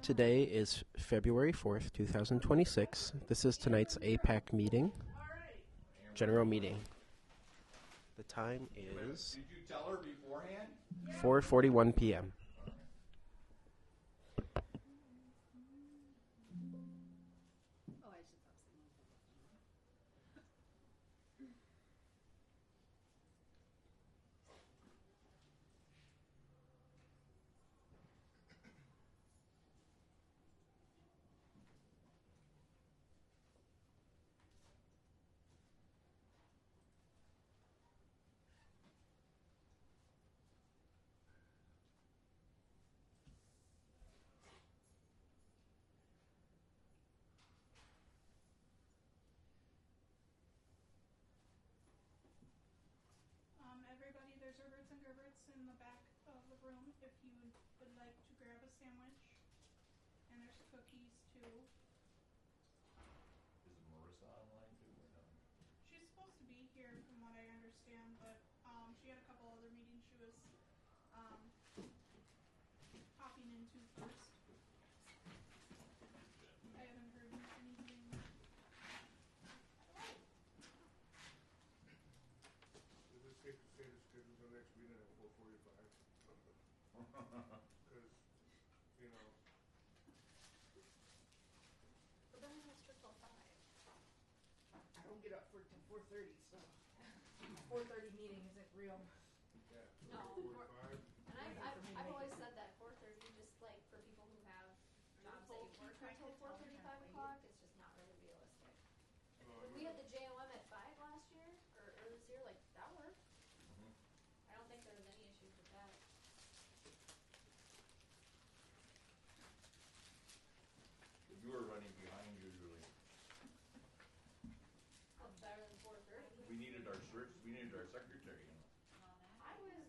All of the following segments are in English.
Today is February 4th, 2026. This is tonight's AIPAC meeting, general meeting. The time is Did you tell her beforehand? 4:41 p.m. Everybody, there's Herberts and Gerberts in the back of the room if you would like to grab a sandwich. And there's cookies too. Is Marissa online too or no? She's supposed to be here from what I understand, but she had a couple other meetings she was popping into first. I haven't heard anything. Is it safe to say the schedule the next meeting at 4:45? Because, you know. But then it's just till 5. I don't get up for till 4:30, so 4:30 meeting isn't real. Yeah. No, 4:45. And I've always said that 4:30, just like for people who have jobs that you work until 4:30, 5 o'clock, it's just not really realistic. When we had the JOM at 5 last year, or this year, like, that worked. I don't think there was any issues with that. You were running behind usually. Oh, better than 4:30. We needed our secretary, you know.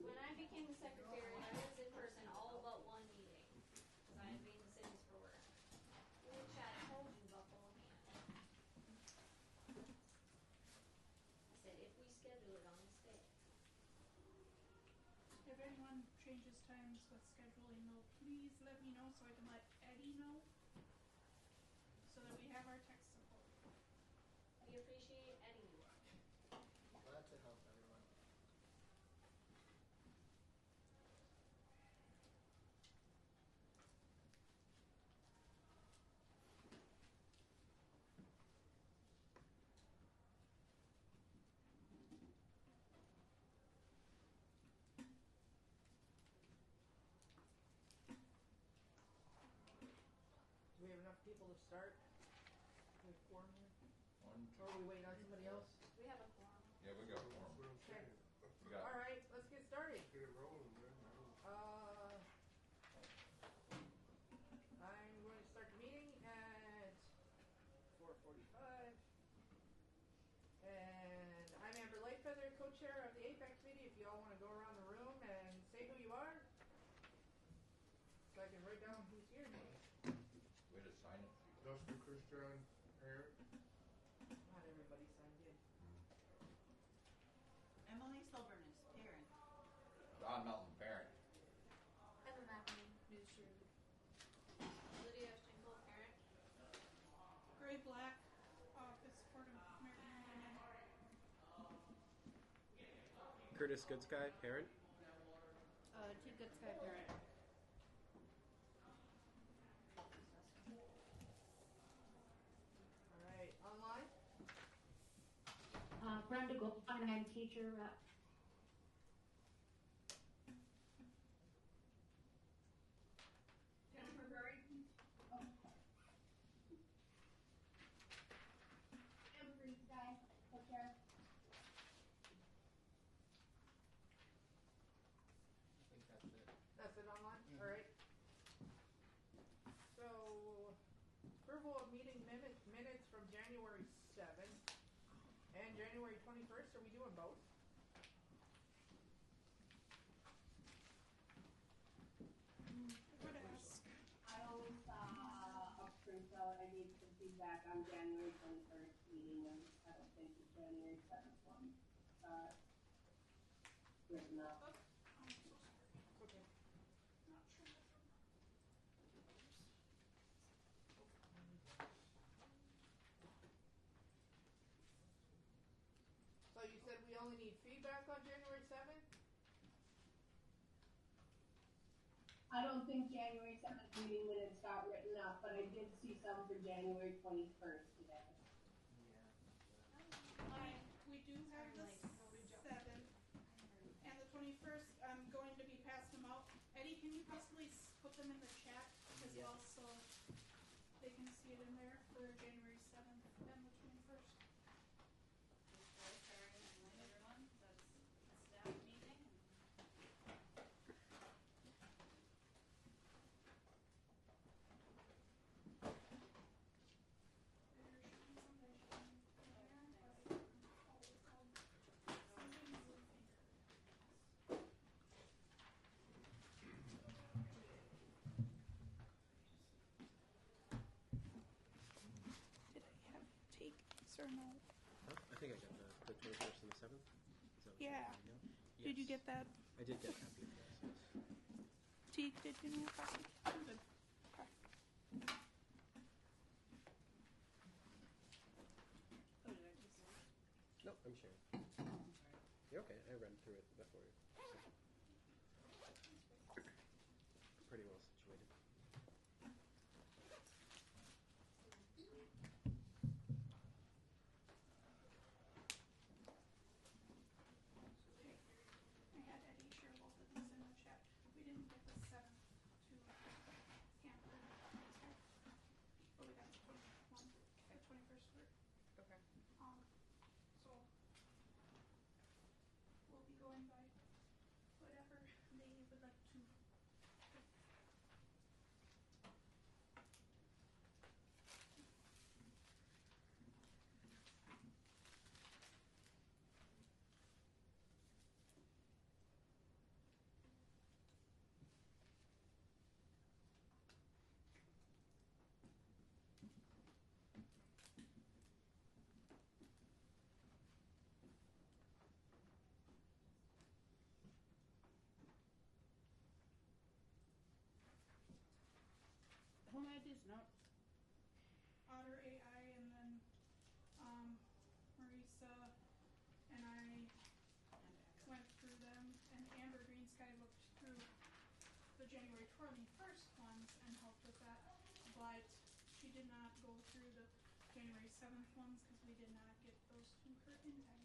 When I became the secretary, I was in person all but one meeting, because I had been in the cities for work. Which I told you beforehand. I said, if we schedule it on this day. If anyone changes times with scheduling, though, please let me know so I can let Eddie know. So that we have our tech support. We appreciate any. Glad to help everyone. Do we have enough people to start? Do we have quorum here? Or are we waiting on somebody else? We have a quorum. Yeah, we got That's form. what I'm saying. We got. All right, let's get started. Get it rolling, man. I'm going to start the meeting at 4:45. And I'm Amber Lightfeather, co-chair of the AIPAC committee. If you all want to go around the room and say who you are, so I can write down who's here. Way to sign it. Dustin Christian, Eric. Not everybody signed in. Emily Silverness, parent. Ron Melton, parent. Heather McNamee, newsroom. Lydia Schenkel, parent. Gray Black, office support of American Union. Curtis Goodsky, parent. T. Good Sky, parent. All right, online? Brenda Goldstein, I'm teacher rep. Jennifer Berry. Every guy, co-chair. I think that's it. That's it online? All right. So, approval of meeting minutes from January 7th and January 21st. Are we doing both? I would ask. I always approve, so I need some feedback on January 21st meeting, and I don't think the January 7th one, written up. I'm so sorry. Okay. Not sure. feedback on January 7th? I don't think January 7th meeting minutes got written up, but I did see some for January 21st today. We do have the 7th and the 21st. I'm going to be passing them out. Eddie, can you possibly put them in the chat as well so they can see it in there for January 7th and the 21st? Everyone, that's a staff meeting. Did I have take or no? Huh? I think I got the 21st and the 7th. Yeah. Yes. Did you get that? I did get a copy of that. Yes. Teague did give me a copy. Good. Okay. Oh, did I just? No, I'm sharing. You're okay. I read through it before. Pretty well situated. I had Eddie share both of these in the chat. We didn't get the 7th to Hanford. But we got the 21, the 21st work. Okay. So we'll be going by whatever they would like to. Who made these notes? Otter AI and then Marisa and I went through them, and Amber Green Sky looked through the January 21st ones and helped with that, but she did not go through the January 7th ones because we did not get those to her in time.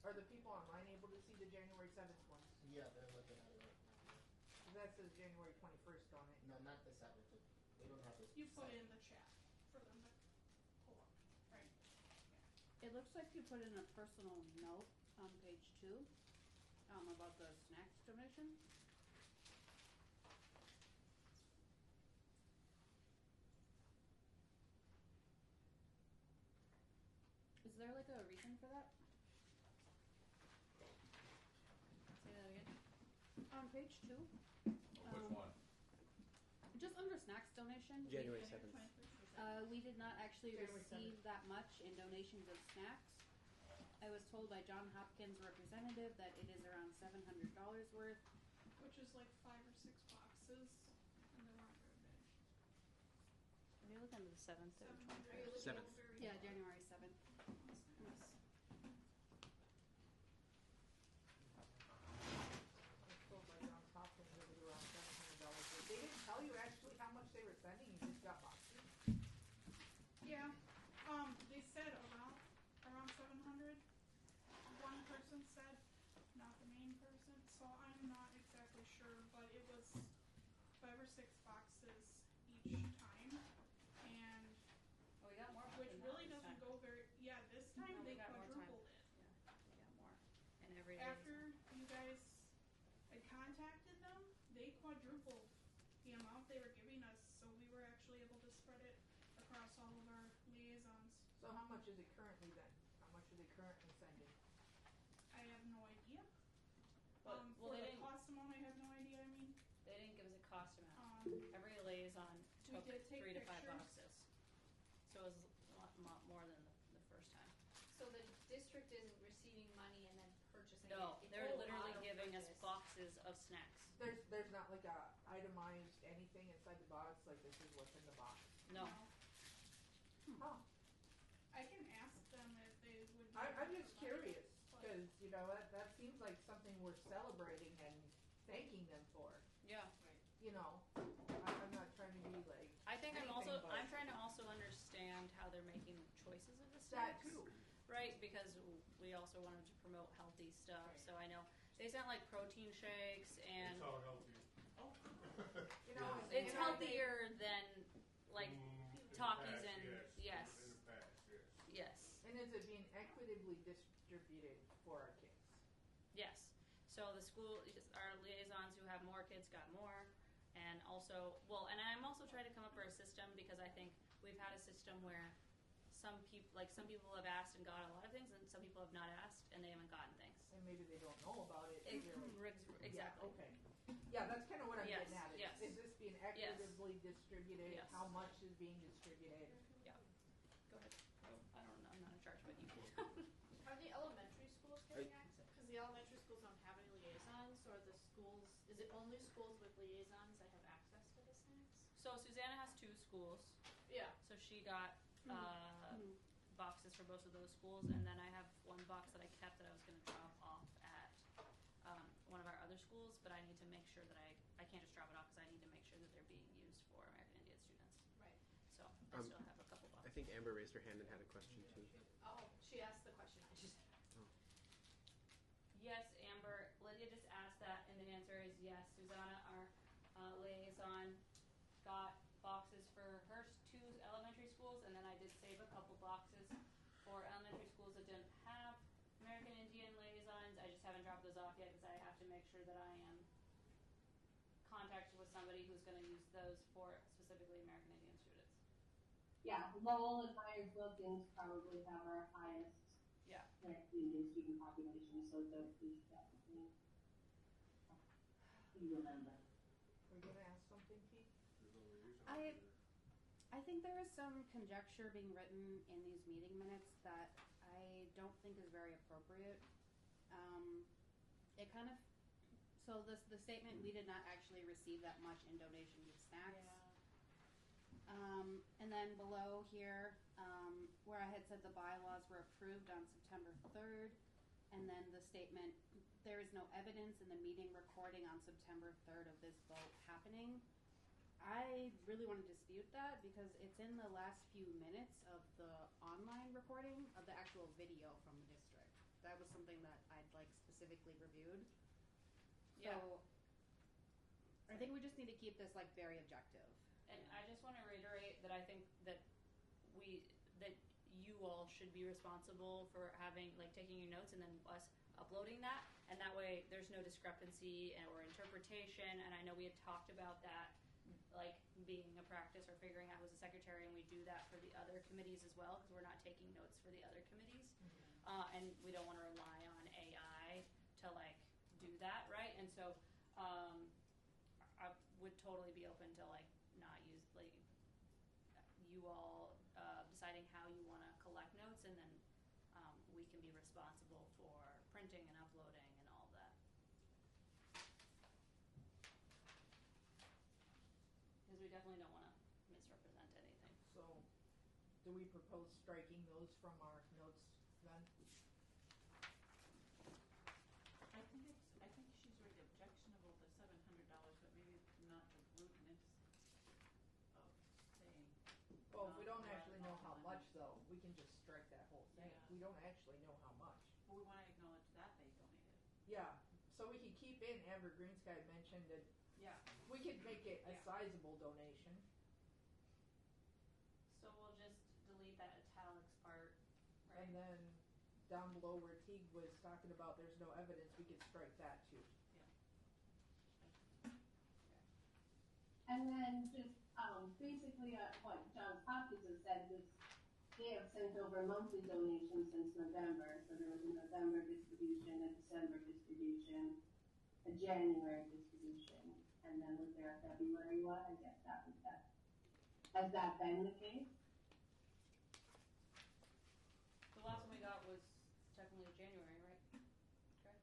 Are the people online able to see the January 7th ones? Yeah, they're looking at it right now. 'Cause that says January 21st on it. No, not the 7th. They don't have this. You put it in the chat for them to pull up, right? It looks like you put in a personal note on page 2 about the snacks donation. Is there like a reason for that? Say that again. On page 2. Which one? Just under snacks donation. January 7th. We did not actually January receive 7th. that much in donations of snacks. I was told by John Hopkins' representative that it is around $700 worth. Which is like 5 or 6 boxes, and they weren't very big. Are you looking at the 7th or 700. 7th. Yeah, January 7th. I was told by Johns Hopkins it was around $700. They didn't tell you actually how much they were spending. You just got boxes. Yeah, they said around 700. One person said, not the main person, so I'm not exactly sure, but it was 5 or 6 boxes each time, and Well, we got more. which than really that this doesn't time. go very. Yeah, this time No, we they got more time. quadrupled it. Yeah, we got more. And every day. After you guys had contacted them, they quadrupled the amount they were giving us, so we were actually able to spread it across all of our liaisons. So how much is it currently then? How much are they currently sending? I have no idea. Well, For they the didn't. cost amount, I have no idea. I mean, They didn't give us a cost amount. Every liaison we took did take 3 to 5 pictures. boxes, so it was a lot more than the first time. So the district isn't receiving money and then purchasing No, it. It's they're all literally auto giving us purchase. boxes of snacks. There's not like a itemized anything inside the box, like this is what's in the box. No. Huh. I can ask them if they would. I'm just curious, but because you know, that seems like something worth celebrating and thanking them for. Yeah. You know, I'm not trying to be like. I think anything, I'm trying to also understand how they're making choices of the That snacks. too. Right, because we also wanted to promote healthy stuff, Right. so I know they sent like protein shakes and It's all healthy. You know, it's and healthier than like In the Takis past, and yes. yes. In the past, yes. Yes. And is it being equitably distributed for our kids? Yes. So the school, our liaisons who have more kids got more, and also, well, and I'm also trying to come up with a system because I think we've had a system where some people have asked and got a lot of things, and some people have not asked and they haven't gotten things. And maybe they don't know about it. Really. Exactly. Yeah, okay. Yeah, that's kind of what I'm Yes, getting at. yes. Is this being equitably distributed? Yes. How much is being distributed? Go ahead. Oh, I don't know. I'm not in charge, but you can. Are the elementary schools getting access? Because the elementary schools don't have any liaisons, or the schools, is it only schools with liaisons that have access to the snacks? So Susanna has 2 schools, Yeah. so she got boxes for both of those schools, and then I have 1 box that I kept that I was going to drop off at one of our other schools, but I need to make sure that I can't just drop it off because I need to make sure that they're being used for American Indian students. Right. So I still have a couple I boxes. think Amber raised her hand and had a question too. Oh, she asked the question. I just. Yes, Amber. Lydia just asked that, and the answer is yes. Susanna, our liaison, got boxes for her 2 elementary schools, and then I did save a couple boxes for elementary schools that didn't have American Indian liaisons. I just haven't dropped those off yet because I have to make sure that I am contacted with somebody who's going to use those for specifically American Indian students. Yeah, Lowell and Myers Wilkins probably have our highest Yeah. Indian student population, so those is definitely you remember. Were you gonna ask something, Pete? There's no reason I- to- I think there is some conjecture being written in these meeting minutes that I don't think is very appropriate. It kind of, so the statement, we did not actually receive that much in donation of snacks. And then below here, where I had said the bylaws were approved on September 3rd, and then the statement, there is no evidence in the meeting recording on September 3rd of this vote happening. I really want to dispute that because it's in the last few minutes of the online recording of the actual video from the district. That was something that I'd like specifically reviewed. Yeah. So I think we just need to keep this like very objective. And I just want to reiterate that I think that you all should be responsible for having like taking your notes and then us uploading that, and that way there's no discrepancy or interpretation. And I know we had talked about that like being a practice or figuring out who's a secretary, and we do that for the other committees as well because we're not taking notes for the other committees. And we don't want to rely on AI to like do that, right? And so I would totally be open to like not use like you all deciding how you want to collect notes, and then we can be responsible for printing and uploading and all of that. Because we definitely don't want to misrepresent anything. So, do we propose striking those from our notes then? I think she's really objectionable, the $700, but maybe not the rudeness of saying. Well, if we don't actually know how much though, we can just strike that whole thing. Yeah. We don't actually know how much. Well, we want to acknowledge that they donated. Yeah, so we could keep in, Amber Greensky mentioned that Yeah. we could make it a Yeah. sizable donation. So we'll just delete that italics part, right? And then down below where Teague was talking about there's no evidence, we could strike that too. And then just basically what Johns Hopkins has said was they have sent over monthly donations since November. So there was a November distribution, a December distribution, a January distribution, and then was there a February one? I guess that was that. Has that been the case? The last one we got was technically January, right? Correct?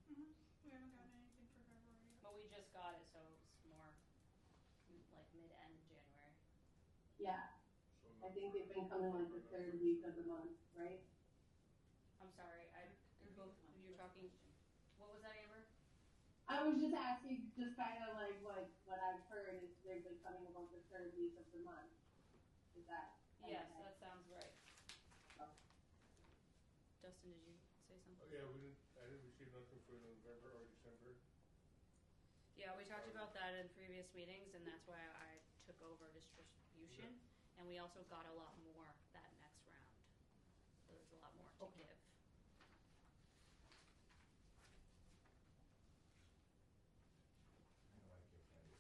We haven't gotten anything for February yet. But we just got it, so it's more like mid-end January. Yeah. So I not think for- they've been coming like the third week of the month, right? I'm sorry, They're both, both you're talking was that, Amber? I was just asking, just kind of like what I've heard is they're becoming about the third week of the month. Is that? Yes, okay? that sounds right. Oh. Dustin, did you say something? Oh, yeah, I didn't receive nothing for November or December. Yeah, we talked about that in previous meetings, and that's why I took over distribution. And we also got a lot more that next round. So there's a lot more to Okay. give. I know I give Candy a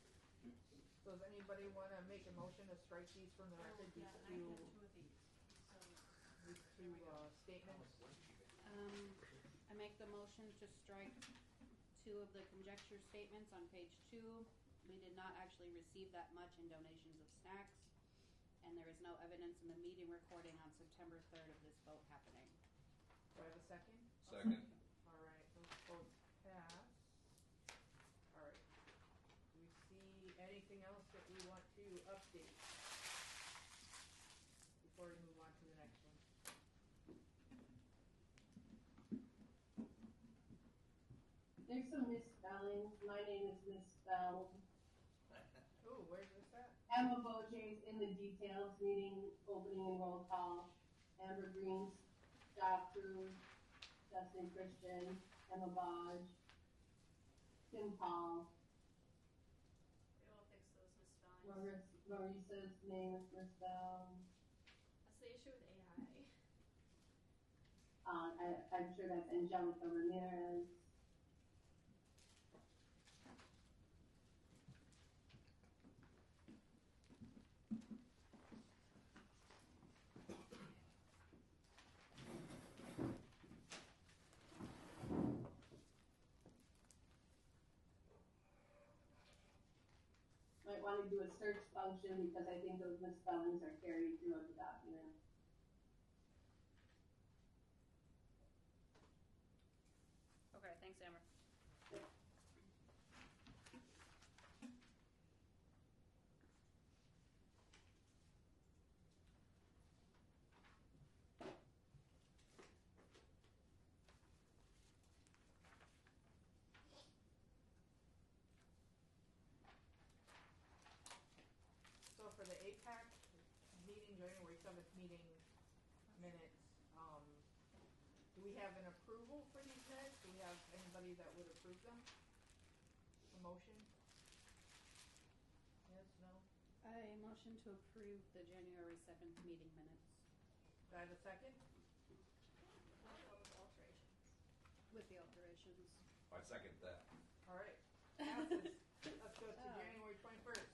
So does anybody wanna make a motion to strike these from the record, Yeah, these and I two, have 2 of these, so. statements? I make the motion to strike 2 of the conjecture statements on page 2. We did not actually receive that much in donations of snacks, and there is no evidence in the meeting recording on September 3rd of this vote happening. Do I have a second? Second. Alright, those votes pass. Alright. Do we see anything else that we want to update? Before we move on to the next one. There's some misspellings. My name is misspelled. Ooh, where's this at? Emma Boje's in the details meeting, opening and roll call. Amber Green's job crew, Justin Christian, Emma Bodge, Tim Paul, We will fix those misspellings. Maurice's name is misspelled. That's the issue with AI. I'm sure that's Angelica Ramirez. Might want to do a search function because I think those misspellings are carried throughout the document. Okay, thanks, Amber. So for the AIPAC meeting, January 7th meeting minutes, do we have an approval for these minutes? Do we have anybody that would approve them? A motion? Yes, no? I motion to approve the January 7th meeting minutes. Do I have a second? With the alterations. I second that. Alright, passes. Let's go to January 21st.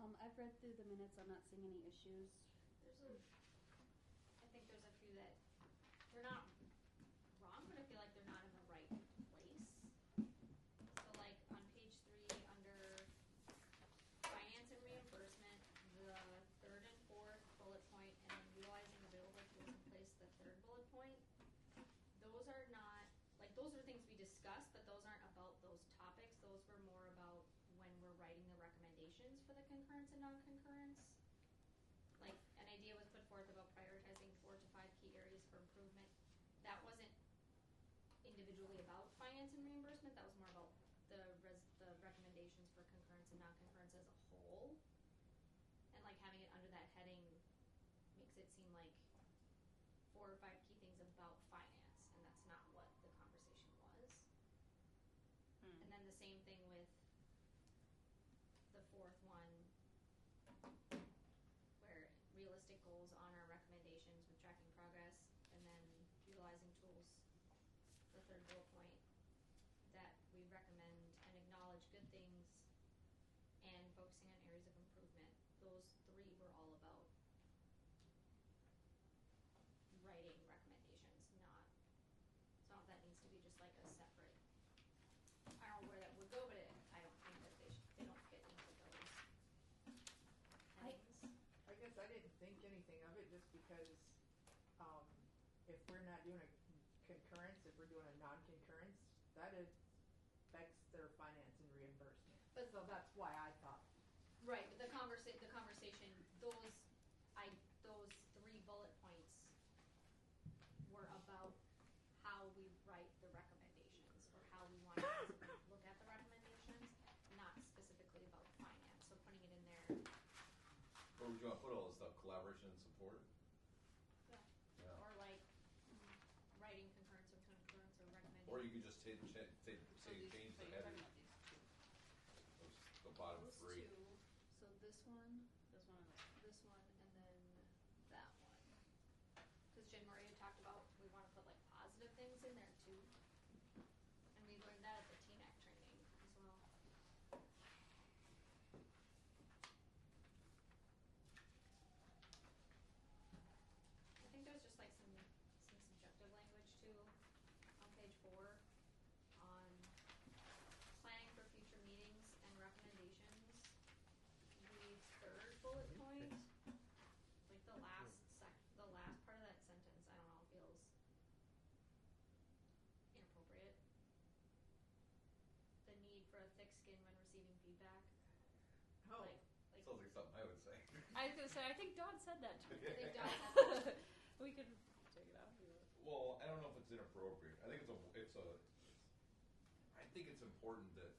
I've read through the minutes, I'm not seeing any issues. I think there's a few that, they're not wrong, but I feel like they're not in the right place. So like on page 3, under finance and reimbursement, the third and fourth bullet point, and then utilizing available tools in place, the third bullet point, those are not, like, those are things we discussed, but those aren't about those topics. Those were more about when we're writing the recommendations for the concurrence and non-concurrence. Like, an idea was put forth about prioritizing 4 to 5 key areas for improvement. That wasn't individually about finance and reimbursement. That was more about the recommendations for concurrence and non-concurrence as a whole. And like having it under that heading makes it seem like 4 or 5 key things about finance, and that's not what the conversation was. And then the same thing with the fourth one, where realistic goals, honor recommendations with tracking progress, and then utilizing tools, the third bullet point, that we recommend and acknowledge good things and focusing on areas of improvement. Those 3 were all about writing recommendations, not, so that needs to be just like a separate, I don't know where that would go, but I don't think that they don't fit into those headings. I guess I didn't think anything of it just because if we're not doing a concurrence, if we're doing a non-concurrence, that affects their finance and reimbursement. But so that's why I thought. Right, but the conversation, those 3 bullet points were about how we write the recommendations, or how we want to look at the recommendations, not specifically about finance. So putting it in there. Where would you want to put all this stuff? Collaboration and support? Yeah. Yeah. Or like writing concurrence or recommendations. Or you could just change the heading. The bottom Those 3. 2. So this one, and then that one. Because Jen Marie had talked about we want to put like positive things in there too, and we learned that at the TNAC training as well. I think there's just like some subjective language too on page 4 on planning for future meetings and recommendations. The third bullet point, like the last part of that sentence, I don't know, feels inappropriate. The need for a thick skin when receiving feedback. Oh. Like Sounds like something I would say. I was gonna say, I think Dawn said that too. I think Dawn said that. We could take it out. Well, I don't know if it's inappropriate. I think I think it's important that,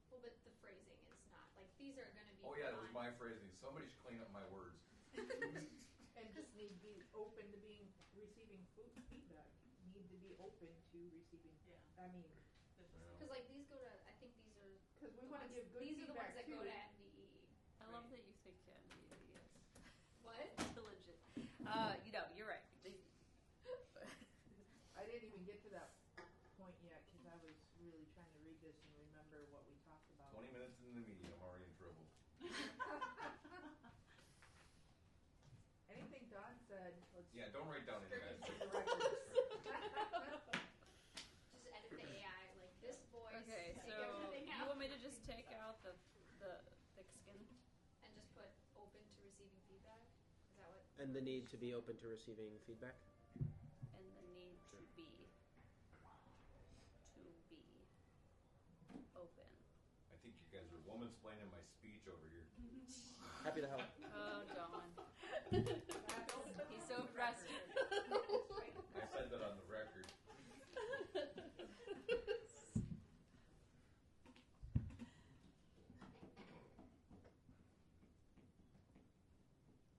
Well, but the phrasing is not, like, these are gonna be. Oh yeah, that was my phrasing. Somebody should clean up my words. And just need to be open to receiving feedback. Need to be open to receiving. Yeah. I mean, Because like these go to, I think these are. because we the want to ones- give good These are the ones feedback that go too. to NDE. I love that you think Candy is What? intelligent. You're right. I didn't even get to that point yet because I was really trying to read this and remember what we talked about. 20 minutes into the meeting, I'm already in trouble. Anything Don said, Yeah, don't write down any strictly guys. for the records. Just edit the AI, like this voice. Okay, take so everything you out. want me to just take out the thick skin? And just put open to receiving feedback? Is that what? And the need to be open to receiving feedback. And the need to be open. I think you guys are woman-splaining my speech over here. Happy to help. Oh, Dawn. He's so frustrated. I said that on the record.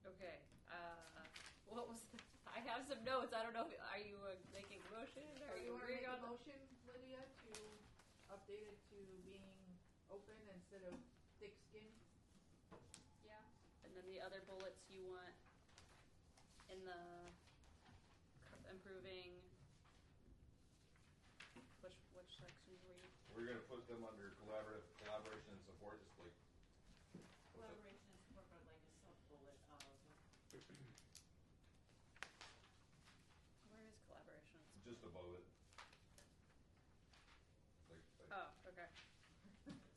Okay. What was I have some notes. I don't know. Are you making a motion? Are you want to agreeing make a on motion, Lydia, to update it to being open instead of thick skin? Yeah. And then the other bullets you want in the improving. Which sections were you? We're going to put them under collaboration and support, just like. Collaboration Where is collaboration? Just above it. Oh, okay.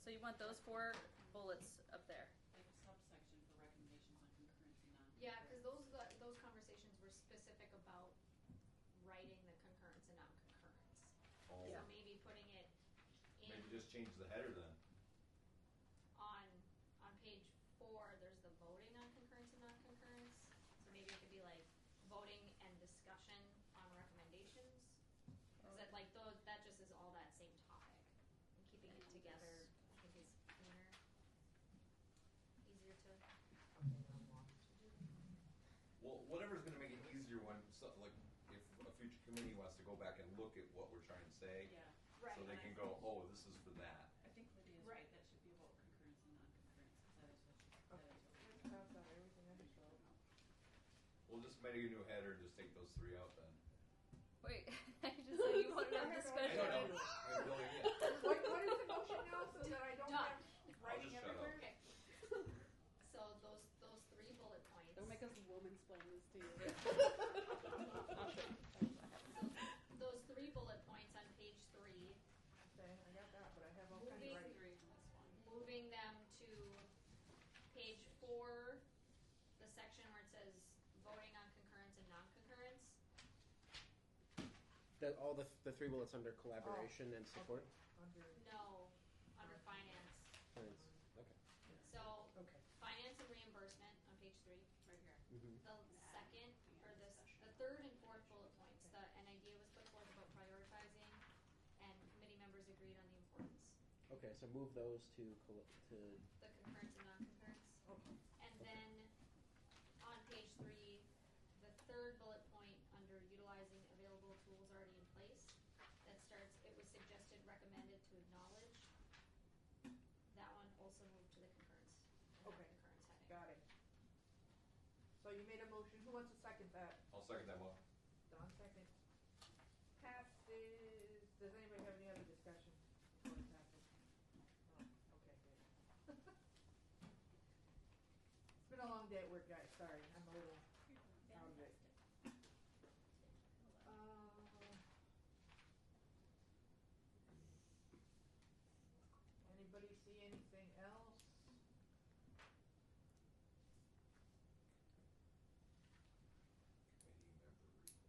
So you want those 4 bullets up there? Like a subsection for recommendations on concurrency, Yeah, because those conversations were specific about writing the concurrence and non-concurrence. Oh. So maybe putting it in Maybe just change the header then. on page 4. There's the voting on concurrence and non-concurrence. So maybe it could be like voting and discussion on recommendations. Because that just is all that same topic. And keeping it together, I think, is cleaner, easier to. Well, whatever's going to make it easier when, like, if a future committee wants to go back and look at what we're trying to say, Yeah. Right. so they can go, oh, this is for that. I think Lydia's Right. right, that should be about concurrence and non-concurrence, because that is what she, Pass on everything I just wrote. We'll just make a new header and just take those 3 out then. Wait, I just said you wanted to have I discussion. don't know. I'm building it. What is the motion now, so that I don't Done. have writing just shut up. everywhere? Okay. So those 3 bullet points. Don't make us woman-splain this to you. I'll show you. Those 3 bullet points on page 3. Okay, I got that, but I have all kinds of Moving writing. 3 on this one. Moving them to page 4, the section where it says voting on concurrence and non-concurrence. All the 3 bullets under collaboration and support. Under, No, under finance. Finance. Okay. So okay. finance and reimbursement on page 3. Right here. Mm-hmm. The second, or the 3rd and 4th bullet points, an idea was put forth about prioritizing, and committee members agreed on the importance. Okay, so move those to The concurrence and non-concurrence. Okay. And then on page 3, the 3rd bullet point under utilizing available tools already in place, that starts, it was suggested, recommended to acknowledge. That one also moved to the concurrence. and Okay. non-concurrence heading. Got it. So you made a motion, who wants to second that? I'll second that one. Don second. Passes, does anybody have any other discussion? before it passes? No. Okay, good. It's been a long day at work, guys, sorry, I'm a little out of it. Anybody see anything else? Committee member reports.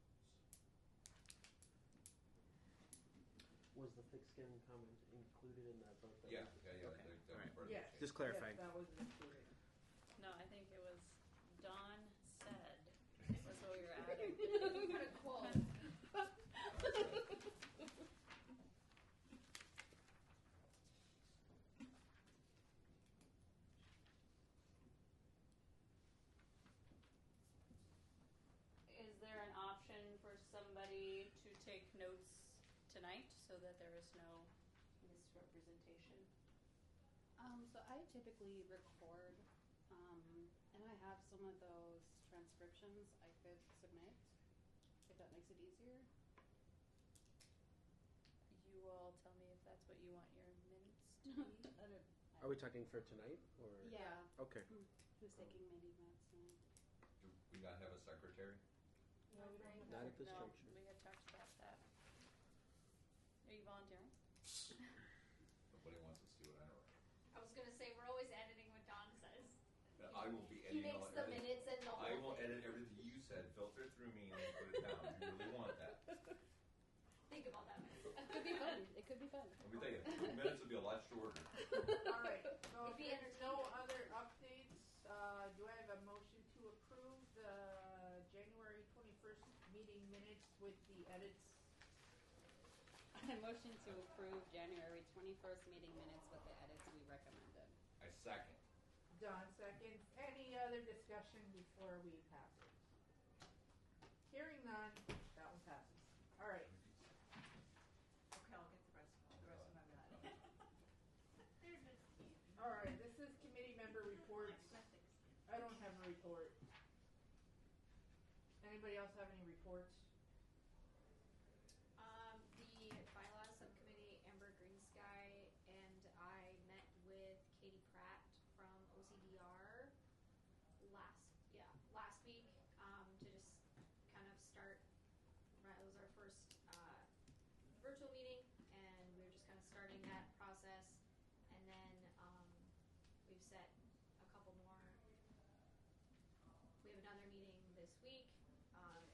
Was the thick skin comment included in that vote? Yeah. Okay. That was Alright. part of the Yes. change. Just clarifying. Yes, that was included. No, I think it was Dawn said. That's what we were adding. We got a quote. Is there an option for somebody to take notes tonight so that there is no misrepresentation? So I typically record, and I have some of those transcriptions I could submit, if that makes it easier. You all tell me if that's what you want your minutes to be. Are we talking for tonight or? Yeah. Okay. Who's taking many minutes tonight? Do we not have a secretary? No, we don't have Not at this No, juncture. we had talked about that. Are you volunteering? Nobody wants us to do it anyway. I was gonna say, we're always editing what Don says. I will be He editing makes all the everything. minutes and the whole I will thing. edit everything you said, filter it through me, and then put it down. You really want that? Think about that. It could be fun. It could be fun. Let me tell you, 2 minutes would be a lot shorter. All right, so if It'd be there's no entertaining. other updates, do I have a motion to approve the January 21st meeting minutes with the edits? I motion to approve January 21st meeting minutes with the edits we recommended. I second. Don seconds. Any other discussion before we pass it? Hearing none, that one passes. All right. okay, I'll get the rest of my minutes. All right, this is committee member reports. I don't have a report. Anybody else have any reports? The bylaws subcommittee, Amber Greensky, and I met with Katie Pratt from OCDR last week, this week,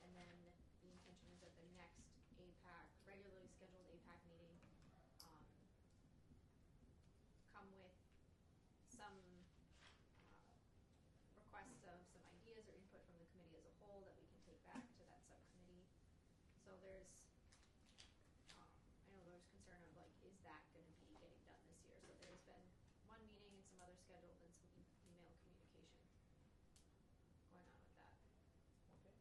and then the intention is at the next APAC, regularly scheduled APAC meeting, come with some requests of some ideas or input from the committee as a whole that we can take back to that subcommittee. So there's, I know there's concern of like, is that going to be getting done this year? So there's been one meeting and some other scheduled and some email communication going on with that. Okay.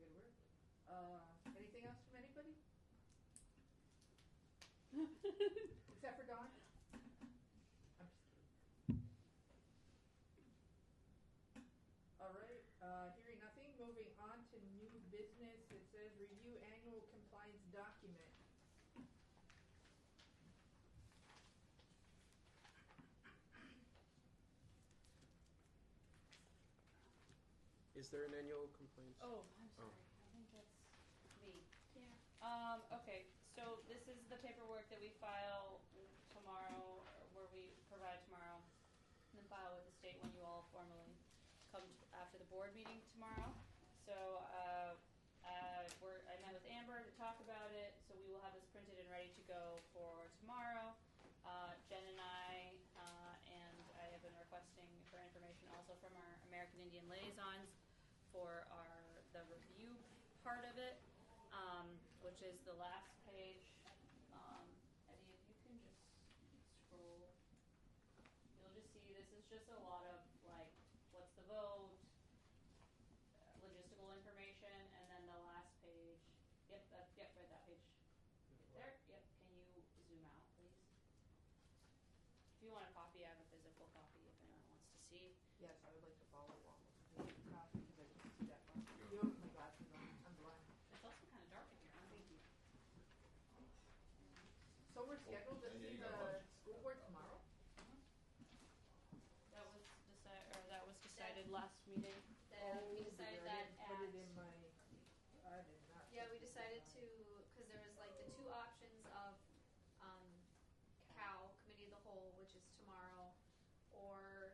Good work. Anything else from anybody? Except for Dawn? I'm just kidding. All right, hearing nothing, moving on to new business. It says review annual compliance document. Is there an annual complaint? Oh, I'm sorry. I think that's me. Yeah. Okay, so this is the paperwork that we file tomorrow, or where we provide tomorrow, and then file with the state when you all formally come after the board meeting tomorrow. So I met with Amber to talk about it, so we will have this printed and ready to go for tomorrow. Jen and I have been requesting for information also from our American Indian liaisons for the review part of it, which is the last page. Eddie, if you can just scroll, you'll just see this is just a lot of like, what's the vote, logistical information, and then the last page. Yep, right, that page. There, yep. Can you zoom out, please? If you want a copy, I have a physical copy if anyone wants to see. Yes, I would like to follow along with the copy because I can see that one. You don't have my glasses on. I'm blind. It's also kind of dark in here. Thank you. So we're scheduled to see the school board tomorrow? That was decided last meeting. We decided that Put it in my, I did not. yeah, we decided to, because there was like the two options of COW, Committee of the Whole, which is tomorrow, or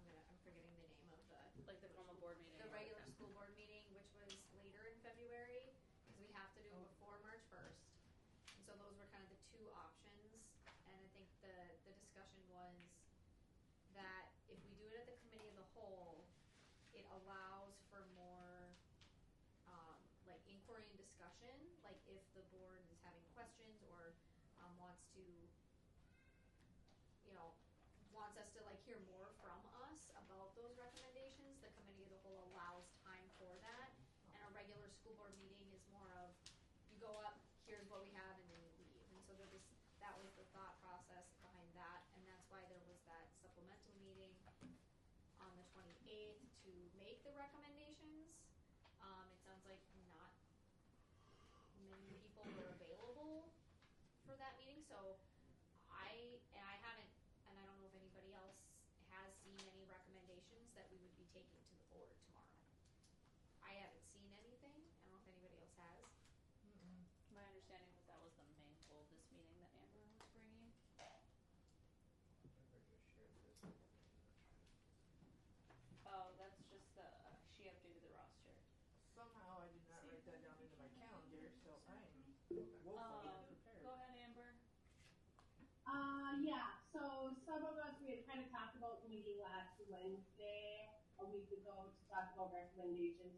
I'm forgetting the name of Like the normal board meeting. the regular school board meeting, which was later in February, because we have to do it before March 1st. And so those were kind of the two options, and I think the discussion was that if we do it at the Committee of the Whole, it allows for more like inquiry and discussion, like if the board is having questions or wants to, wants us to like hear more from us about those recommendations, the Committee of the Whole allows time for that. And a regular school board meeting is more of, you go up, here's what we have, and then you leave. And so that was the thought process behind that, and that's why there was that supplemental meeting on the 28th to make the recommendations. It sounds like not many people were available for that meeting, so I haven't, and I don't know if anybody else has seen any recommendations that we would be taking to the board tomorrow. I haven't seen anything. I don't know if anybody else has. My understanding was that was the main goal of this meeting that Amber was bringing. Oh, that's just she updated the roster. Somehow I did not write that down into my calendar, so I am woefully unprepared. Go ahead, Amber. Yeah, so some of us, we had kind of talked about meeting last Wednesday, a week ago, to talk about recommendations.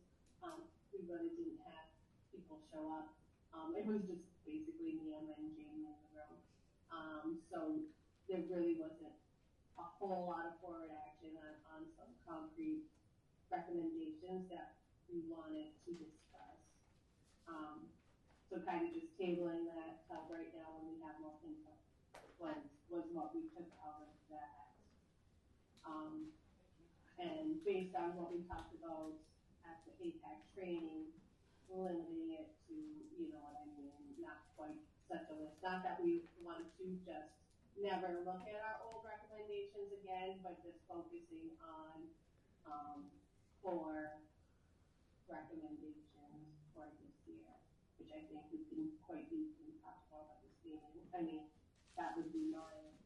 We really didn't have people show up. It was just basically me and Jamie in the room. So there really wasn't a whole lot of forward action on some concrete recommendations that we wanted to discuss. So kind of just tabling that right now when we have more input was what we took out of that. And based on what we talked about at the APAC training, limiting it to, you know what I mean, not quite such a list. Not that we want to just never look at our old recommendations again, but just focusing on 4 recommendations for this year, which I think we can quite easily talk about at this meeting. I mean, that would be my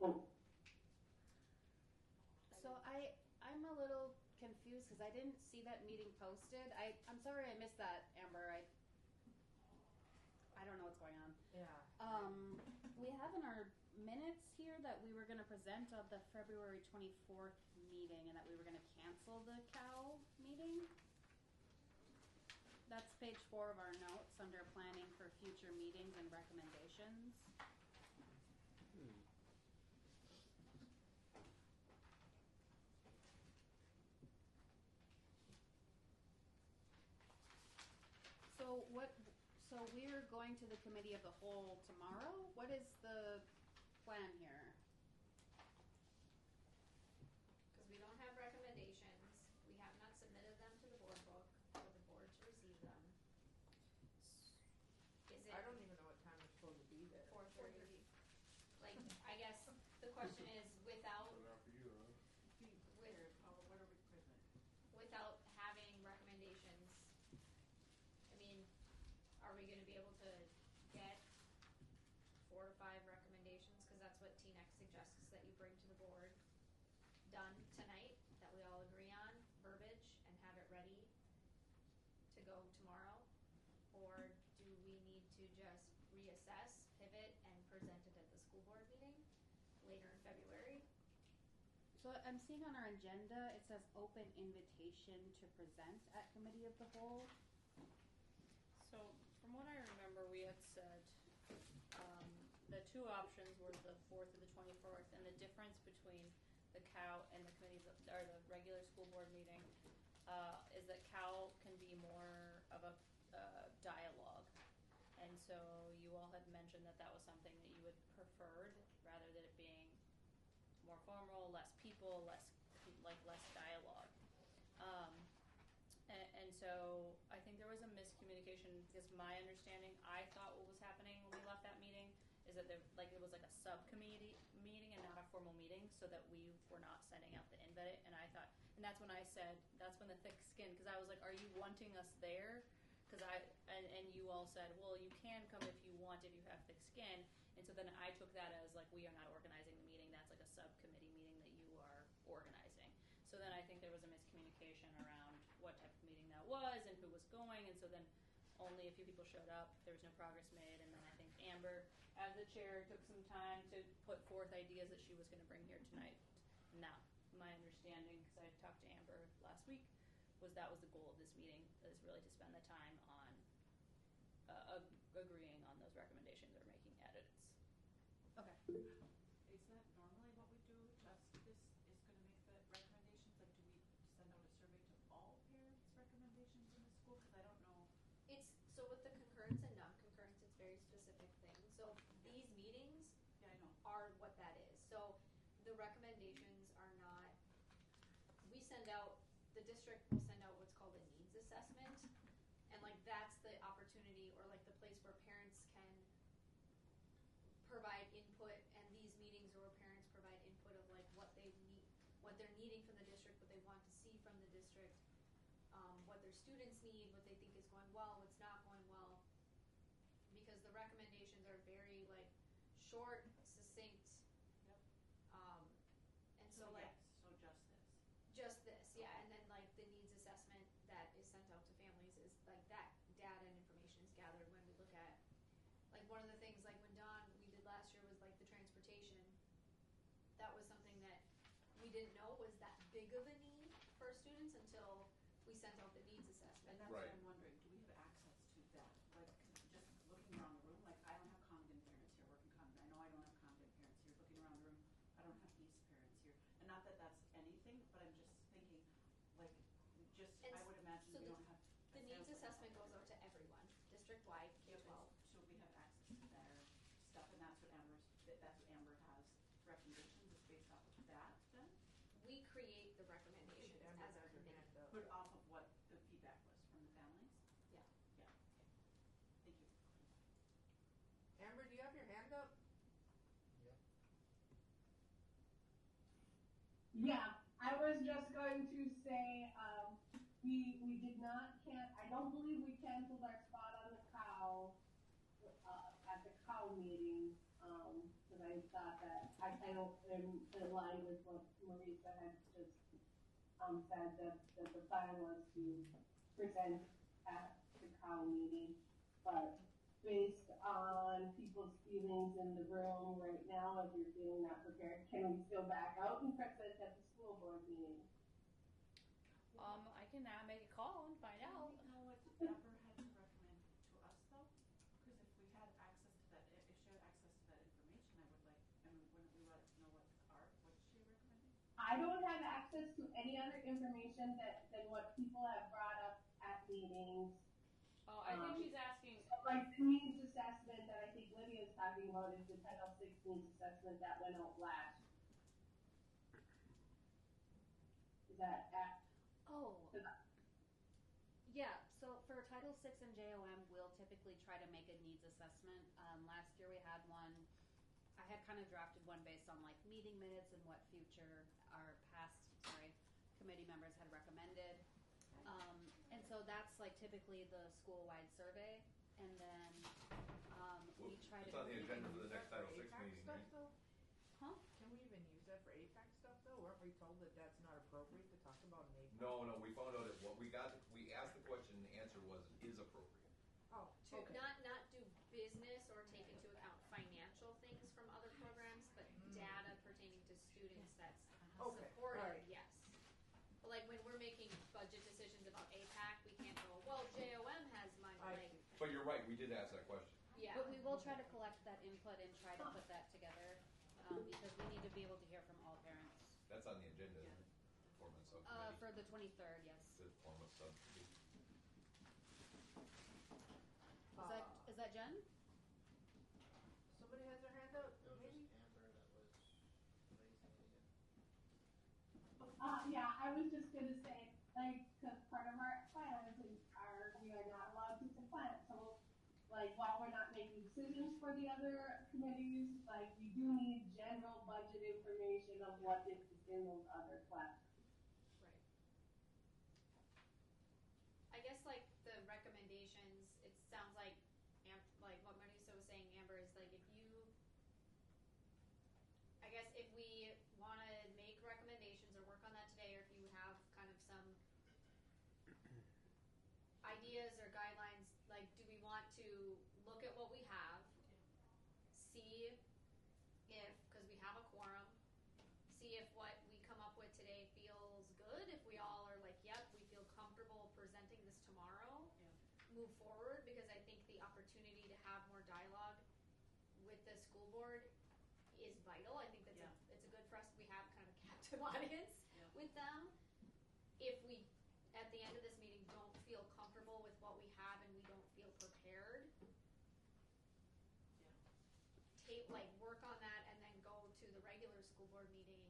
hope. So I because I didn't see that meeting posted. I'm sorry I missed that, Amber. I don't know what's going on. Yeah. We have in our minutes here that we were going to present on the February 24th meeting and that we were going to cancel the cow meeting. That's page 4 of our notes under planning for future meetings and recommendations. So we're going to the committee of the whole tomorrow? What is the plan here? Because we don't have recommendations, we have not submitted them to the board book for the board to receive them. Is it I don't even know what time we're supposed to be there. 4:30? Like, I guess the question is, without But not for you, huh? Be prepared, what are we present? without having recommendations, I mean, are we gonna be able to get 4 to 5 recommendations? Cause that's what TNEC suggests that you bring to the board done tonight, that we all agree on, verbiage, and have it ready to go tomorrow? Or do we need to just reassess, pivot, and present it at the school board meeting later in February? So I'm seeing on our agenda, it says open invitation to present at committee of the whole. So, from what I remember, we had said, the 2 options were the 4th or the 24th, and the difference between the COW and the committees, or the regular school board meeting, is that COW can be more of a dialogue. And so you all had mentioned that that was something that you would preferred, rather than it being more formal, less people, less dialogue. And so I think there was a miscommunication, because my understanding, I thought what was happening when we left that meeting is that it was like a subcommittee meeting and not a formal meeting, so that we were not sending out the invite. And I thought, and that's when I said, that's when the thick skin, because I was like, are you wanting us there? Because and you all said, well, you can come if you want, if you have thick skin. And so then I took that as like, we are not organizing the meeting, that's like a subcommittee meeting that you are organizing. So then I think there was a miscommunication around what type of meeting that was and who was going, and so then only a few people showed up, there was no progress made, and then I think Amber, as the chair, took some time to put forth ideas that she was going to bring here tonight. Now, my understanding, because I talked to Amber last week, was that was the goal of this meeting, is really to spend the time on agreeing on those recommendations or making edits. Okay. Is that normally what we do? Just this is gonna make the recommendations? Like, do we send out a survey to all parents' recommendations in the school? Cause I don't know. It's, so with the concurrence and non-concurrence, it's very specific things. So these meetings Yeah, I know. are what that is. So the recommendations are not, we send out, the district will send out what's called a needs assessment. And like, that's the opportunity, or like the place where parents can provide input, and these meetings are where parents provide input of like what they need, what they're needing from the district, what they want to see from the district, what their students need, what they think is going well, what's not going well. Because the recommendations are very like short, succinct. Yep. And so like, yes, so just this. just this, yeah, and then like the needs assessment that is sent out to families is like that data and information is gathered when we look at, like one of the things like when we did last year was like the transportation. That was something that we didn't know was that big of a need for students until we sent out the needs assessment. And that's Right. what I'm wondering, do we have access to that? Like, just looking around the room, like, I don't have Congdon parents here, working Congdon, I know I don't have Congdon parents here, looking around the room, I don't have East parents here. And not that that's anything, but I'm just thinking, like, just, And I would imagine so we don't have. The needs assessment goes out to everyone, district-wide, K-12. So we have access to their stuff, and that's what Amber has recommendations, is based off of that then? We create the recommendations Amber as a has her committee. hand up. But off of what the feedback was from the families? Yeah. Yeah, okay. Thank you. Amber, do you have your hand up? Yep. Yeah, I was just going to say, we did not I don't believe we canceled our spot on the cow, at the cow meeting, cause I thought that, I don't, in line with what Marisa had just said that the plan was to present at the COW meeting, but based on people's feelings in the room right now, if you're feeling not prepared, can we still back out and present at the school board meeting? I can make a call and find out. Do we know what Amber had to recommend to us though? Because if we had access to that, if she had access to that information, wouldn't we want to know what she recommended? I don't have access to any other information than what people have brought up at meetings. Oh, I think she's asking. So like the needs assessment that I think Lydia's talking about is the Title VI needs assessment that went out last. Is that at? Oh. Yeah, so for Title VI and JOM, we'll typically try to make a needs assessment. Last year we had one. I had kind of drafted one based on like meeting minutes and what our past committee members had recommended. And so that's like typically the school-wide survey. And then we try to. It's on the agenda for the next Title VI meeting, right? Huh? Can we even use that for AIPAC stuff though? Weren't we told that that's not appropriate to talk about in AIPAC? No, we found out that we asked the question and the answer was it is appropriate. Oh, To not do business or take into account financial things from other programs, but data pertaining to students that's Okay, supported, alright. yes. But like when we're making budget decisions about APAC, we can't go, well, JOM has money, I like, see. But you're right, we did ask that question. yeah. But we will try to collect that input and try to put that together because we need to be able to hear from all parents. That's on the agenda, isn't it? Performance subcommittee. For the 23rd, yes. The performance subcommittee. Is that Jen? Somebody has their hand up, It was maybe? just Amber that was raising it again. Yeah, I was just gonna say, like, cause part of our plans we are not allowed to plan. So, like, while we're not making decisions for the other committees, like, we do need general budget information of what is in those other plans. Right. I guess like the recommendations, it sounds like like what Marisa was saying, Amber, is like I guess if we want to make recommendations or work on that today, or if you have kind of some ideas or guidelines, like do we want to look at what we have, see if, because we have a quorum, see if what we come up with today feels good, if we all are like, yep, we feel comfortable presenting this tomorrow, move forward, because I think the opportunity to have more dialogue with the school board is vital. I think that's it's a good for us. We have kind of a captive audience with them. If we, at the end of this meeting, don't feel comfortable with what we have and we don't feel prepared, work on that and then go to the regular school board meeting.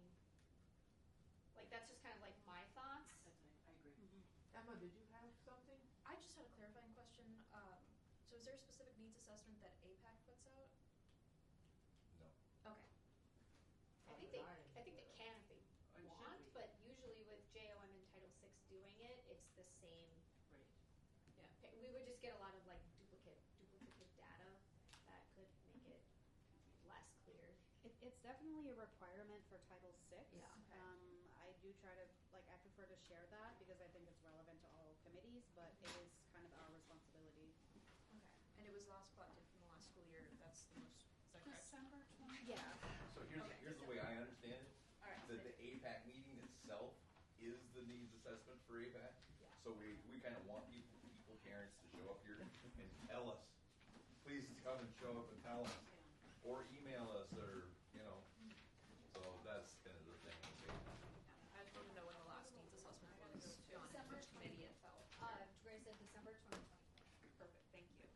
Like that's just kind of like my thoughts. I agree. Emma, did you have something? I just had a clarifying question. So is there a specific needs assessment that AIPAC puts out? No. Okay. I think they can if they want, but usually with JOM and Title VI doing it, it's the same. Right. Yeah. We would just get a lot of like duplicative data that could make it less clear. It's definitely a requirement for Title VI. Yeah. Okay. I do try to, I prefer to share that because I think it's relevant to all committees, but it is kind of our responsibility. Okay. And it was last collected from the last school year. That's the most, is that correct? December 20. Yeah. So here's the way I understand it. All right. That the AIPAC meeting itself is the needs assessment for AIPAC. Yeah. So we kind of want people, parents to show up here and tell us. Please come and show up and tell us. Or email us or, so that's kind of the thing. I just want to know when the last needs assessment was done, December which committee it fell. Grace said December 2020. Perfect, thank you.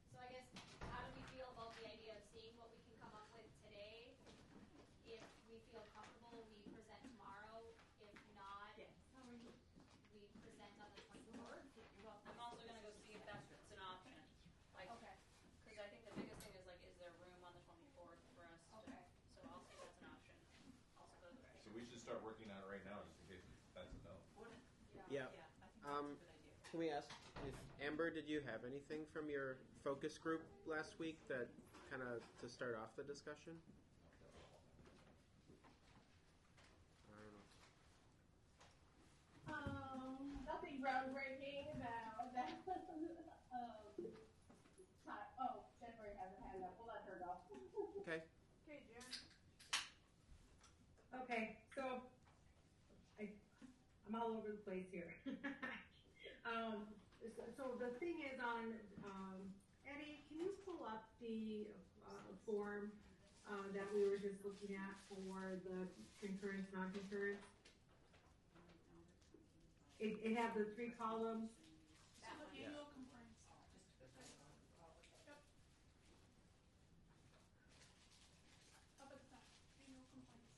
So I guess, how do we feel about the idea of seeing what we can come up with today? If we feel comfortable, we present tomorrow. If not, we present on the 24th. I'm also going to go see if that's an option. Like, Okay. because I think the biggest thing is like, is there room on the 24th for us to, Okay. so I'll see if that's an option. Also go to the So we should start working on it right now just in case that's a no. Yeah. I think that's a good idea. Can we ask if Amber, did you have anything from your focus group last week that kind of to start off the discussion? I don't know. groundbreaking about that. Jennifer has a hand up. We'll let her go. Okay. Okay, Jen. Okay, so I'm all over the place here. So the thing is on, Eddie, can you pull up the form that we were just looking at for the concurrence, non-concurrence? It had the 3 columns. So the annual conference. Yep. Up at the top, annual complaints.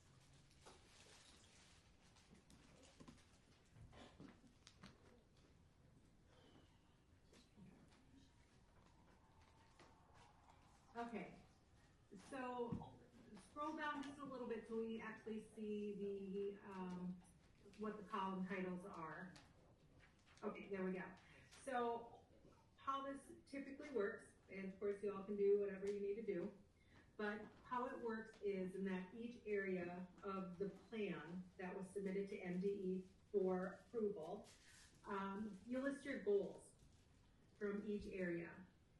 Okay, so scroll down just a little bit so we actually see the what the column titles are. Okay, there we go. So how this typically works, and of course you all can do whatever you need to do, but how it works is in that each area of the plan that was submitted to MDE for approval, you list your goals from each area.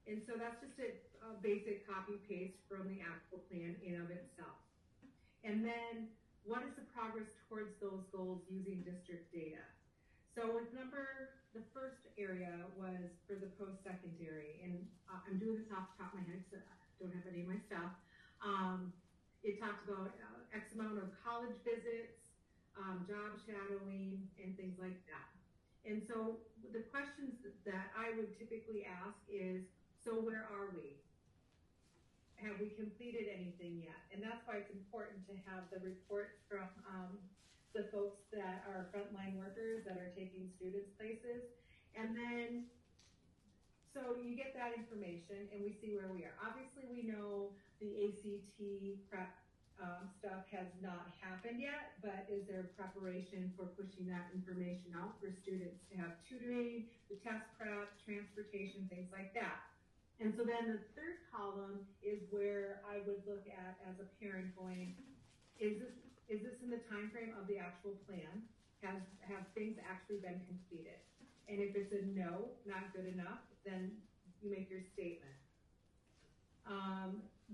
And so that's just a basic copy paste from the actual plan in of itself. And then what is the progress towards those goals using district data? So with the first area was for the post-secondary, and I'm doing this off the top of my head because I don't have any of my stuff. It talked about X amount of college visits, job shadowing, and things like that. And so the questions that I would typically ask is, so where are we? Have we completed anything yet? And that's why it's important to have the reports from the folks that are frontline workers that are taking students places. And then, so you get that information and we see where we are. Obviously we know the ACT prep stuff has not happened yet, but is there preparation for pushing that information out for students to have tutoring, the test prep, transportation, things like that. And so then the third column is where I would look at as a parent going, is this in the time frame of the actual plan? Have things actually been completed? And if it's a no, not good enough, then you make your statement.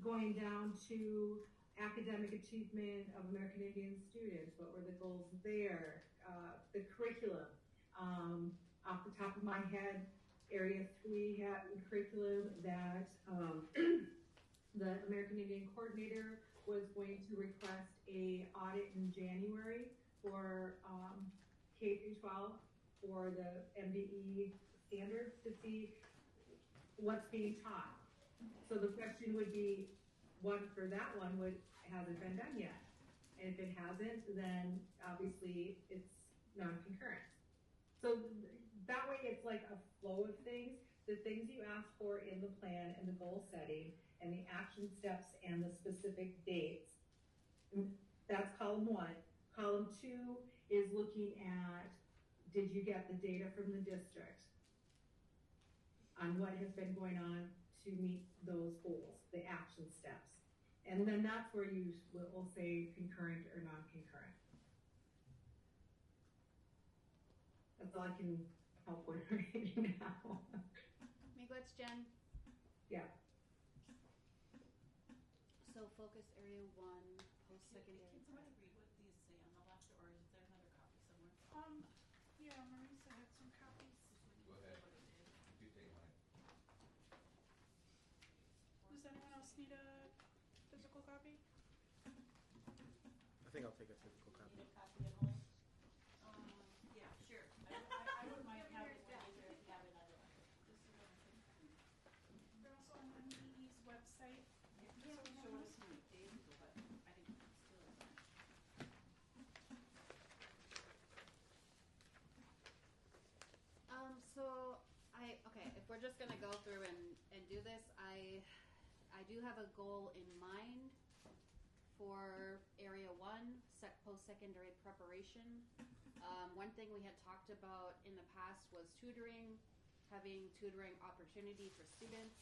Going down to academic achievement of American Indian students, what were the goals there? The curriculum, off the top of my head, Area 3 had a curriculum that the American Indian coordinator was going to request a audit in January for K through 12 for the MDE standards to see what's being taught. So the question would be, has it been done yet? And if it hasn't, then obviously it's non-concurrent. So that way it's like a flow of things, the things you ask for in the plan and the goal setting and the action steps and the specific dates. That's column 1. Column 2 is looking at, did you get the data from the district on what has been going on to meet those goals, the action steps. And then that's where you will say concurrent or non-concurrent. That's all I can help with right now. Miigwetch, Jen. Yeah. So focus area 1, post-secondary. Can somebody read what these say on the left, or is there another copy somewhere? Yeah, Marisa had some copies. Go ahead. You take mine. Does anyone else need a physical copy? I think I'll take a physical copy. Need a copy, Emily? Yeah, sure. I wouldn't mind having one either if you have another one. This is what I'm thinking. They're also on MDE's website. Yeah, it showed us how many days ago, but I think it still isn't. So okay, if we're just gonna go through and do this, I do have a goal in mind for area 1, post-secondary preparation. One thing we had talked about in the past was tutoring, having tutoring opportunity for students.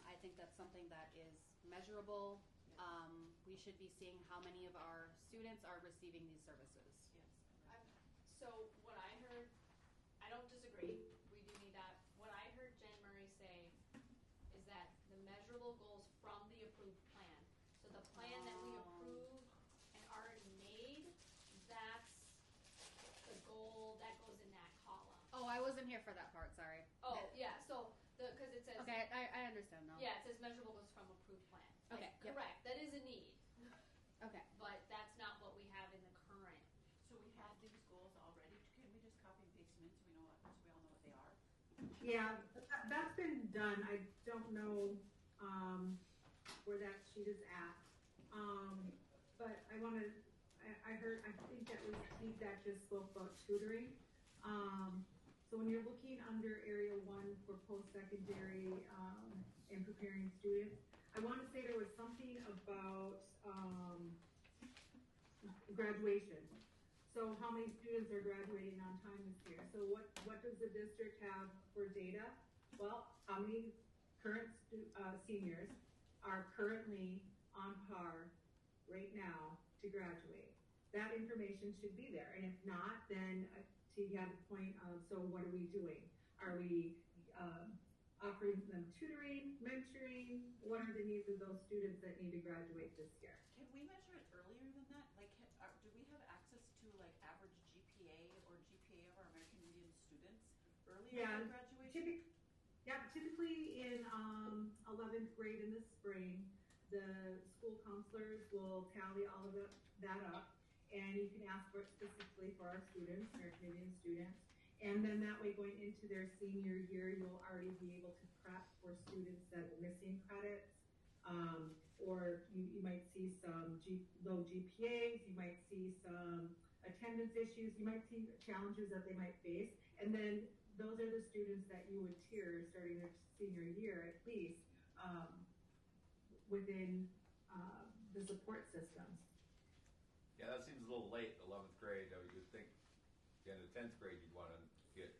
I think that's something that is measurable. We should be seeing how many of our students are receiving these services. Yes. So what I heard don't disagree. We do need that. What I heard Jen Murray say is that the measurable goals from the approved plan. So the plan that we approved and already made, that's the goal that goes in that column. Oh, I wasn't here for that part, sorry. Oh, yeah, so, because it says. Okay, I understand now. Yeah, it says measurable goals from approved plan. Okay, Like, yep. correct, that is a need, Okay. but that's not what we have in the current. So we have these goals already, can we just copy and paste them in so we know, so we all know what they are? Yeah, that's been done. I don't know, where that sheet is at. But I wanna, I heard, I think that was Steve that just spoke about tutoring. So when you're looking under area 1 for post-secondary, and preparing students, I wanna say there was something about, graduation. So how many students are graduating on time this year? So what does the district have for data? Well, how many current seniors are currently on par right now to graduate? That information should be there, and if not, then to have the point of, so what are we doing? Are we offering them tutoring, mentoring? What are the needs of those students that need to graduate this year? Can we measure it earlier than that? Like, do we have access to like average GPA or GPA of our American Indian students earlier than graduation? Typically in 11th grade in the spring, the school counselors will tally all of that up, and you can ask for it specifically for our students, our Canadian students. And then that way, going into their senior year, you'll already be able to prep for students that are missing credits. Or you might see some low GPAs, you might see some attendance issues, you might see challenges that they might face. And then those are the students that you would tier starting their senior year at least within the support systems. Yeah, that seems a little late, 11th grade. I would think in the 10th grade you'd want to get.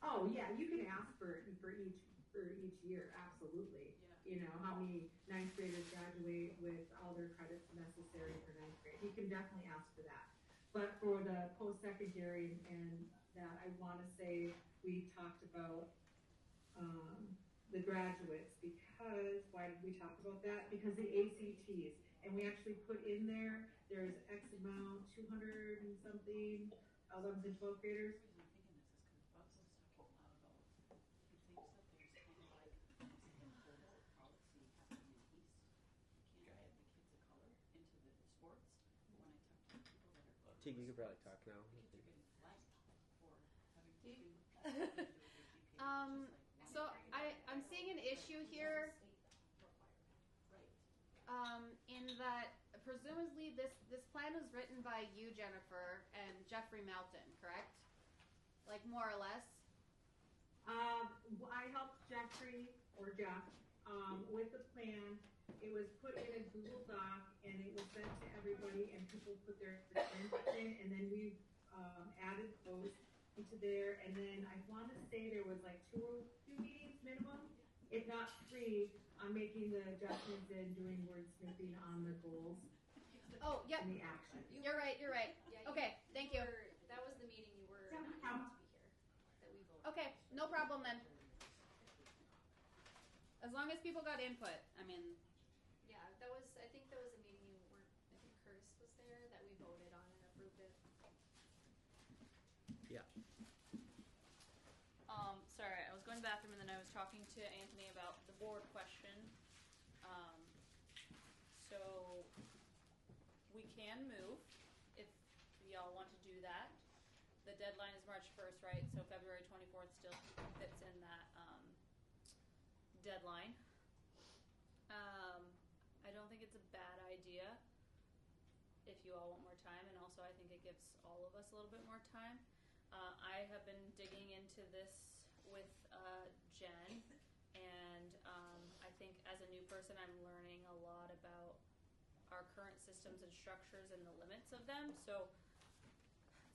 Oh yeah, you can ask for each year, absolutely. Yeah. You know, how many 9th graders graduate with all their credits necessary for 9th grade. You can definitely ask for that. But for the post-secondary and that, I want to say we talked about the graduates, because, why did we talk about that? Because the ACTs, and we actually put in there's X amount, 200 and something, 11th and 12th graders. The reason I'm thinking this is because Bob was talking a lot about, he thinks that there's kind of like a global policy happening in East. You can't add the kids of color into the sports, but when I talk to people that are. Tig, you can probably talk now. The kids are getting flagged for having to do. So I'm seeing an issue here, in that presumably this plan was written by you, Jennifer, and Jeffrey Melton, correct? Like more or less? I helped Jeffrey or Jeff with the plan. It was put in a Google Doc and it was sent to everybody, and people put their input in, and then we added those into there. And then I want to say there was like two meetings minimum, if not 3, on making the adjustments and doing wordsmithing on the goals. Oh, yep. And the action. You're right. Yeah, Okay, thank you. That was the meeting you were not able to be here, that we voted. Okay, no problem then. As long as people got input, I mean. Yeah, I think that was a meeting you weren't, I think Curtis was there, that we voted on and approved it. Yeah. Sorry, I was going to the bathroom and then I was talking to Anthony about the board question. So we can move if y'all want to do that. The deadline is March 1st, right? So February 24th still fits in that deadline. I don't think it's a bad idea if you all want more time, and also I think it gives all of us a little bit more time. I have been digging into this with Jen, and I think as a new person I'm learning a lot about our current systems and structures and the limits of them. So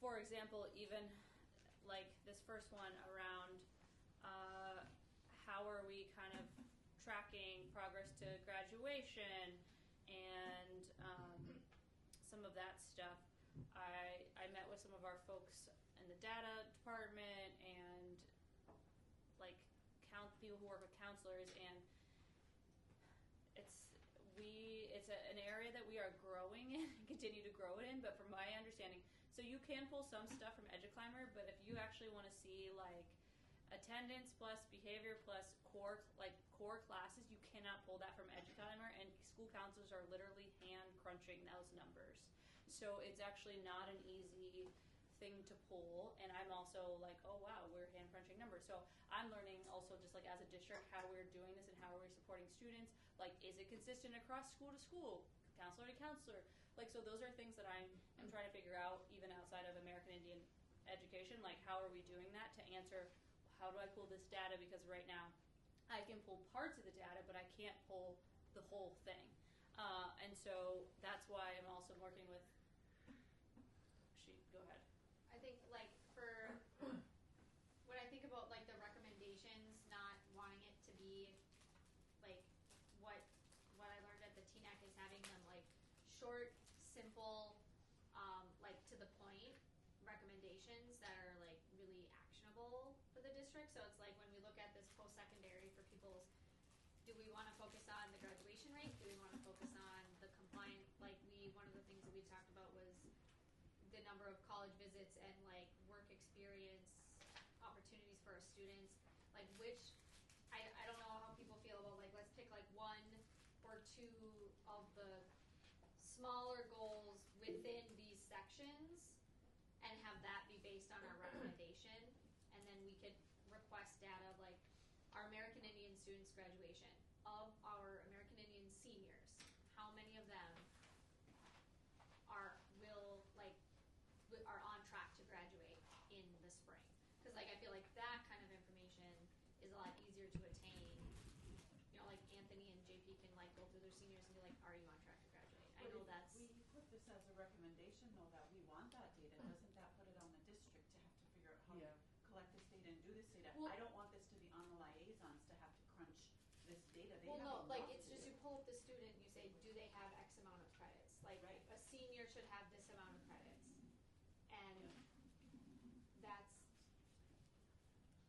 for example, even like this first one around how are we kind of tracking progress to graduation and some of that stuff. I met with some of our folks in the data department and people who work with counselors, and it's an area that we are growing in and continue to grow it in. But from my understanding, so you can pull some stuff from EduClimber, but if you actually want to see like attendance plus behavior plus core classes, you cannot pull that from EduClimber, and school counselors are literally hand crunching those numbers. So it's actually not an easy thing to pull, and I'm also like, oh wow, we're hand crunching numbers. So I'm learning also, just like as a district, how we're doing this and how we're supporting students. Like, is it consistent across school to school, counselor to counselor? Like, so those are things that I'm trying to figure out even outside of American Indian education. Like, how are we doing that to answer, how do I pull this data? Because right now I can pull parts of the data, but I can't pull the whole thing. And so that's why I'm also working with, go ahead. I think like for when I think about like the recommendations, not wanting it to be like what I learned at the TNAC is having them like short, simple, like to the point recommendations that are like really actionable for the district. So it's like when we look at this post-secondary for people's, do we want to focus on the graduation rate? Do we want to focus on the compliant? Like one of the things that we talked about was the number of college visits and like work experience opportunities for our students. Like which, I don't know how people feel about like, let's pick like one or two of the smaller goals within these sections and have that be based on our recommendation. And then we could request data of like our American Indian students' graduation, of our American Indian seniors, how many of them are on track to graduate in the spring? Because like I feel like that kind of information is a lot easier to attain. You know, like Anthony and JP can like go through their seniors and be like, are you on track to graduate? I know that's. We put this as a recommendation though that we want that data. Doesn't that put it on the district to have to figure out how to collect this data and do this data? Well, I don't want this to be on the liaisons to have to crunch this data. They well, have no, like enough it's to just do you pull up the student, you say, do they have X amount of credits? Like Right. a senior should have this amount of credits, and that's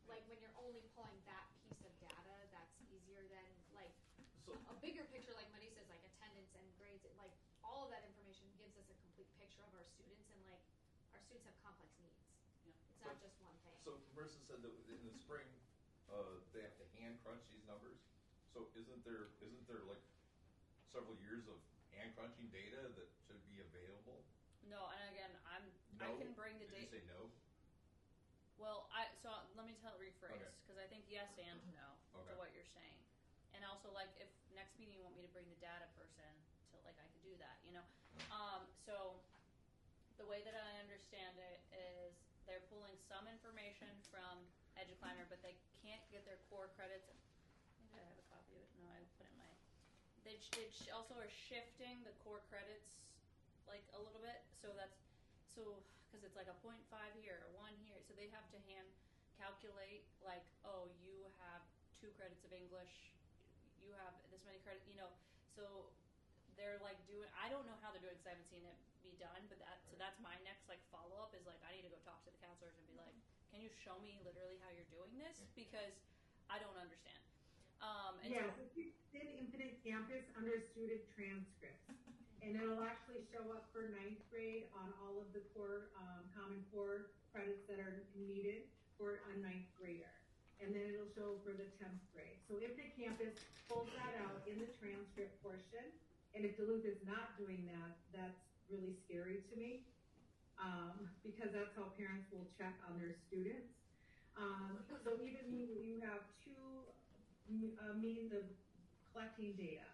like when you're only pulling that piece of data, that's easier than like So- a bigger picture. Like Money says, like attendance and grades, like all of that information gives us a complete picture of our students, and like our students have complex needs. Yeah. It's not just one thing. So Marissa said that in the spring, they have to hand crunch these numbers. So isn't there like several years of hand crunching data that should be available? No, and again, I No? can bring the Did data. you say no? Well, let me rephrase, Okay. because I think yes and no Okay. to what you're saying. And also, like, if next meeting you want me to bring the data person to, like, I could do that, you know? So the way that I understand it is they're pulling some information from EduClimber, but they can't get their core credits. Maybe I have a copy of it. No, I put it in my. They also are shifting the core credits, like, a little bit. So because it's like a 0.5 here or 1 here. So they have to hand calculate, like, oh, you have 2 credits of English, you have this many credits, you know. So they're like doing, I don't know how they're doing because I haven't seen it be done, but that's my next like follow up is like I need to go talk to the counselors and be like, can you show me literally how you're doing this, because I don't understand. Yes, if you did Infinite Campus under student transcripts, and it'll actually show up for 9th grade on all of the core, Common Core credits that are needed for a 9th grader. And then it'll show for the 10th grade. So Infinite Campus pulls that out in the transcript portion. And if Duluth is not doing that, that's really scary to me, because that's how parents will check on their students. So even you have 2 means of collecting data.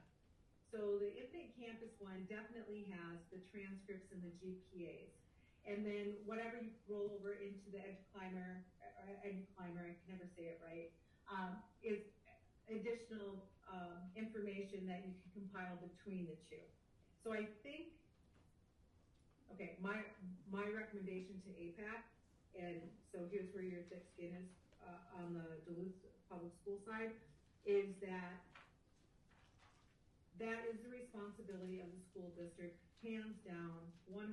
So the Infinite Campus one definitely has the transcripts and the GPAs. And then whatever you roll over into the EduClimber, I can never say it right, is additional information that you can compile between the 2. So I think, okay, my recommendation to AIPAC, and so here's where your thick skin is on the Duluth Public School side, is that is the responsibility of the school district, hands down, 100%.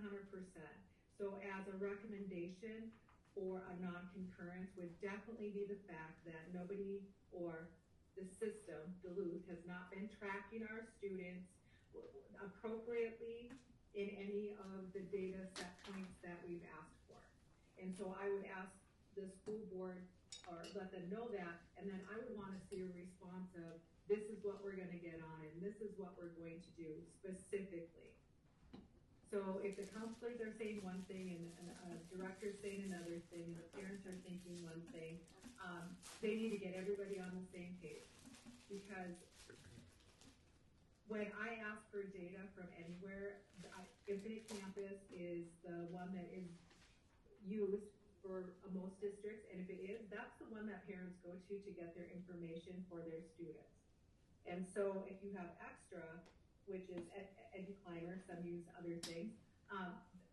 So as a recommendation, for a non-concurrence would definitely be the fact that nobody or the system, Duluth, has not been tracking our students appropriately in any of the data set points that we've asked for. And so I would ask the school board, or let them know that, and then I would want to see a response of, this is what we're going to get on, and this is what we're going to do specifically. So if the counselors are saying one thing, and a director is saying another thing, and the parents are thinking one thing, they need to get everybody on the same page. Because when I ask for data from anywhere, Infinite Campus is the one that is used for most districts, and if it is, that's the one that parents go to get their information for their students. And so if you have extra, which is EduClimber, some use other things,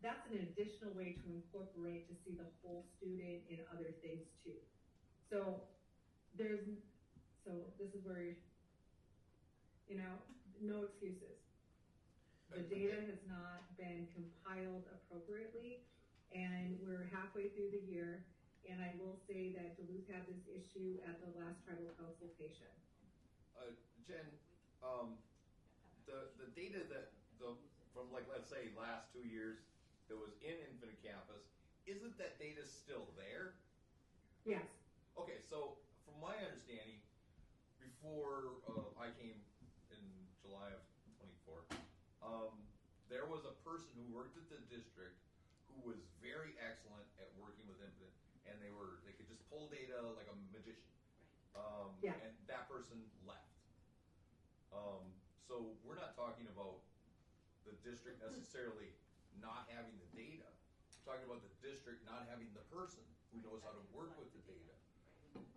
that's an additional way to incorporate to see the whole student in other things too. So this is where, no excuses. The data has not been compiled appropriately, and we're halfway through the year, and I will say that Duluth had this issue at the last tribal consultation. Jen, the data from like, let's say, last 2 years that was in Infinite Campus, isn't that data still there? Yes. Okay, so from my understanding, before I came in July of 24, there was a person who worked at the district who was very excellent at working with Infinite, and they could just pull data like a magician. Yeah. And that person left. So we're not talking about the district necessarily not having the data. We're talking about the district not having the person who knows how to work with the data.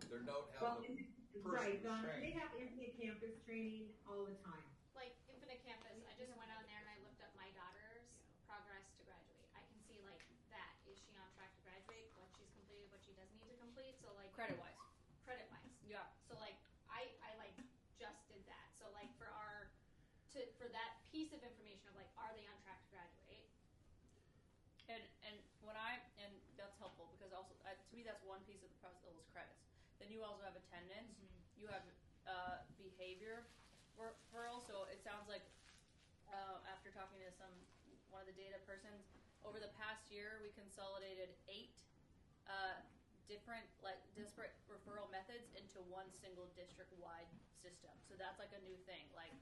They don't have the person Right, who's trained. they have Infinite Campus training all the time. Like Infinite Campus, I just went on there and I looked up my daughter's progress to graduate. I can see like that. Is she on track to graduate? What she's completed, what she does need to complete. So like Credit-wise. Credit-wise. Yeah. So like I like just did that. So like for that piece of information of like, are they on track to graduate? And that's helpful because also to me that's one piece of the puzzle is credits. Then you also have attendance. You have behavior referral. So it sounds like after talking to one of the data persons over the past year, we consolidated 8 different disparate referral methods into one single district-wide system. So that's like a new thing. Like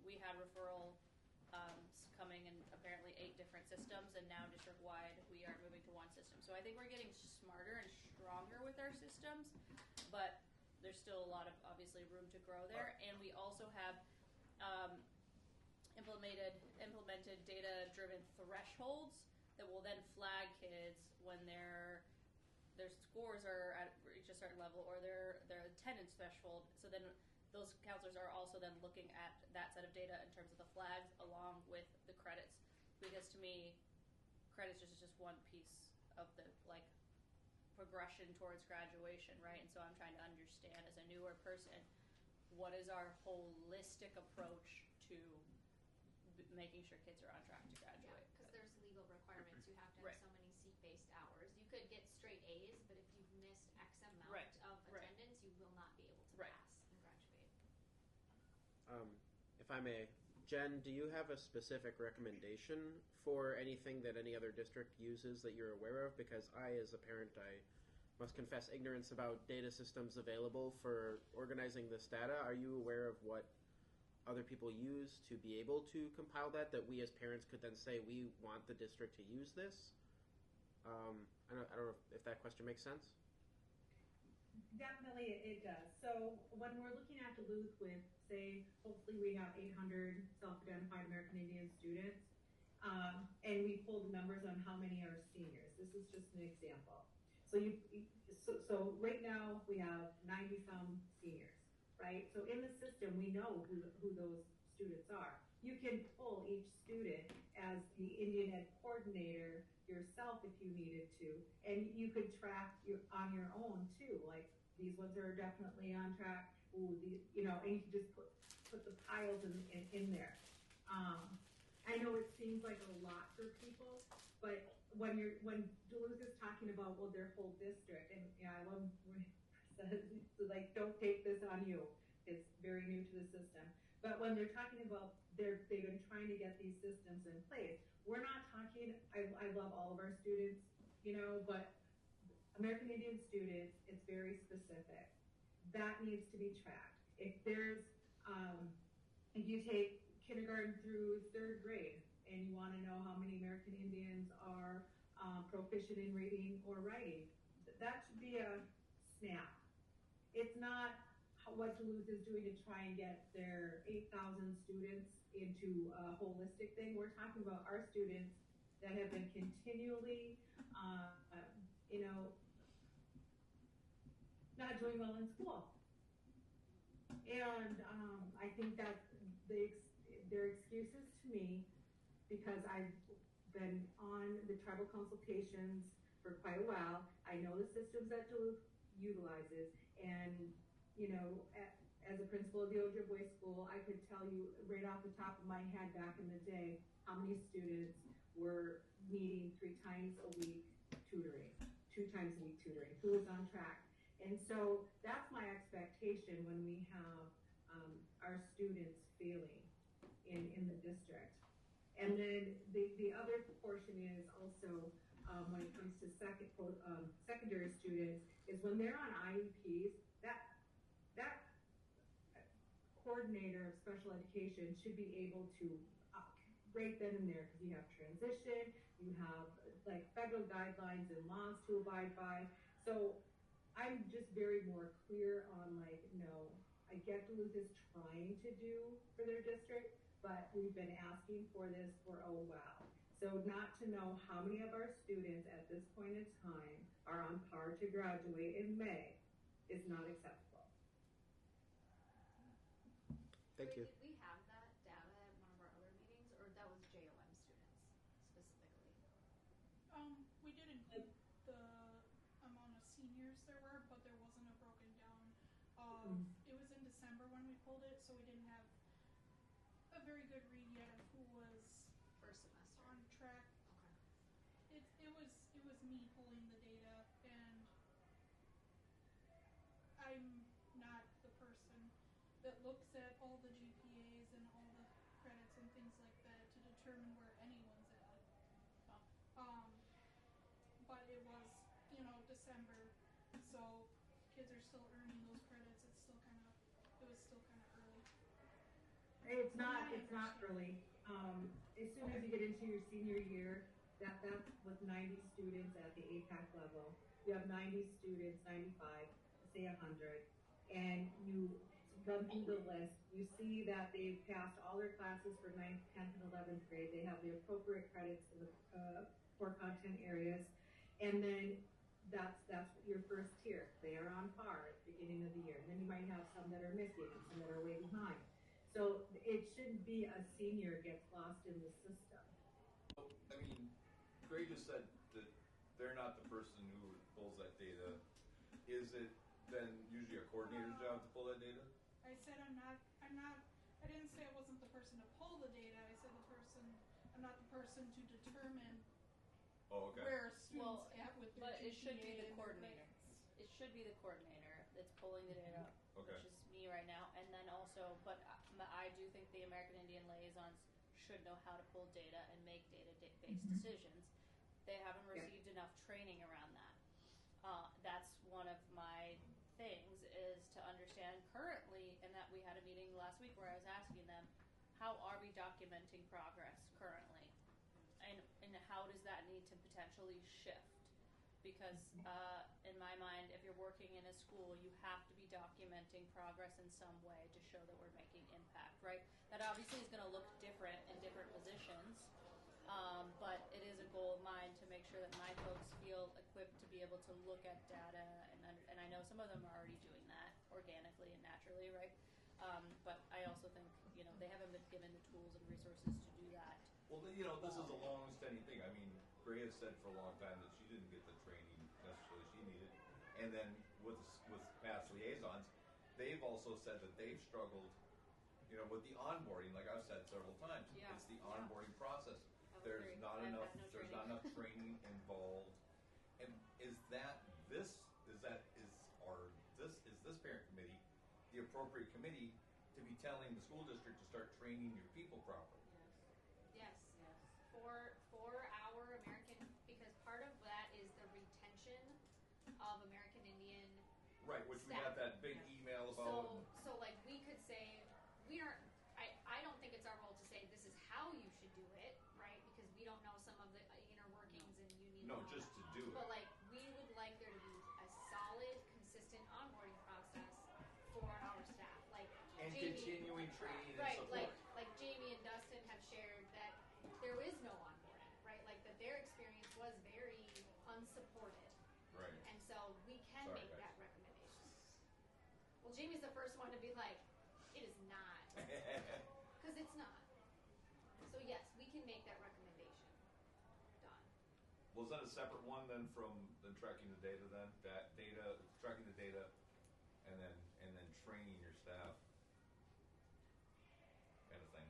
we had referral coming in apparently 8 different systems, and now district-wide we are moving to one system. So I think we're getting smarter and stronger with our systems, but there's still a lot of obviously room to grow there. And we also have implemented data-driven thresholds that will then flag kids when their scores are at reach a certain level or their attendance threshold. So then those counselors are also then looking at that set of data in terms of the flags along with the credits. Because to me, credits is just one piece of the progression towards graduation, right? And so I'm trying to understand as a newer person, what is our holistic approach to making sure kids are on track to graduate? Yeah, because there's legal requirements. You have to have so many seat-based hours. You could get straight A's, but if you've missed X amount of attendance, you will not be able to pass and graduate. If I may, Jen, do you have a specific recommendation for anything that any other district uses that you're aware of? Because as a parent, I must confess ignorance about data systems available for organizing this data. Are you aware of what other people use to be able to compile that we as parents could then say we want the district to use this? I don't know if that question makes sense. Definitely it does. So when we're looking at Duluth with, say, hopefully we have 800 self-identified American Indian students, and we pulled numbers on how many are seniors. This is just an example. So right now we have 90-some seniors, right? So in the system we know who those students are. You can pull each student as the Indian Ed coordinator yourself if you needed to, and you could track on your own too. Like these ones are definitely on track. And you can just put the piles in there. I know it seems like a lot for people, but when Duluth is talking about, well, their whole district, and I love when it says, like, don't take this on you. It's very new to the system. But when they're talking about they've been trying to get these systems in place, we're not talking, I love all of our students, you know, but American Indian students, it's very specific. That needs to be tracked. If there's, if you take kindergarten through third grade and you want to know how many American Indians are proficient in reading or writing, that should be a snap. It's not what Duluth is doing to try and get their 8,000 students into a holistic thing. We're talking about our students that have been continually, you know, not doing well in school. And I think that their excuses to me, because I've been on the tribal consultations for quite a while, I know the systems that Duluth utilizes, and you know, as a principal of the Ojibwe school, I could tell you right off the top of my head back in the day how many students were needing 3 times a week tutoring, 2 times a week tutoring, who was on track. And so that's my expectation when we have our students failing in the district. And then the other portion is also when it comes to secondary students is when they're on IEPs, that coordinator of special education should be able to break them in there, because you have transition, you have like federal guidelines and laws to abide by. So I'm just very more clear on like, no, I get Duluth is trying to do for their district, but we've been asking for this for a while. So not to know how many of our students at this point in time are on par to graduate in May is not acceptable. Thank you. Did we have that data at one of our other meetings, or that was JOM students specifically? We did include the amount of seniors there were, but there wasn't a broken down of, it was in December when we pulled it, so we didn't have a very good read yet of who was First semester. on track. Okay. It was me pulling the data, and I'm not the person that looks at all the GPAs and all the credits and things like that to determine where anyone's at. But it was, you know, December, so kids are still earning those credits. It was still kind of early. It's not early. As soon as you get into your senior year, that's with 90 students at the AIPAC level. You have 90 students, 95, say 100, and you run through the list. You see that they've passed all their classes for 9th, 10th, and 11th grade. They have the appropriate credits in the core content areas, and then that's your first tier. They are on par at the beginning of the year. And then you might have some that are missing and some that are way behind. So it shouldn't be a senior gets lost in the system. I mean, Gray just said that they're not the person who pulls that data. Is it then usually a coordinator's job to pull that data? I said I didn't say I wasn't the person to pull the data. I said I'm not the person to determine where students at with their But it should be GPA the and their coordinator. grades. It should be the coordinator that's pulling the data, Okay. which is me right now. And then also, but I do think the American Indian liaisons should know how to pull data and make data-based decisions. They haven't received enough training around that. That's one of my things is to understand currently, and that we had a meeting last week where I was asking them, how are we documenting progress currently? And how does that need to potentially shift? Because in my mind, if you're working in a school, you have to be documenting progress in some way to show that we're making impact, right? That obviously is going to look different in different positions, but it is a goal of mine to make sure that my folks feel equipped to be able to look at data, and I know some of them are already doing that organically and naturally, right? But I also think, you know, they haven't been given the tools and resources to do that. Well, you know, this is a long-standing thing. I mean, Gray has said for a long time that she didn't get the training necessarily she needed. And then with past liaisons, they've also said that they've struggled, you know, with the onboarding, like I've said several times. Yeah. It's the onboarding process. there's Three. not I've enough, had no there's not enough training involved. And is this parent committee the appropriate committee to be telling the school district to start training your people properly? Yes. Yes. For our American, because part of that is the retention of American Indian. Right, which we Staff. got that big email about. So like we could say, we aren't, I don't think it's our role to say this is how you should do it, right? Because we don't know some of the inner workings and union. No, and all just that. to do it. But like, we would like there to be a solid, consistent onboarding process for our staff, like And Jamie, continuing training and right? support. Like Jamie and Dustin have shared that there is no onboarding, right? Like that their experience was very unsupported, Right. and so we can Sorry, make guys. that recommendation. Well, Jamie's the first one to be like, it is not, because it's not. So yes, we can make that recommendation. Done. Was that a separate one then from the tracking the data then? That data, tracking the data and then training your staff kind of thing?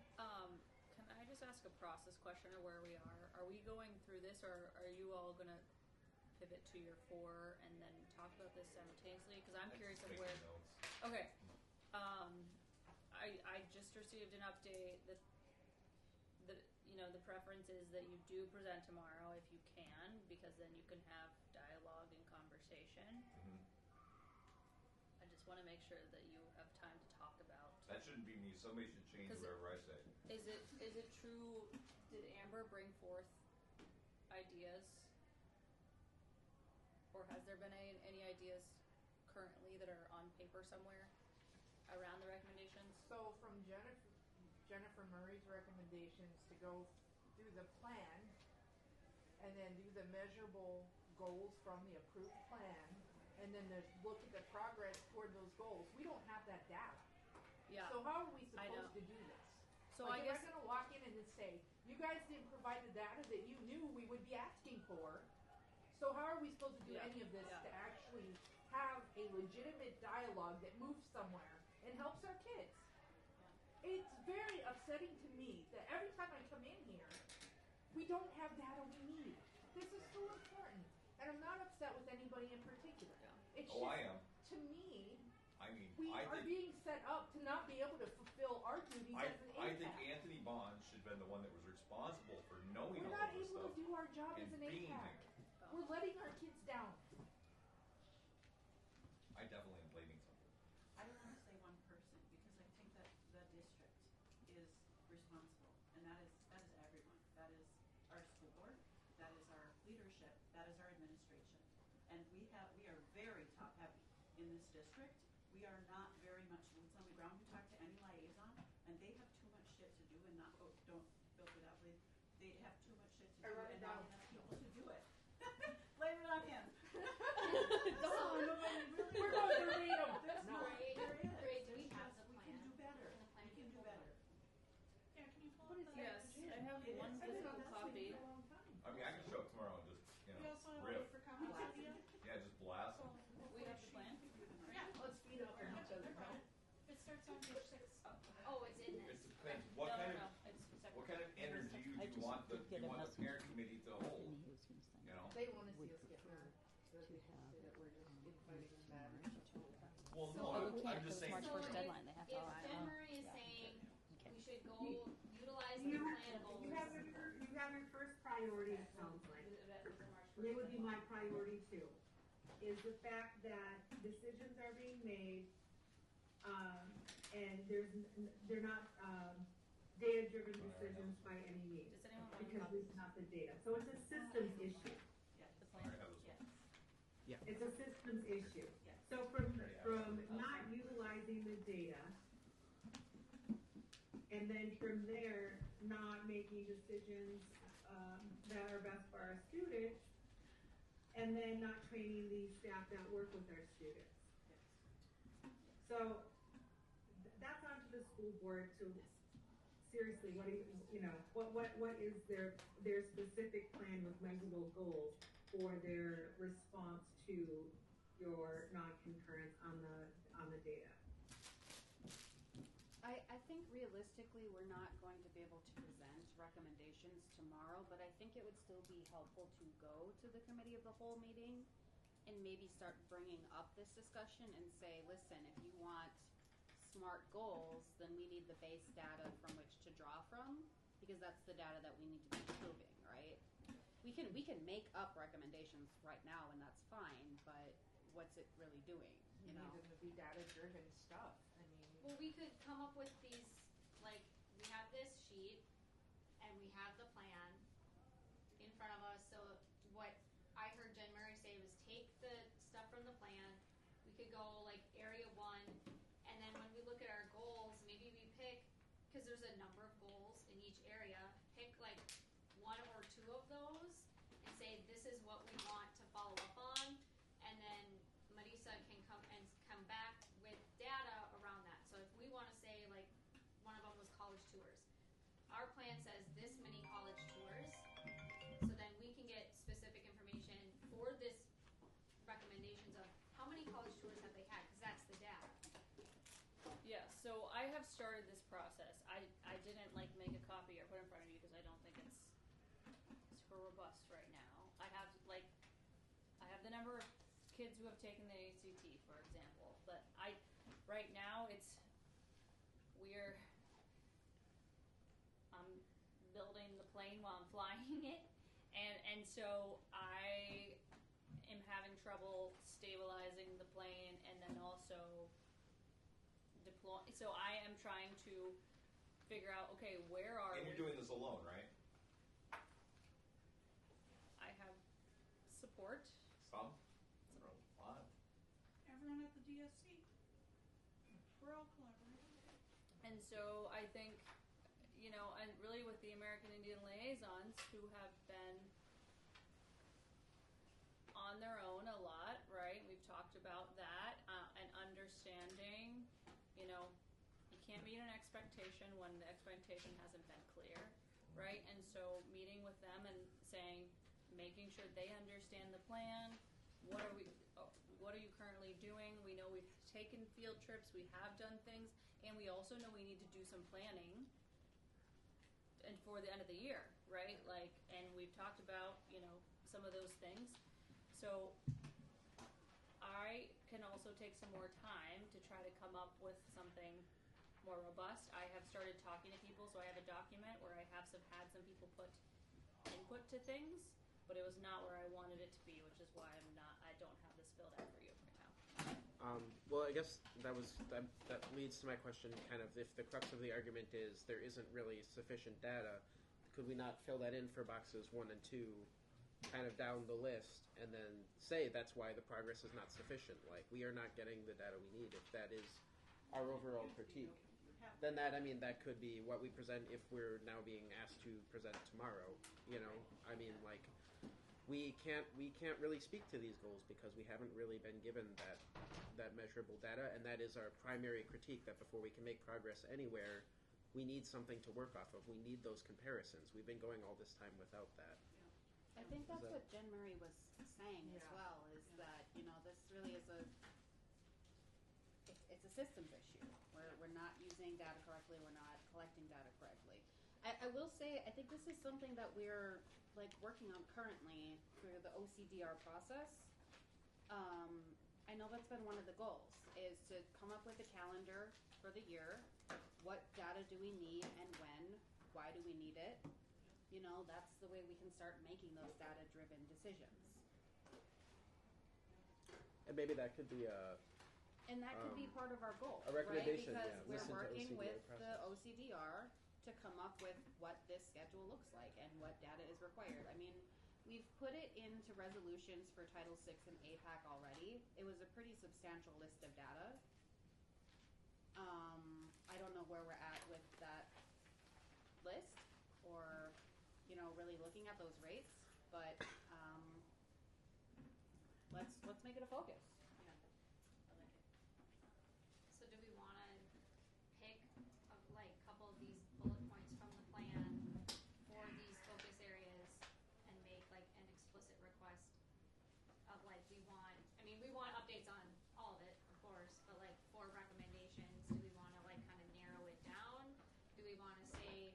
Can I just ask a process question of where we are? Are we going through this, or are you all gonna pivot to your 4 and then talk about this simultaneously? Because I'm curious of Taking where. notes. Okay. I just received an update that the preference is that you do present tomorrow if you can, because then you can have dialogue and conversation. Mhm. I just want to make sure that you have time to talk about. That shouldn't be me. Somebody should change 'Cause whatever I say. Is it true? Did Amber bring forth ideas, or has there been any ideas currently that are on paper somewhere around the recommendations? So from Jennifer Murray's recommendations to go through the plan and then do the measurable goals from the approved plan and then look at the progress toward those goals. We don't have that data. Yeah. So how are we I know. supposed to do this? So like, I am guess I going to walk in and just say, you guys didn't provide the data that you knew we would be asking for? So how are we supposed to do Yeah. any of this Yeah. to actually have a legitimate dialogue that moves somewhere and helps our kids? It's very upsetting to me that every time I come in here, we don't have data we need. This is so important. And I'm not upset with anybody in particular. Yeah. It's Oh, just, I am. to me, I mean, we I are think being set up to not be able to fulfill our duties as an I think AIPAC. Anthony Bond should have been the one that was responsible for knowing We're all not of this able stuff to do our job and as an being AIPAC. there. We're letting our kids down. I definitely am blaming something. I don't want to say one person, because I think that the district is responsible, and that is everyone. That is our school board, that is our leadership, that is our administration. And we are very top heavy in this district. We are not very much boots on the ground. You talk to any liaison, and they have too much shit to do and not, don't filter that, please. They have too much shit to do wrote it and not down. enough people to do it. Blame it on him. We're going to read them. There's No. There is. Grade, we There's have just- the we plan. can do better. And the plan We can do can better. Yeah, can you pull What up is the? Yes, I have It one is. physical That's copy. been a long time. I mean, I can show up tomorrow and just, We also want to riff. wait for comments, Lydia. Yeah, just blast. So We have the plan. yeah, Let's beat up on each other. it starts on page 6. Oh, it's in It this. depends. What No, kind no, of no, it's separate. what kind of energy do I you just want the did get a message parent committee to hold? And he was gonna send You know? They want to see Would us get prefer mad. That to they can have say that we're just infighting and mad. Well, So- no, Oh, I'm you can't, just because saying. March So 1st if- deadline, they have to. If Oh, I Jen don't know. Murray is Yeah. saying Okay. we should go utilize the You, plan goals. you have your first priority, it sounds like. It would be my priority too, is the fact that decisions are being made, and they're not, data-driven decisions by any means, Does anyone want because copies? we have the data. So it's a systems issue. Yes. The Sorry, plan? I have this one. Yes. It's a systems issue. Yes. So from not utilizing the data, and then from there, not making decisions that are best for our students, and then not training the staff that work with our students. So that's on to the school board to seriously, what do you know, what is their specific plan with measurable goals for their response to your non-concurrence on the data? I think realistically, we're not going to be able to present recommendations recommendations tomorrow, but I think it would still be helpful to go to the committee of the whole meeting and maybe start bringing up this discussion and say, listen, if you want SMART goals, then we need the base data from which to draw from, because that's the data that we need to be proving, right? We can make up recommendations right now, and that's fine, but what's it really doing? You need them to be data-driven stuff. I mean, Well, we could come up with these, like, we have this sheet, and we have the plan in front of us, so what I heard Jen Murray say was take the stuff from the plan, we could go like area 1, and then when we look at our goals, maybe we pick, because there's a number of goals in each area, pick like 1 or 2 of those, and say this is what we want to follow up on, and then Marisa can come back with data around that. So if we want to say like one of them was college tours, our plan says this many college tours, so then we can get specific information for this recommendations of how many college tours have they had, because that's the data. Yeah, so I have started this process. I didn't like make a copy or put it in front of you because I don't think it's super robust right now. I have the number of kids who have taken the ACT, for example, but right now I'm building the plane while I'm flying it, and so I am having trouble stabilizing the plane and then also deploy. So I am trying to figure out, okay, where are And we? you're doing this alone, right? I have support. Some? A lot. Everyone at the DSC. We're all collaborating. And so I think, and really with the American Indian liaisons who have been on their own a lot, right? We've talked about that, and understanding, you can't meet an expectation when the expectation hasn't been clear, right? And so meeting with them and making sure they understand the plan. What are you currently doing? We know we've taken field trips, we have done things, and we also know we need to do some planning and for the end of the year, right? And we've talked about, some of those things. So I can also take some more time to try to come up with something more robust. I have started talking to people, so I have a document where I had some people put input to things, but it was not where I wanted it to be, which is why I don't have this filled out for you right now. Well, I guess that leads to my question, kind of, if the crux of the argument is there isn't really sufficient data, could we not fill that in for boxes 1 and 2, kind of down the list, and then say that's why the progress is not sufficient? Like, we are not getting the data we need. If that is our overall critique, then that could be what we present if we're now being asked to present tomorrow. We can't really speak to these goals because we haven't really been given that measurable data, and that is our primary critique, that before we can make progress anywhere, we need something to work off of. We need those comparisons. We've been going all this time without that. I think that's what Jen Murray was saying as well, is that, this really is it's a systems issue. We're not using data correctly, we're not collecting data correctly. I will say, I think this is something that we're working on currently through the OCDR process. I know that's been one of the goals, is to come up with a calendar for the year. What data do we need and when? Why do we need it? That's the way we can start making those data-driven decisions. And maybe that could be And that could be part of our goal, a recommendation, right? yeah. Because we're Listen to working OCDR with process. the OCDR to come up with what this schedule looks like and what data is required. We've put it into resolutions for Title VI and AIPAC already. It was a pretty substantial list of data. I don't know where we're at with that list, or really looking at those rates, but let's make it a focus. So do we want to pick a couple of these bullet points from the plan for these focus areas and make an explicit request of we want updates on all of it, of course, but for recommendations, do we want to kind of narrow it down? Do we want to say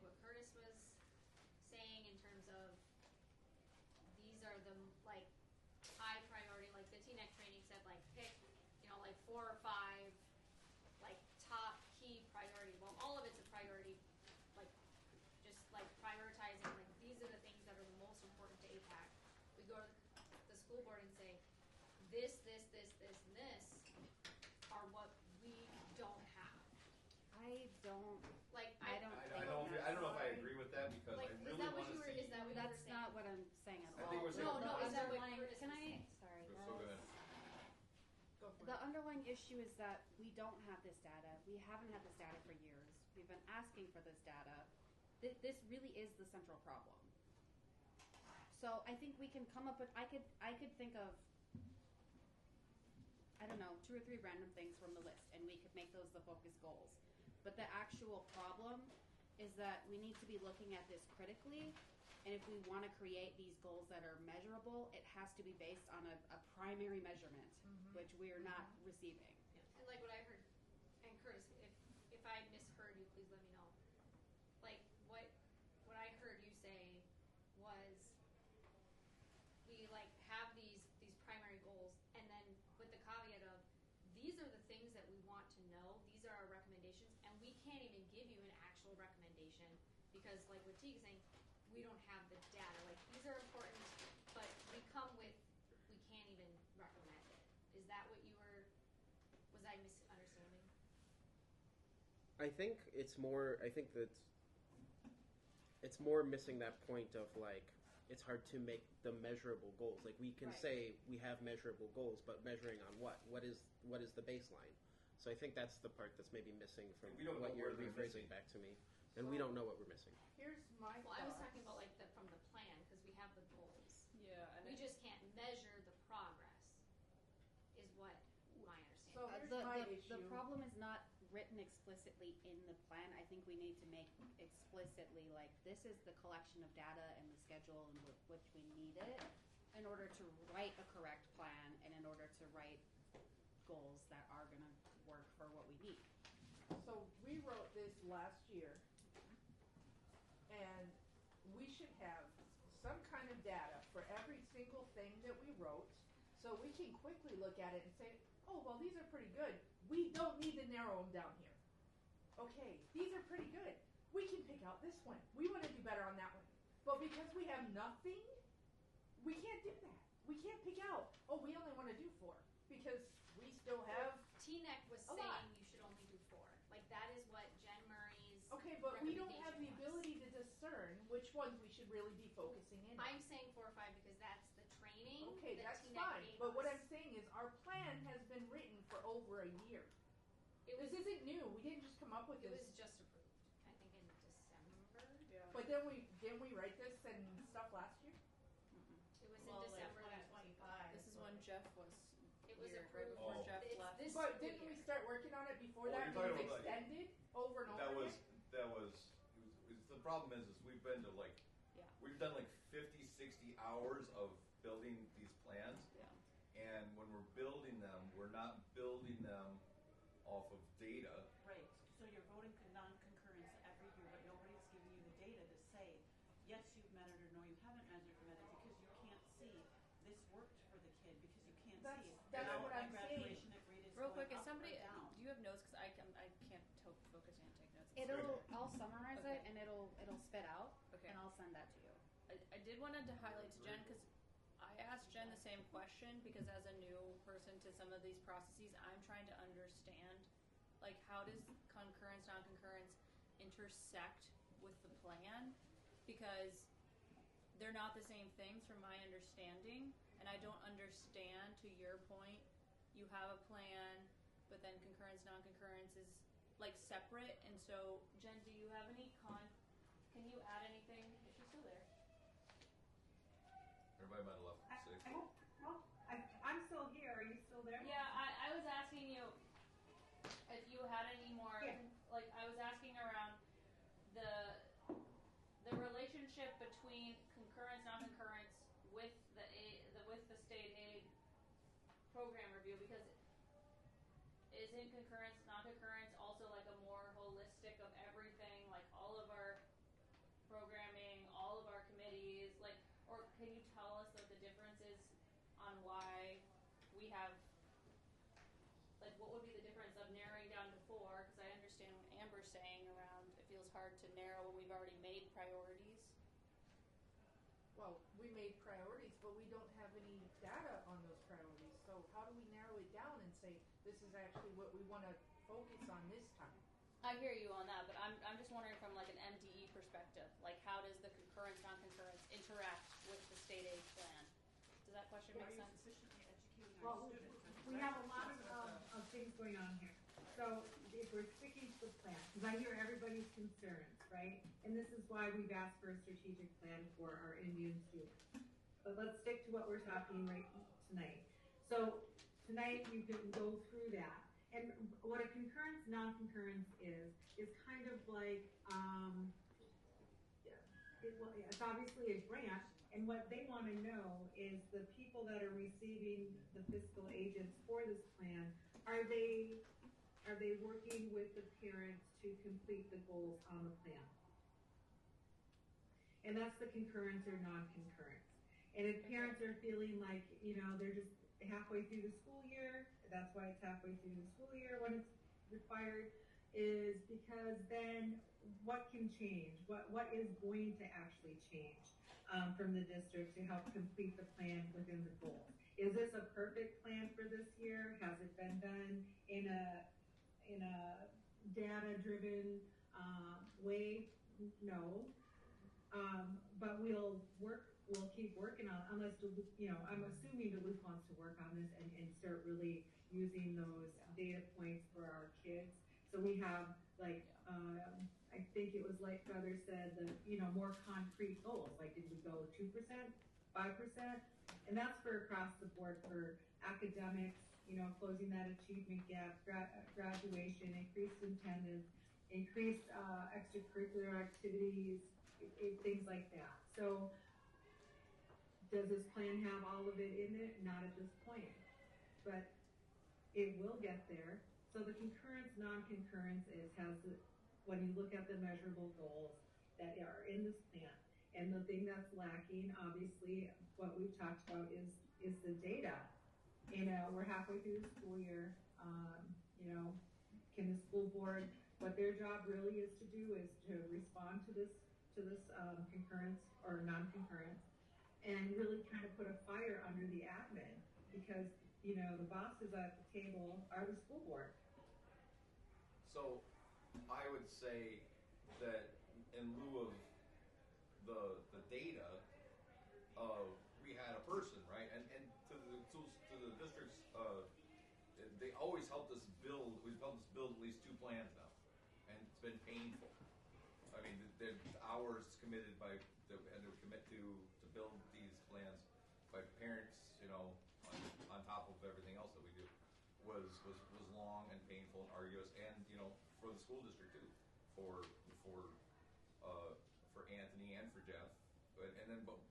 what Curtis was we go to the school board and say, this, and this are what we don't have. I don't, Like, I don't I think don't that's know if I right. agree with that because Like, I is really that what want you to were, see. is that what you were That's saying? not what I'm saying at I all. think we're saying- No, The is that what underlying, Curtis can was I, saying? sorry, So go ahead. Go for the it. underlying issue is that we don't have this data. We haven't had this data for years. We've been asking for this data. This really is the central problem. So I think we can come up with, I could think of, I don't know, 2 or 3 random things from the list, and we could make those the focus goals. But the actual problem is that we need to be looking at this critically, and if we want to create these goals that are measurable, it has to be based on a primary measurement, which we are not receiving. And like what I heard, and Curtis, if I misheard you, please let me know. Like what I heard you say was we like have these primary goals, and then with the caveat of these are the things that we want to know, these are our recommendations, and we can't even give you an actual recommendation because like what Teague's saying, we don't have the data. Like these are important, but we come with we can't even recommend it. Is that what you were? Was I misunderstanding? I think it's more. I think that it's more missing that point of like it's hard to make the measurable goals. Like we can say we have measurable goals, but measuring on what? What is the baseline? So I think that's the part that's maybe missing from We don't what know you're where they're rephrasing missing. back to me, and we don't know what we're missing. Here's my Well, I was thoughts. talking about like from the plan because we have the goals. Yeah, and We just can't measure the progress. Is what my So understanding. here's my issue. The problem is not written explicitly in the plan. I think we need to make explicitly like this is the collection of data and the schedule in which we need it in order to write a correct plan and in order to write goals that are going to work for what we need. So we wrote this last year, and we should have some kind of data for every single thing that we wrote, so we can quickly look at it and say, oh, well, these are pretty good. We don't need to narrow them down here. Okay, these are pretty good. We can pick out this one. We want to do better on that one. But because we have nothing, we can't do that. We can't pick out, oh, we only want to do 4, because we still have TNEC was a saying lot. you should only do 4. Like that is what Jen Murray's. Okay, but we don't have the recommendation was. ability to discern which ones we should really be focusing in on. I'm saying 4 or 5 because that's the training. Okay, that that's TNEC fine. gave But what us. I'm saying is our plan has been written for over a year. It was This isn't new. We didn't just come up with it this. was just approved. I think in December. yeah. But then didn't we write this and stuff last year? It was Well, in like December. that it was 2025. This is when Jeff was It was here, approved. right before Oh. Jeff It's left. this But school didn't we year. start working on it before Oh, that? you're And talking it was about, like, extended over and over That was again? the problem is we've been to like Yeah. we've done like 50, 60 hours of building these plans. Yeah. And when we're building them, we're not building them off of data. Right, so you're voting for non-concurrence every year, but nobody's giving you the data to say, yes, you've met it, or no, you haven't met it, because you can't see this worked for the kid, because you can't That's- see it. that's Now, what my I'm saying. graduation rate is Real going quick, is up or somebody? down. Do you have notes? Because I can't focus and take notes. I'll summarize Okay. it and it'll spit out Okay. and I'll send that to you. I did wanted to highlight to Jen because I asked Jen the same question because as a new person to some of these processes, I'm trying to understand like how does concurrence, non-concurrence intersect with the plan because they're not the same things from my understanding, and I don't understand to your point. You have a plan, but then concurrence, non-concurrence is like separate, and so Jen, do you have any can you add anything? Is she still there? Everybody might have left at 6. I'm still here, are you still there? Yeah, I was asking you if you had any more. Yeah. Like I was asking around the relationship between concurrence, non-concurrence with with the state aid program review because isn't concurrence, non-concurrence also like a more holistic of everything, like all of our programming, all of our committees, like, or can you tell us what the difference is on why we have, like, what would be the difference of narrowing down to 4? Because I understand what Amber's saying around it feels hard to narrow when we've already made priorities. Well, we made priorities, but we don't data on those priorities, so how do we narrow it down and say, this is actually what we wanna focus on this time? I hear you on that, but I'm just wondering from like an MDE perspective, like how does the concurrence, non-concurrence interact with the state aid plan? Does that question make sense? Sufficiently educating Well, our students. we have a lot of things going on here. So if we're sticking to the plan, because I hear everybody's concerns, right? And this is why we've asked for a strategic plan for our Indian students. But let's stick to what we're talking right tonight. So tonight you can go through that. And what a concurrence, non-concurrence is kind of like, it's obviously a grant, and what they want to know is the people that are receiving the fiscal agents for this plan, are they working with the parents to complete the goals on the plan? And that's the concurrence or non-concurrence. And if parents are feeling like, they're just halfway through the school year, that's why it's halfway through the school year when it's required, is because then what can change? What is going to actually change from the district to help complete the plan within the goals? Is this a perfect plan for this year? Has it been done in a data-driven way? No. But we'll keep working on it unless, I'm assuming Duluth wants to work on this and start really using those data points for our kids. So we have I think it was like Brother said, more concrete goals. Like, did we go 2%, 5%? And that's for across the board for academics, closing that achievement gap, graduation, increased attendance, increased extracurricular activities, things like that. So does this plan have all of it in it? Not at this point, but it will get there. So the concurrence, non-concurrence when you look at the measurable goals that are in this plan. And the thing that's lacking, obviously, what we've talked about is the data. We're halfway through the school year. Can the school board, what their job really is to do is to respond to this concurrence or non-concurrence, and really kind of put a fire under the admin, because the bosses at the table are the school board. So I would say that in lieu of the data, we had a person, right? And to the districts, they always helped us build. We've helped us build at least 2 plans now, and it's been painful. I mean, the hours committed that we had to commit to build these plans by parents, on top of everything else that we do, was long and painful and arduous, and for the school district too, for Anthony and for Jeff, but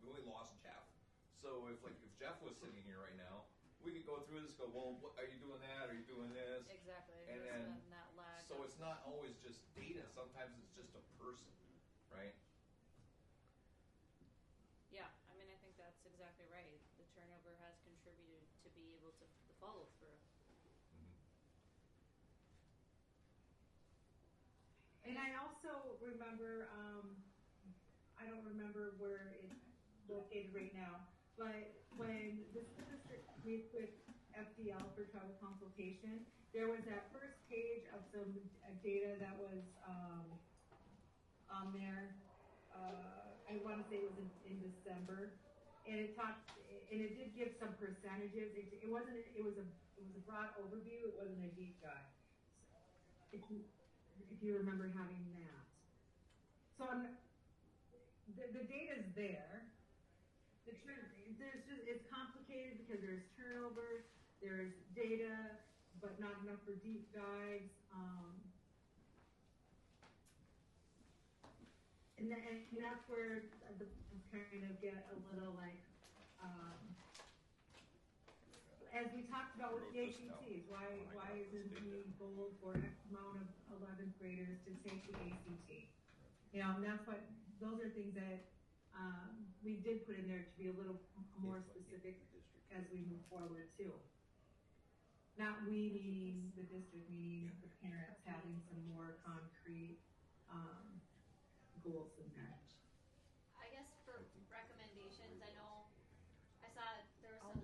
we only lost Jeff. So if Jeff was sitting here right now, we could go through this, well, are you doing that? Are you doing this? Exactly. And then then that lag. So it's not always just data. Sometimes it's just a person, right? Yeah, I mean, I think that's exactly right. The turnover has contributed to be able to the follow through. And I also remember, I don't remember where it's located right now, but when the school district meets with FDL for tribal consultation, there was that first page of some data that was on there. I want to say it was in December, and it did give some percentages. It was a broad overview. It wasn't a deep dive. If you remember having that. So the data's there. It's complicated because there's turnover, there's data, but not enough for deep dives. And that's where the kind of get a little as we talked about with the ACTs, why isn't the goal for X amount of 11th graders to take the ACT? And those are things that we did put in there to be a little more specific as we move forward too. Not we meaning the district, meaning the parents having some more concrete goals in there. I guess for recommendations, I know I saw there was some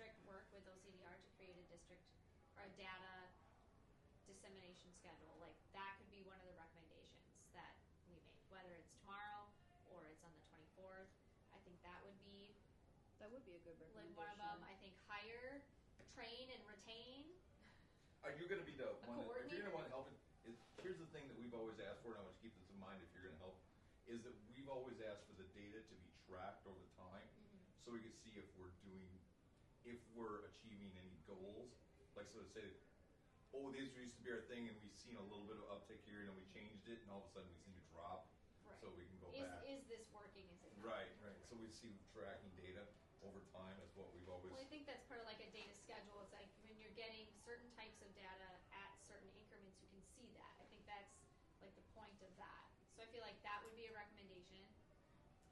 district work with OCDR to create a district or a data dissemination schedule. Like that could be one of the recommendations that we make, whether it's tomorrow or it's on the 24th. I think that would be That would be a good like recommendation. one of them. I think hire, train, and retain. Are you going to be the A one that, if you're going to coordinator? want to help it, here's the thing that we've always asked for, and I want you to keep this in mind if you're going to help, is that we've always asked for the data to be tracked over time, so we can see if we're achieving any goals. Like, so to say, oh, this used to be our thing, and we've seen a little bit of uptick here, and then we changed it, and all of a sudden we seem to drop, Right. so we can go Is back. is this working? Is it not? Right. So we see tracking data over time is what we've always. Well, I think that's part of like a data schedule. It's like when you're getting certain types of data at certain increments, you can see that. I think that's like the point of that. So I feel like that would be a recommendation.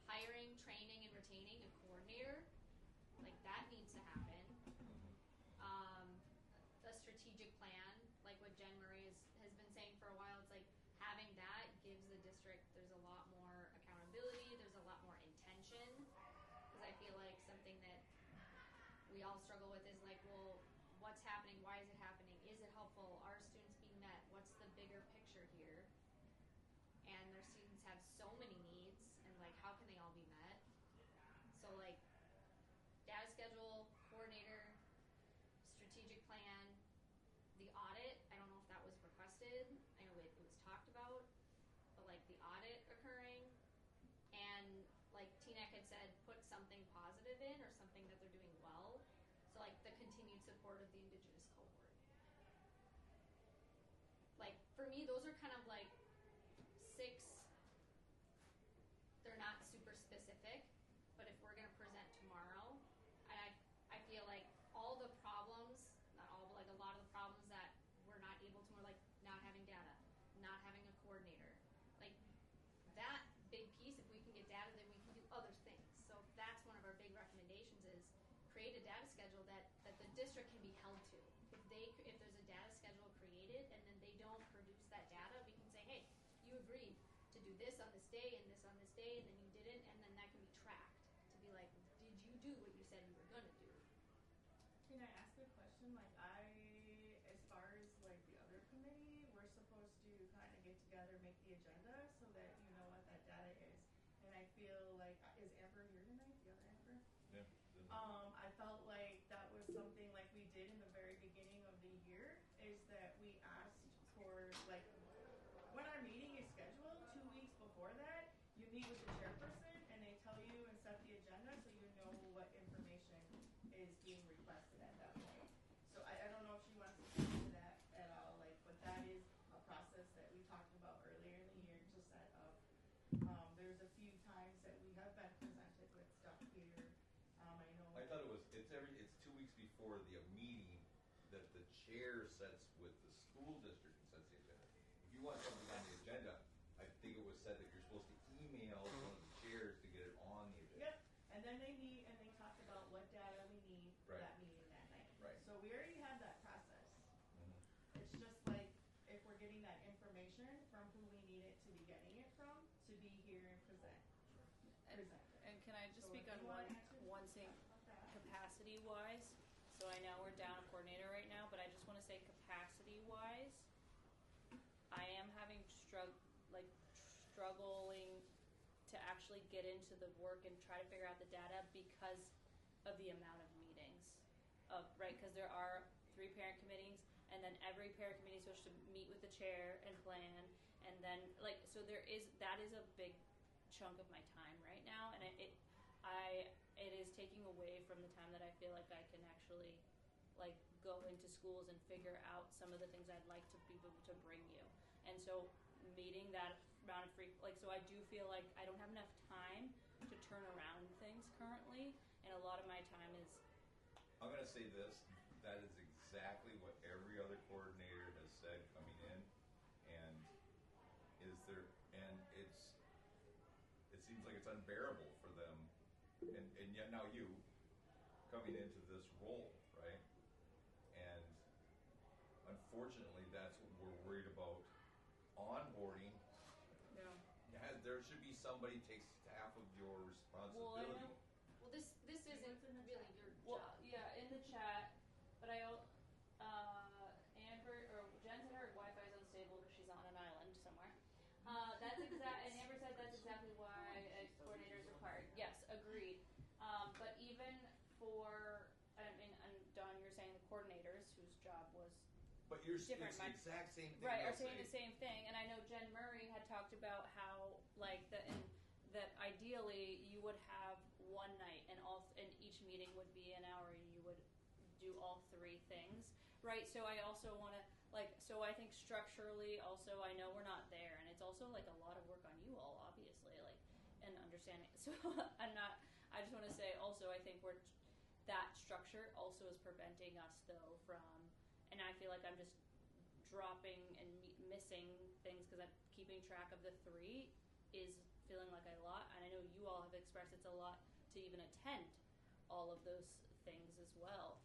Hiring, training, and retaining a coordinator, like that needs to happen. A strategic plan, like what Jen Murray has been saying for a while. It's like having that gives the district, there's a lot more accountability, there's a lot more intention. Because I feel like something that we all struggle with is like, well, what's happening? Why is it happening? Is it helpful? Are students being met? What's the bigger picture here? And their students have so many needs, and like, how can they all be met? So like, data schedule, coordinator, strategic plan, the audit. I don't know if that was requested. I know it was talked about, but like the audit occurring, and like Teaneck had said, put something positive in or something that they're doing well. So like the continued support of the Indigenous cohort. Like for me, those are kind of like 6. They're not super specific, but if we're gonna present tomorrow, I feel like all the problems, not all, but like a lot of the problems that we're not able to, like not having data, not having a coordinator, like that big piece. If we can get data, then we can do other things. So that's one of our big recommendations is create a data schedule that the district can be held to. If there's a data schedule created and then they don't produce that data, we can say, hey, you agreed to do this on this day and this on this day, and then you didn't, and then that can be tracked to be like, did you do what you said you were gonna do? Can I ask a question? Like as far as like the other committee, we're supposed to kind of get together, make the agenda so that you know what that data is. And I feel like, is Amber here tonight? The other Amber? Yeah. I felt like that was something like we did in the very beginning of the year, is that we asked for like, when our meeting is scheduled, 2 weeks before that, you meet with the chairperson and they tell you and set the agenda so you know what information is being requested at that point. So I don't know if she wants to speak to that at all, like, but that is a process that we talked about earlier in the year to set up. There's a few times that we have been presented with stuff here. I thought it's 2 weeks before the meeting that the chair sets with the school district and sets the agenda. If you want something on the agenda, I think it was said that you're supposed to email one of the chairs to get it on the agenda. Yep, and then they meet and they talk about what data we need for Right. that meeting that night. Right. So we already have that process. It's just like if we're getting that information from who we need it to be getting it from, to be here and present. And can I just So speak if on you wanna one answer thing, about that. capacity-wise? So I know we're down a coordinator right now, but I just want to say capacity-wise, I am having struggling to actually get into the work and try to figure out the data because of the amount of meetings. Right, because there are 3 parent committees, and then every parent committee is supposed to meet with the chair and plan, and then so that is a big chunk of my time right now, and it is taking away from the time that I feel like I can actually go into schools and figure out some of the things I'd like to be able to bring you. And so meeting that amount of so I do feel like I don't have enough time to turn around things currently, and a lot of my time is. I'm going to say this, that is exactly what every other coordinator has said coming in, and it seems like it's unbearable for them, and yet now you, coming into this role, right? And unfortunately, that's what we're worried about, onboarding. Yeah. There should be somebody takes half of your responsibility. Well, I know. Well, this isn't really your Well, job. yeah, in the and Amber said that's exactly why a coordinator is required. Yes, agreed. But even for, I mean, and Dawn, you're saying the coordinators whose job was But you're different. it's the exact same thing. Right, are they'll saying the say. same thing, and I know Jen Murray had talked about how, like, that ideally you would have one night, and each meeting would be an hour, and you would do all three things, right? So I also want to, so I think structurally, also, I know we're not there, and it's also, like, a lot of work on you all, obviously, like, and understanding. So I just want to say, also, I think that structure also is preventing us, though, from, and I feel like I'm just dropping and missing things because I'm keeping track of the three is feeling like a lot, and I know you all have expressed it's a lot to even attend all of those things as well.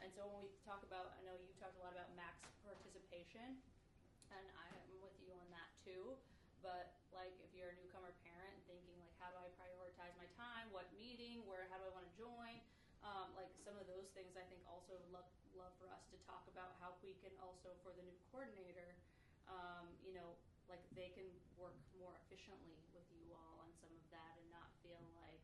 And so when we talk about, I know you've talked a lot about max participation, and I am with you on that too. But like, if you're a newcomer parent thinking like, how do I prioritize my time? What meeting? How do I want to join? Like some of those things, I think also love for us to talk about how we can also for the new coordinator, like they can work more efficiently with you all on some of that and not feel like,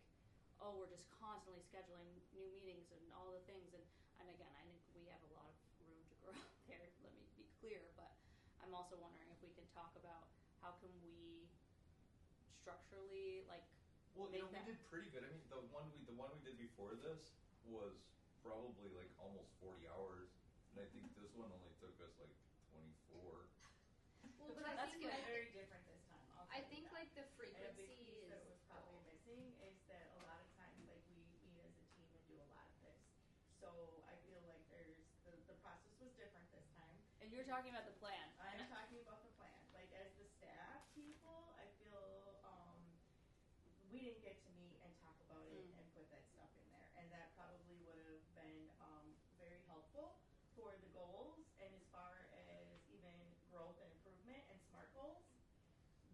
oh, we're just constantly scheduling new meetings and all the things. And again, I think we have a lot of room to grow there. Let me be clear, but I'm also wondering if we can talk about how can we structurally Well, make we that. did pretty good. I mean, the one we did before this was probably like almost 40 hours, and I think this one only took us like 24. Well, The but I process think was very different this time. I'll I tell you think that. like the And a big frequency piece that is was probably missing is that a lot of times like we meet as a team and do a lot of this. So I feel like the process was different this time. And you're talking about the plan. I'm talking about the plan. Like as the staff people, I feel we didn't get to meet and talk about it and put that stuff in there, and that probably would have been very helpful for the goals and as far as even growth and improvement and SMART goals.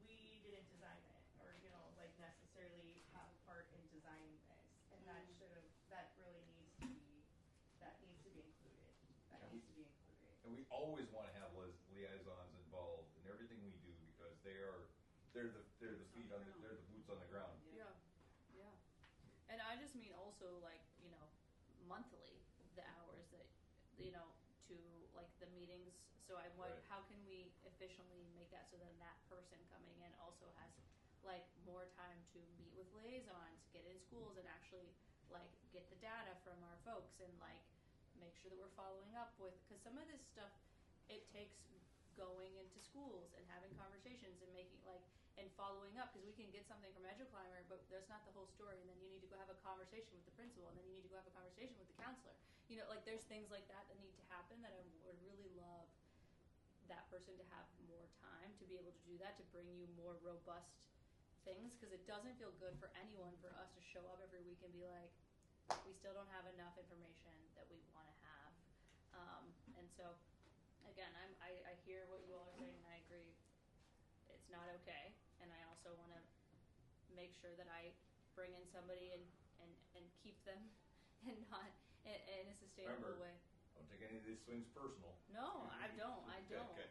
We didn't design it, or like necessarily have a part in designing this, and that really needs to be included. That needs to be included. And we always want to have liaisons involved in everything we do because they're the feet on they're the boots on the ground. Yeah. And I just mean also like, monthly, the hours that, to like the meetings. So Right. how can we efficiently make that so then that person coming in also has like more time to meet with liaisons, get in schools and actually like get the data from our folks and like make sure that we're following up with, because some of this stuff, it takes going into schools and having conversations and making like, and following up, because we can get something from EduClimber, but that's not the whole story, and then you need to go have a conversation with the principal, and then you need to go have a conversation with the counselor. Like there's things like that need to happen that I would really love that person to have more time to be able to do that, to bring you more robust things, because it doesn't feel good for anyone for us to show up every week and be like, we still don't have enough information that we want to have. And so, again, I hear what you all are saying, and I agree. It's not okay, and I also want to make sure that I bring in somebody and keep them and not in a sustainable Remember, way. Don't take any of these swings personal. No, I don't. Okay.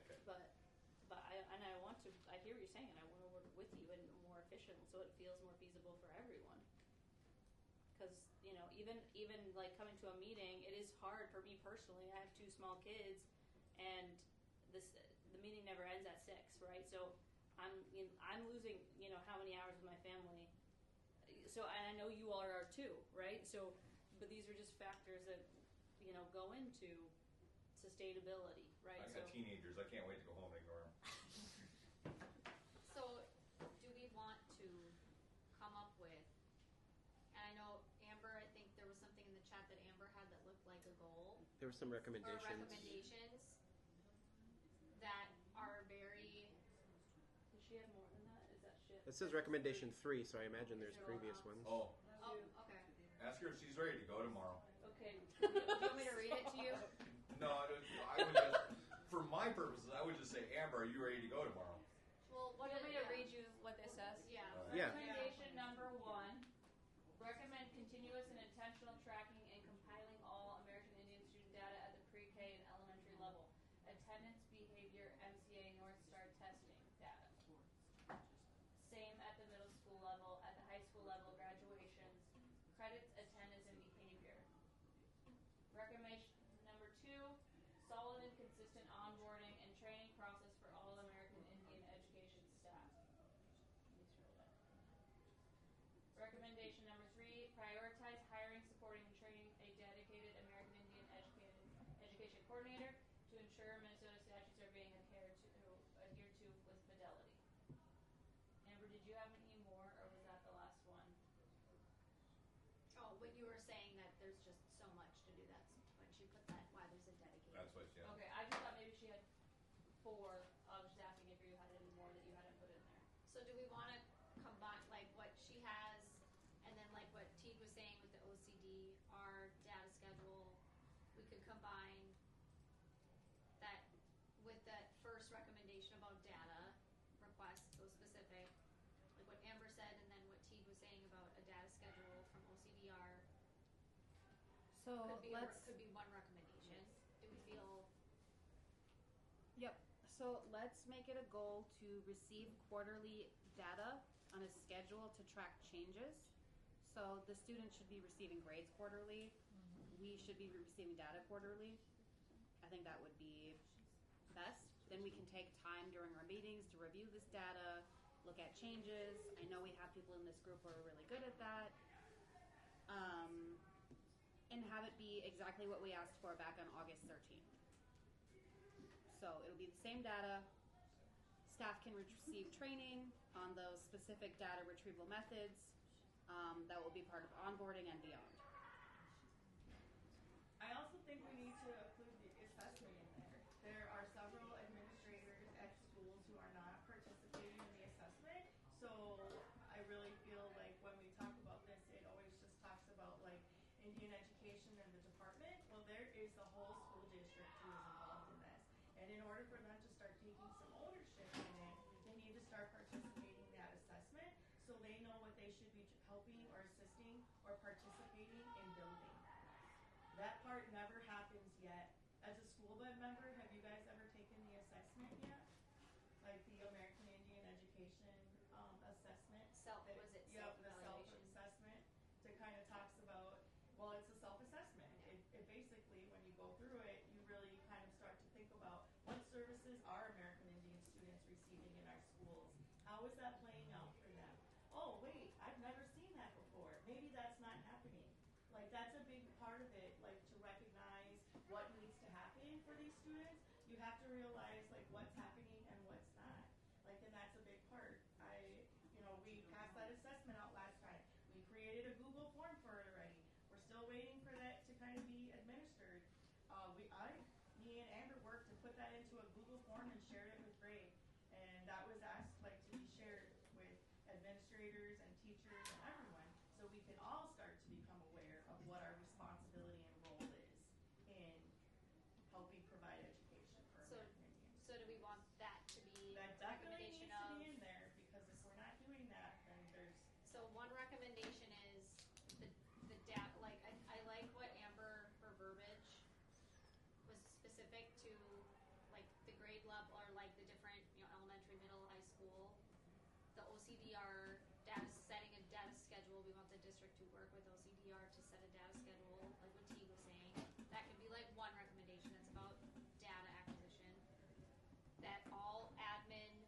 But I want to. I hear what you're saying, and I want to work with you and more efficient, so it feels more feasible for everyone. Because even like coming to a meeting, it is hard for me personally. I have 2 small kids, and the meeting never ends at 6, right? So I'm losing how many hours with my family. So and I know you all are too, right? So, but these are just factors that go into sustainability, right? I got teenagers. I can't wait to go home and ignore them. So, do we want to come up with, and I know Amber, I think there was something in the chat that Amber had that looked like a goal, There were some or recommendations. recommendations that are very, Does she have more than that? Is that shit? It says recommendation 3, so I imagine there's previous ones. Oh, okay. ask her if she's ready to go tomorrow. Okay. Do you want me to read it to you? No, I would just, for my purposes, I would just say, Amber, are you ready to go tomorrow? Well, Do you want me to read you what this says? Yeah. Yeah. Recommendation number 1, recommend continuous and intentional tracking and compiling all American Indian student data at the pre-K and elementary level. Attendance, behavior, MCA, North Star testing data. credits, attendance, and behavior. Recommendation number 2, solid and consistent onboarding and training process for all American Indian education staff. Let me scroll down. Recommendation number 3, prioritize hiring, supporting, and training a dedicated American Indian education coordinator to ensure Minnesota statutes are being adhered to with fidelity. Amber, did you have any more, or was that the last one? Oh, when you were saying that there's just so much to do, that's when she put that, why there's a dedicated. That's what she had. Okay, I just thought maybe she had 4. I was just asking if you had any more that you hadn't put in there. So do we want to combine like what she has, and then like what Teague was saying with the OCD, our data schedule? We could combine that with that first recommendation about data requests, so specific, like what Amber said, and then what Teague was saying about a data schedule from OCDR. So Could be one recommendation. Do we feel? Yep. So let's make it a goal to receive quarterly data on a schedule to track changes. So the student should be receiving grades quarterly. We should be receiving data quarterly. I think that would be best. Then we can take time during our meetings to review this data, look at changes. I know we have people in this group who are really good at that. And have it be exactly what we asked for back on August 13th. So it'll be the same data. Staff can receive training on those specific data retrieval methods. That will be part of onboarding and beyond. I also think we need to include the assessment in there. There are several administrators at schools who are not participating in the assessment. So I really feel like when we talk about this, it always just talks about like Indian education and the department. Well, there is the whole school district who is involved in this. And in order for them to start taking some ownership in it, they need to start participating in that assessment so they know what they should be helping or assisting or participating in building. That part never happens yet. As a school board member, have you guys ever taken the assessment yet? Like the American Indian Education assessment? Yep, the self-assessment. To kind of talks about, well, it's a self-assessment. It basically, when you go through it, you really kind of start to think about what services are American Indian students receiving in our schools? How is that playing out for them? Oh, wait, I've never seen that before. Maybe that's not happening. Like, that's a big part of it, like, to recognize what needs to happen for these students. You have to realize, like, what's happening and what's not. Like, and that's a big part. We passed that assessment out last time. We created a Google form for it already. We're still waiting for that to kind of be administered. Me and Amber worked to put that into a Google form and shared it with grade. And that was asked, like, to be shared with administrators and teachers and everyone, so we can all start to become aware of what our responsibility and role is in helping provide education for American Indians. So do we want that to be That definitely needs recommendation to be in there, because if we're not doing that, then there's. So one recommendation is the data. Like I like what Amber, her verbiage was specific to, like the grade level or like the different elementary, middle, high school. The OCDR data, setting a data schedule. We want the district to work with OCDR to set a data schedule, like what T was saying. That could be like one recommendation that's about data acquisition. That all admin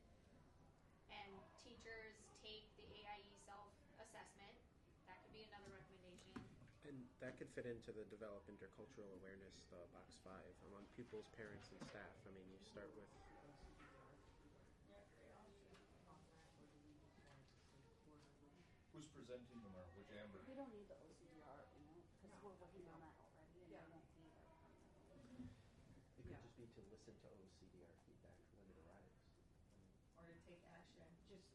and teachers take the AIE self-assessment. That could be another recommendation. And that could fit into the develop intercultural awareness, box 5, among pupils, parents, and staff. I mean, you start with. Who's presenting them, or which Amber? We don't need the OCDR in it because we're working on that already, and Yeah. we won't need it. It could just be to listen to OCDR feedback when it arrives. Or to take action. Just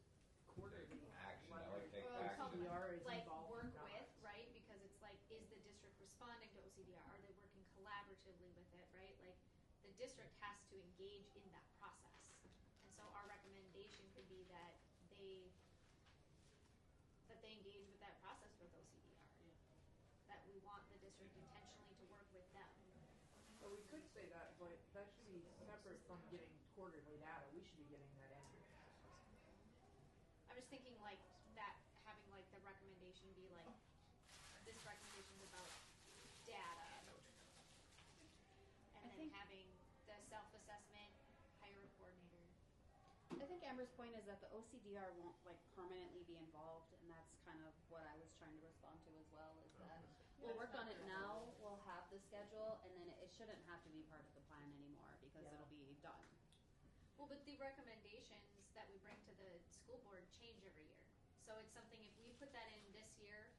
quarterly. Action, I like take Well, action. OCDR is like involved work or not. with, right? Because it's like, is the district responding to OCDR? Are they working collaboratively with it, right? Like the district has to engage in that process. And so our recommendation could be that they engage with that process with OCDR. That we want the district intentionally to work with them. So we could say that, but that should be separate from getting quarterly data. We should be getting that annually. I'm just thinking like that, having like the recommendation be like this recommendation's about data. And I then think- having the self-assessment, hire a coordinator. I think Amber's point is that the OCDR won't like permanently be involved, and that's kind of what I was trying to respond to as well. Is that we'll work on it now, we'll have the schedule, and then it shouldn't have to be part of the plan anymore because it'll be done. Well, but the recommendations that we bring to the school board change every year. So it's something, if we put that in this year,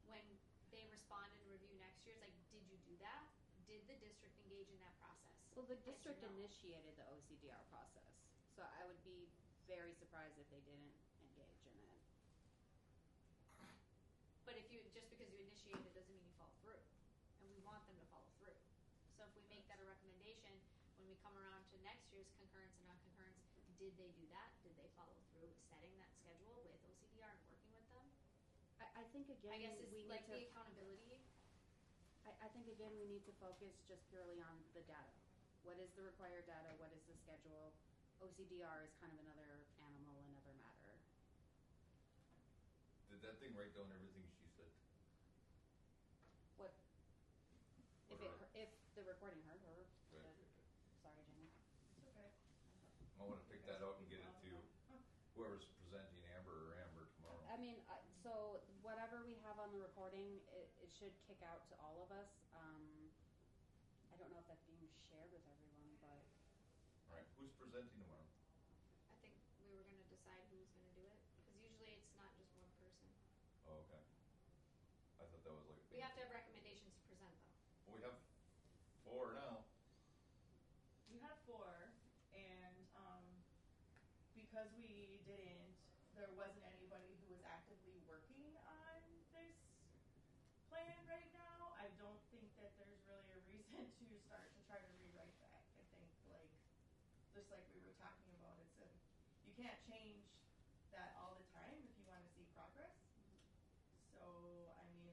when they respond and review next year, it's like, did you do that? Did the district engage in that process? Well, the Yes or district no? initiated the OCDR process, so I would be very surprised if they didn't engage in it. But if you, just because you initiate it doesn't mean you follow through. And we want them to follow through. So if we make that a recommendation, when we come around to next year's concurrence and non-concurrence, did they do that? Did they follow through with setting that schedule with OCDR and working with them? I think again, I guess it's we like need the accountability. I think again, we need to focus just purely on the data. What is the required data? What is the schedule? OCDR is kind of another animal, another matter. Did that thing write down everything she said? What What are- if the recording heard her? Right. Sorry, Jenny. It's okay. I wanna pick that up and get it to whoever's presenting Amber or Amber tomorrow. I mean, so whatever we have on the recording, it should kick out to all of us. I don't know if that's being shared with everyone, but Alright, who's presenting tomorrow? I think we were gonna decide who's gonna do it. Because usually it's not just one person. Oh, okay. I thought that was like. We have to have recommendations to present though. Well, we have 4 now. We had 4, and because we didn't, there wasn't anybody who was actively working on this plan right now. I don't think that there's really a reason to start to try to rewrite that. I think like, just like we were talking about, you can't change that all the time if you want to see progress. So, I mean,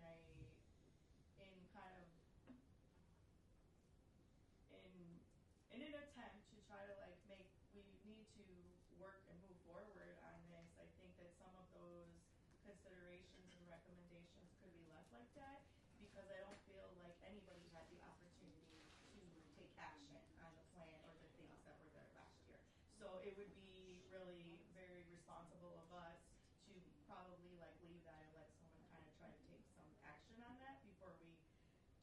in an attempt to try to like we need to work and move forward on this. I think that some of those considerations and recommendations could be left like that because I don't feel like anybody had the opportunity to take action on the plan or the things that were there last year. So it would be really very responsible of us to probably like leave that and let someone kind of try to take some action on that before we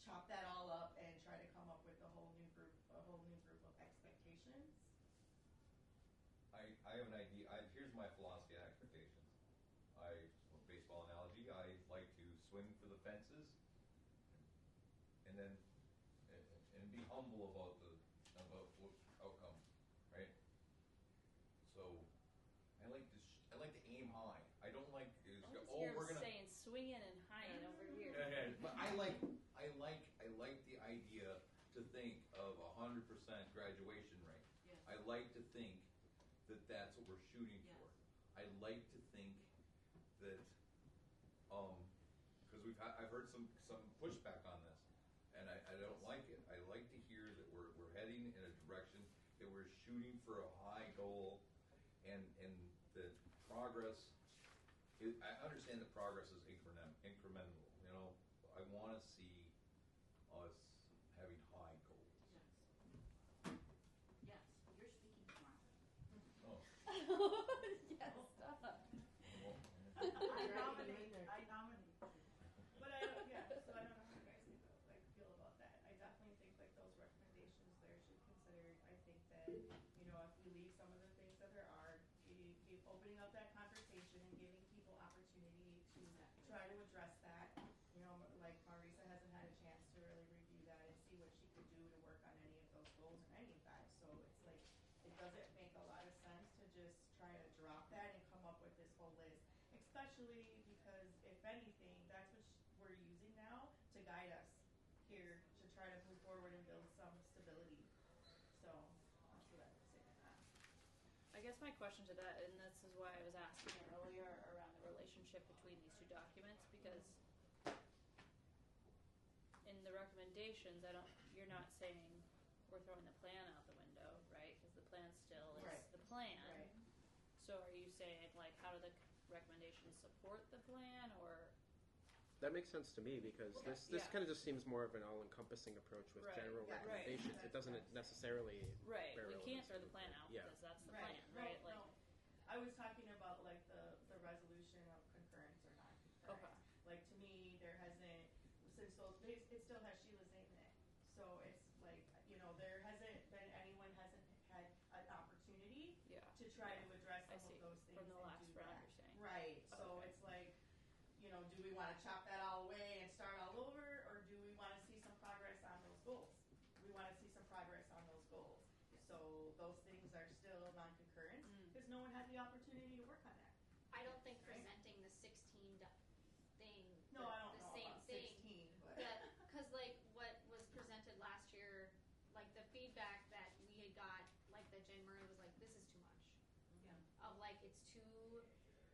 chop that all up and try to come up with a whole new group of expectations. I have an idea. Here's my philosophy on expectations. Baseball analogy. I like to swing for the fences, and then and be humble about what outcome, right? So I like to aim high. I don't like We're gonna saying swinging and high over here. But I like the idea to think of 100% graduation rate. Yes. I like to think that that's what we're shooting Yes. for. I like to think that, because I've heard some pushback on this, and I don't like it. I like to hear that we're heading in a direction that we're shooting for a high goal, and that progress. I understand that progress is incremental. You know, I want to see us having high goals. Yes. Yes, you're speaking to Martha. Oh. Yes, stop. Well, I nominate you. But I don't know how you guys feel about that. I definitely think like those recommendations there should consider. I think that, you know, if we leave some of the things that there are, opening up that conversation and giving people opportunity to try to address that. You know, like Marisa hasn't had a chance to really review that and see what she could do to work on any of those goals or any of that. So it's like, it doesn't make a lot of sense to just try to drop that and come up with this whole list. Especially because, if anything, that's what we're using now to guide us here to try to move forward and build some stability. So that's what I would say to that. I guess my question to that, and this is why I was asking earlier around the relationship between these two documents, because in the recommendations, you're not saying we're throwing the plan out the window, right? Because the plan still is Right. the plan. Right. So are you saying, like, how do the recommendations support the plan, or That makes sense to me because this Yeah. kind of just seems more of an all-encompassing approach with Right. general Yeah. Right. recommendations. It doesn't necessarily Right. bear We relevance can't throw to- the plan out Yeah. because that's the Right. plan, No, right? Like, no. I was talking about like the resolution of concurrence or non-concurrence. Okay. Like to me, there hasn't since those it still has Sheila's name in it. So it's like there hasn't been anyone hasn't had an opportunity yeah. to try to address I some see. of those things From the and last do round, that. you're saying. Right. So Okay. it's like, do we want to chop that all away and start all over, or do we want to see some progress on those goals? We want to see some progress on those goals. So those things are still non-concurrent because no one had the opportunity to work on that. I don't think Right. presenting the 16 thing, No, I don't the know same about thing, 16, but because like what was presented last year, like the feedback that we had got, like that Jen Murray was like, this is too much. Yeah. Of like it's too,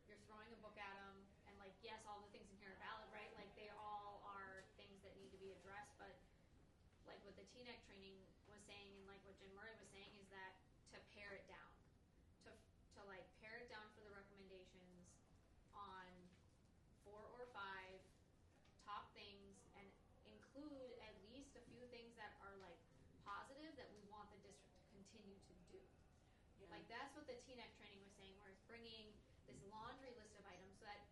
you're throwing a book at them, and like yes, all the things in here are valid, right? Like they all are things that need to be addressed, but like what the TNEC training was saying, and like what Jen Murray was saying, is that to pare it down, to like pare it down for the recommendations on 4 or 5 top things, and include at least a few things that are like positive that we want the district to continue to do. Like that's what the TNEC training was saying, where it's bringing this laundry list of items that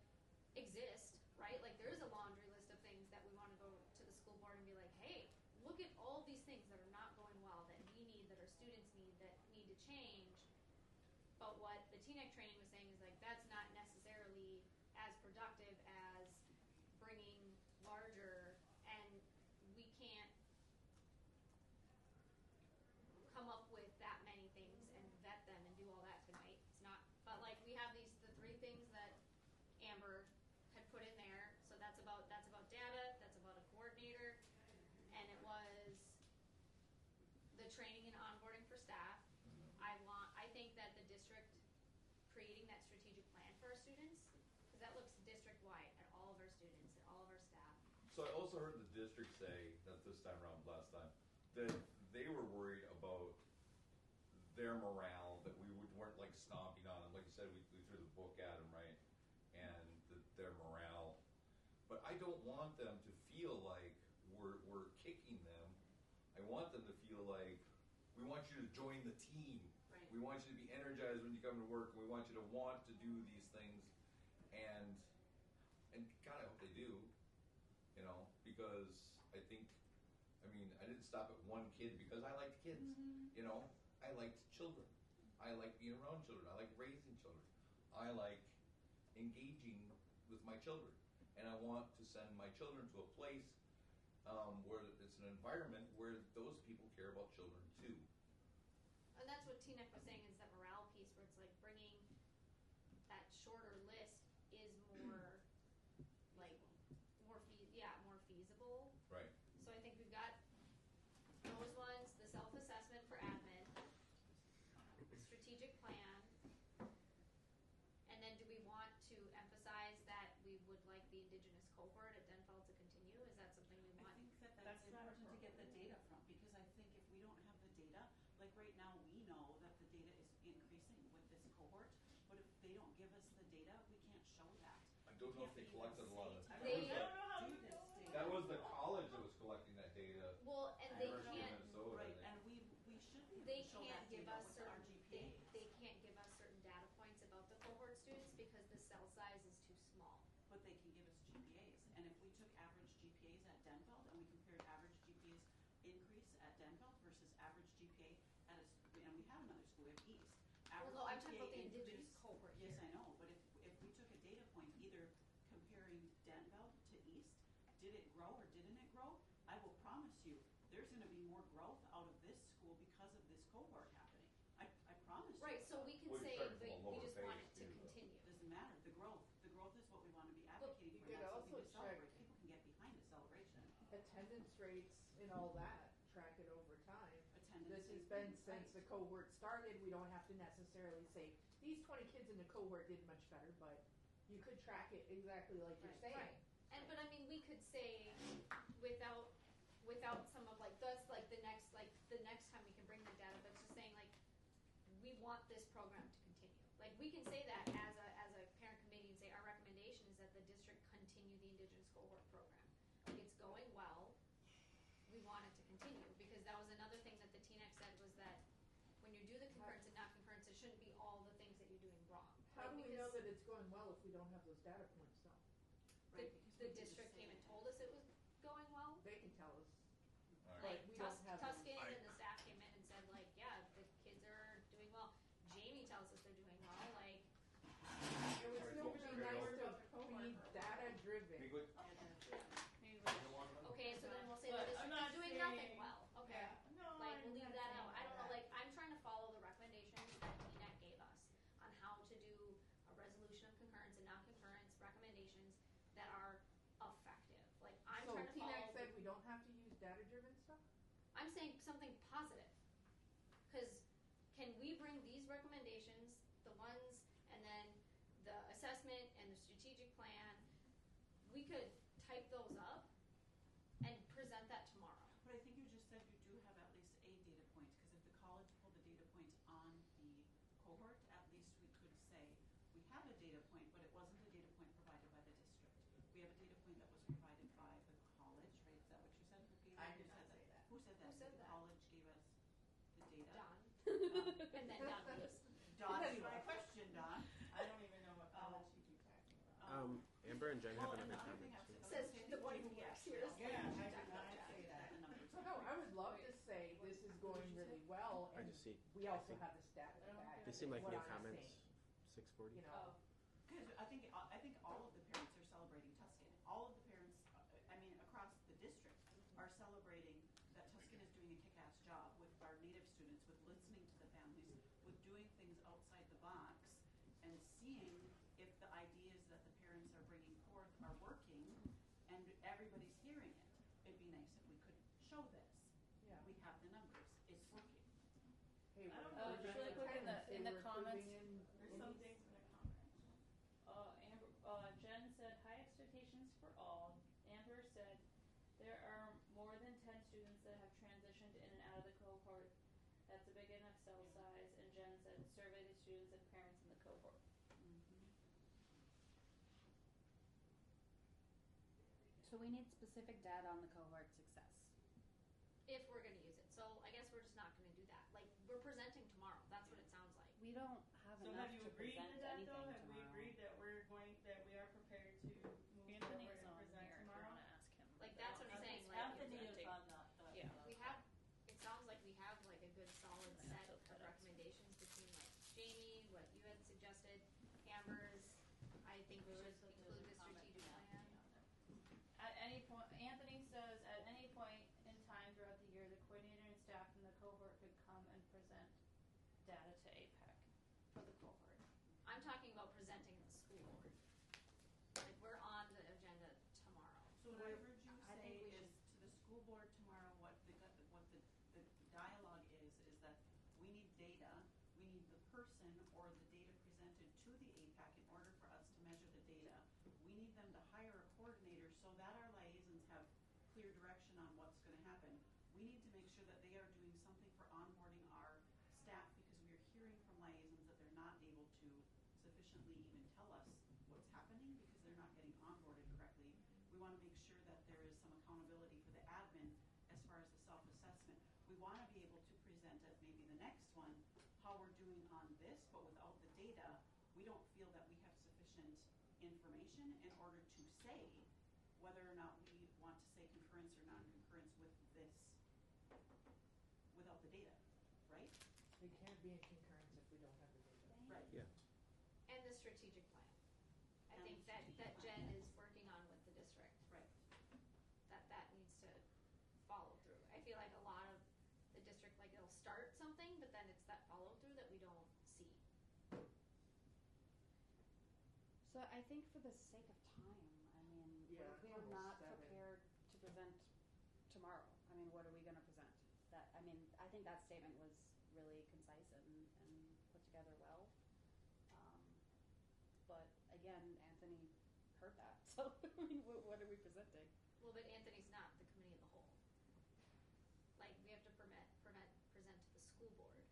exist, right? Like there is a laundry list of things that we want to go to the school board and be like, hey, look at all these things that are not going well, that we need, that our students need, that need to change. But what the TNEC training was saying is like that's not necessarily as productive as bringing larger, and we can't come up with that many things and vet them and do all that tonight. It's not, but like we have the 3 things that Amber had put in there. So that's about data, that's about a coordinator, and it was the training and onboarding for staff. I think that the district creating that strategic plan for our students, because that looks district-wide at all of our students and all of our staff. So I also heard the district say, not this time around, last time, that they were worried about their morale, that we weren't like stomping on them. Like you said, we threw the book at them, right? And their morale. But I don't want them to feel like we're kicking them. I want them to feel like we want you to join the team. Right. We want you to be energized when you come to work, and we want you to want to do these things. And God, I hope they do. Because I didn't stop at one kid because I liked kids. I liked children. I like being around children. I like raising children. I like engaging with my children. And I want to send my children to a place where it's an environment where those people care about children too. And that's what TNEC was saying, is that morale piece, where it's like bringing that shorter list is more like more feasible. Right. So I think we've got those ones, the self-assessment for admin, strategic plan, and then do we want to emphasize that we would like the Indigenous cohort at Denfeld to continue? Is that something we I want? think that's That's not important to get the data from, because I think if we don't have the data, like right now, we know that the data is increasing with this cohort, but if they don't give us the data, we can't show that. I don't know if they collected a lot of I They- don't know how do to this do data. That was the college that was collecting that data. Well, and they University of can't, Minnesota, I Right, think. and we should be able they to show can't that give data us with our certain, GPAs. they can't give us certain data points about the cohort students because the cell size is too small. But they can give us GPAs, and if we took average GPAs at Denfeld and we compared average GPAs increase at Denfeld versus average GPA at and we have another school, we have East. Well, Average no, I'm talking GPA about the Indigenous increase- cohort Yes, here. I know, but if we took a data point, either comparing Denfeld to East, did it grow or didn't it grow? I will promise you, there's gonna be more growth out of this school because of this cohort happening. I promise you. Right, so we can Well, say you're starting we from a lower just want it base, to too, though. continue. Doesn't matter, the growth is what we wanna be advocating you for, could not also something to check- celebrate. People can get behind a celebration. Attendance rates and all that, track it over time. Attendance This has is been right. since the cohort started. We don't have to necessarily say, these 20 kids in the cohort did much better, but you could track it exactly like you're saying. Right. And but I mean, we could say without some of like that's like the next time we can bring the data, but just saying like we want this program to continue. Like we can say that as a parent committee and say our recommendation is that that the district continue the Indigenous cohort program. Like, it's going well, we want it to continue, because that was another thing that the TNEC said was that when you do the concurrence and not concurrence, it shouldn't be all the things that you're doing wrong. How Like, do we know because that it's going well if we don't have those data points though? the, Right, because the we did district say came and that. told us it was going well? They can tell us. Alright. Like, we don't have them. Tuscan and the staff came in and said, like, yeah, the kids are doing well. Jamie tells us they're doing well, like, It would still be nice to be data driven. Be good. Maybe You don't want them? okay, so then we'll say But the I'm district not is doing saying- nothing well, okay? Yeah. No, Like, I'm we'll leave not that saying out. I don't know, that. like, I'm trying to follow the recommendations that TNEC gave us on how to do a resolution of concurrence and non-concurrence recommendations that are effective. Like, I'm So trying to follow. TNEC said we don't have to use data driven stuff? I'm saying something positive. Cause can we bring these recommendations, the ones, and then the assessment and the strategic plan, we could type those up and present that tomorrow. But I think you just said you do have at least a data point, because if the college pulled the data point on the cohort, at least we could say, we have a data point, but it wasn't a data point provided by the district. We have a data point that was provided by the college, right? Is that what you said? Who gave I it? did Who not said say that. Who said that? Who said The that? college gave us the data. Don. Um, And then Don leaves. Don, that's my question, Don. I don't even know what college you keep talking about. Amber and Jen have Well, another another comment thing I too. was Says gonna say, the one who GPS, works here is you know, Yeah, I we did talked not about say that. the numbers. No, I would love to say this is going really well I and just see. we I also think have the stat I don't back. get they seem like what new I'm comments. saying, 6:40. You know, Because I think all of the parents are celebrating Tuscan. All of the parents, I mean, across the district, are celebrating that Tuscan is doing a kick-ass job with our native students, with listening to the families, with doing things outside the box, and seeing if the ideas that the parents are bringing forth are working, and everybody's hearing it. It'd be nice if we could show this. yeah. We have the numbers. It's working. Hey, I don't we're know, just improving really quick attendance, in the we're comments- improving There's in some these- things in the comments. Jen said high expectations for all. Amber said there are more than 10 students that have transitioned in and out of the cohort. That's a big enough cell size. And Jen said survey the students and parents in the cohort. So we need specific data on the cohort success. If we're gonna use it. So I guess we're just not gonna do that. Like, we're presenting tomorrow. That's what it sounds like. We don't have So enough have you to agreed present to that anything though? Have we tomorrow. agreed that we are prepared to move Anthony's forward and on present here if you tomorrow? want to ask him. Like, that's what I'm saying, like, Anthony is presenting. on the. Yeah. We have, it sounds like we have like a good solid I'm set gonna have to of put up some- recommendations between like Jamie, what you had suggested, Amber's, I think we should include the strategic plan. At any point, Anthony says, at any point in time throughout the year, the coordinator and staff from the cohort could come and present data to AIPAC for the cohort. I'm talking about presenting the school board. Like, we're on the agenda tomorrow. So what I heard you I say think we is should- to the school board tomorrow, what the dialogue is that we need data, we need the person or the data presented to the APAC in order for us to measure the data. We need them to hire a coordinator so that our liaisons have clear direction on what's gonna happen. We need to make sure that they are doing something for onboarding our staff, because we are hearing from liaisons that they're not able to sufficiently even tell us what's happening because they're not getting onboarded correctly. We wanna make sure that there is some accountability for the admin as far as the self-assessment. We wanna be able to present at maybe the next one, how we're doing on this, but without the data, we don't feel that we have sufficient information in order to say whether or not we want to say concurrence or non-concurrence with this, without the data, right? They can't be in concurrence if we don't have the data. Right. And the strategic plan. I And think the that strategic Jen plan. is working on with the district. Right. That needs to follow through. I feel like a lot of the district, like, it'll start something, but then it's that follow through that we don't see. So I think for the sake of time, I mean, Yeah, what if we it's are not almost 7. prepared to present tomorrow? I mean, what are we gonna present? That, I mean, I think that statement was really concise and put together well. But again, Anthony heard that, so I mean, what are we presenting? Well, but Anthony's not the committee of the whole. Like, we have to present to the school board.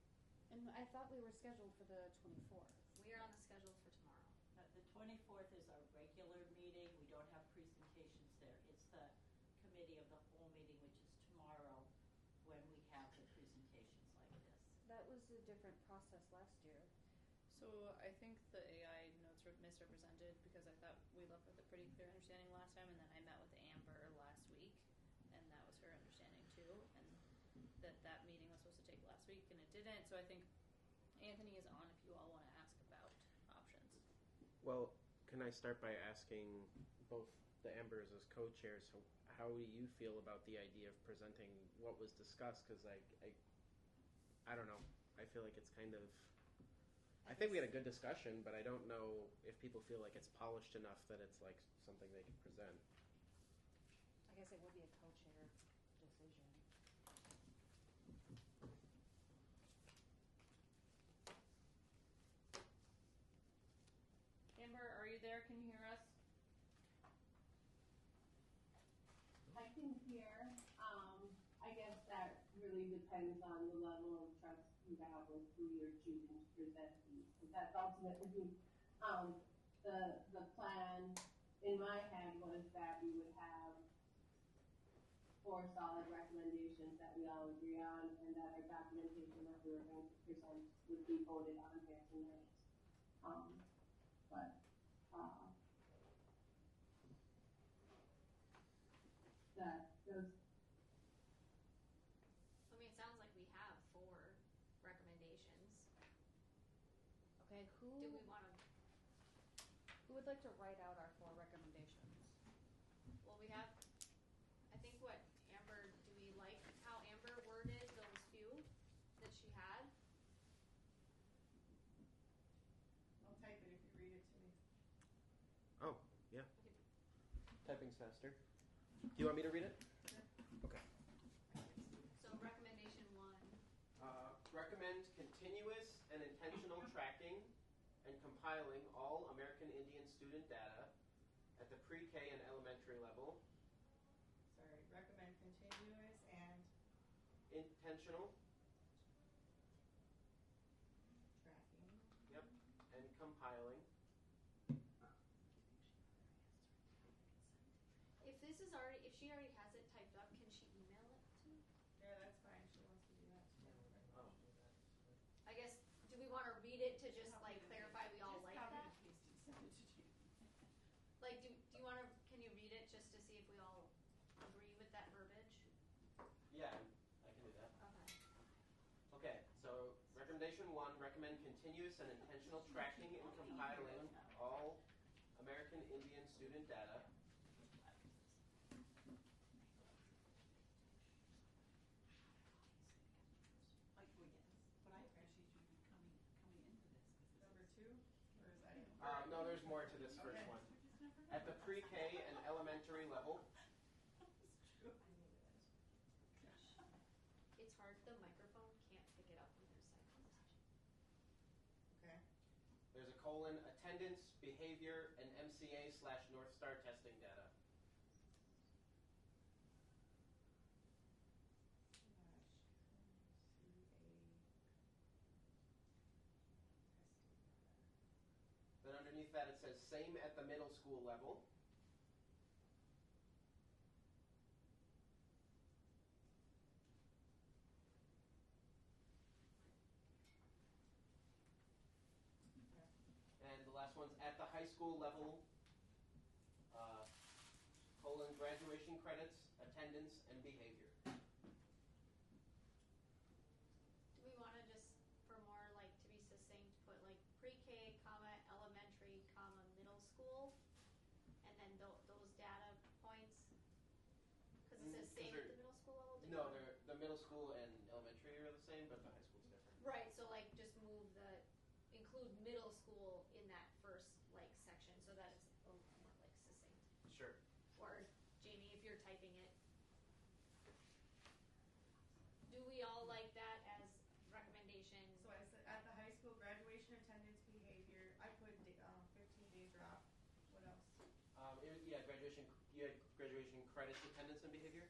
And I thought we were scheduled for the 24th. We are on the schedule for tomorrow. The 24th is our regular meeting, a different process last year. So I think the AI notes were misrepresented because I thought we left with a pretty clear understanding last time, and then I met with Amber last week, and that was her understanding too, and that meeting was supposed to take last week, and it didn't. So I think Anthony is on if you all want to ask about options. Well, can I start by asking both the Ambers as co-chairs, how do you feel about the idea of presenting what was discussed? Because I don't know. I feel like it's kind of. I think we had a good discussion, but I don't know if people feel like it's polished enough that it's like something they can present. I guess it would be a co-chair decision. Amber, are you there? Can you hear us? I can hear. I guess that really depends on the level of trust you have with who you're choosing to present these. Because that's ultimately the plan in my head was that we would have 4 solid recommendations that we all agree on, and that our documentation that we were going to present would be voted on here tonight. But that those. I mean, it sounds like we have 4 recommendations. Okay, Do we want to? who would like to write out our 4 recommendations? Well, we have. I think what Amber. Do we like how Amber worded those few that she had? I'll type it if you read it to me. Oh, yeah. Typing's faster. Do you want me to read it? Okay. So recommendation 1. Recommend continuous and intentional tracking and compiling all American Indian student data at the pre-K and elementary level. Sorry, recommend continuous and Intentional. tracking. Yep. And compiling. If this is already, if she already has it typed up, can she email it to me? Yeah, that's fine. She wants to do that. Oh. I guess. Do we want to read it to just like clarify we all like copy that? and paste and send it to Jamie. Like, do you want to? Can you read it just to see if we all agree with that verbiage? Yeah, I can do that. Okay. Okay, so recommendation 1, recommend continuous and intentional tracking and compiling all American Indian student data. Like, well, yes, but I appreciate you coming into this. Number 2, or is that it? No, there's more to this first Okay. one. At the pre-K and elementary level. It's hard. The microphone can't pick it up when there's silence. Okay. There's a colon, attendance, behavior, and MCA/North Star testing data. Then underneath that it says same at the middle school level. And the last one's at the high school level, colon, graduation credits, attendance, and behavior. Do we want to just, for more like to be succinct, put like pre-K, comma, elementary, comma, middle school, and then those data points? Because it says same at the middle school level. Do we No, wanna- the middle school and elementary are the same, but the high school's different. Right. So like just include middle school in that first like section so that it's a little more like succinct. Sure. Or Jamie, if you're typing it. Do we all like that as recommendation? So I said at the high school, graduation, attendance, behavior. I put 15-day drop. What else? Yeah, graduation. You had graduation credits, attendance, and behavior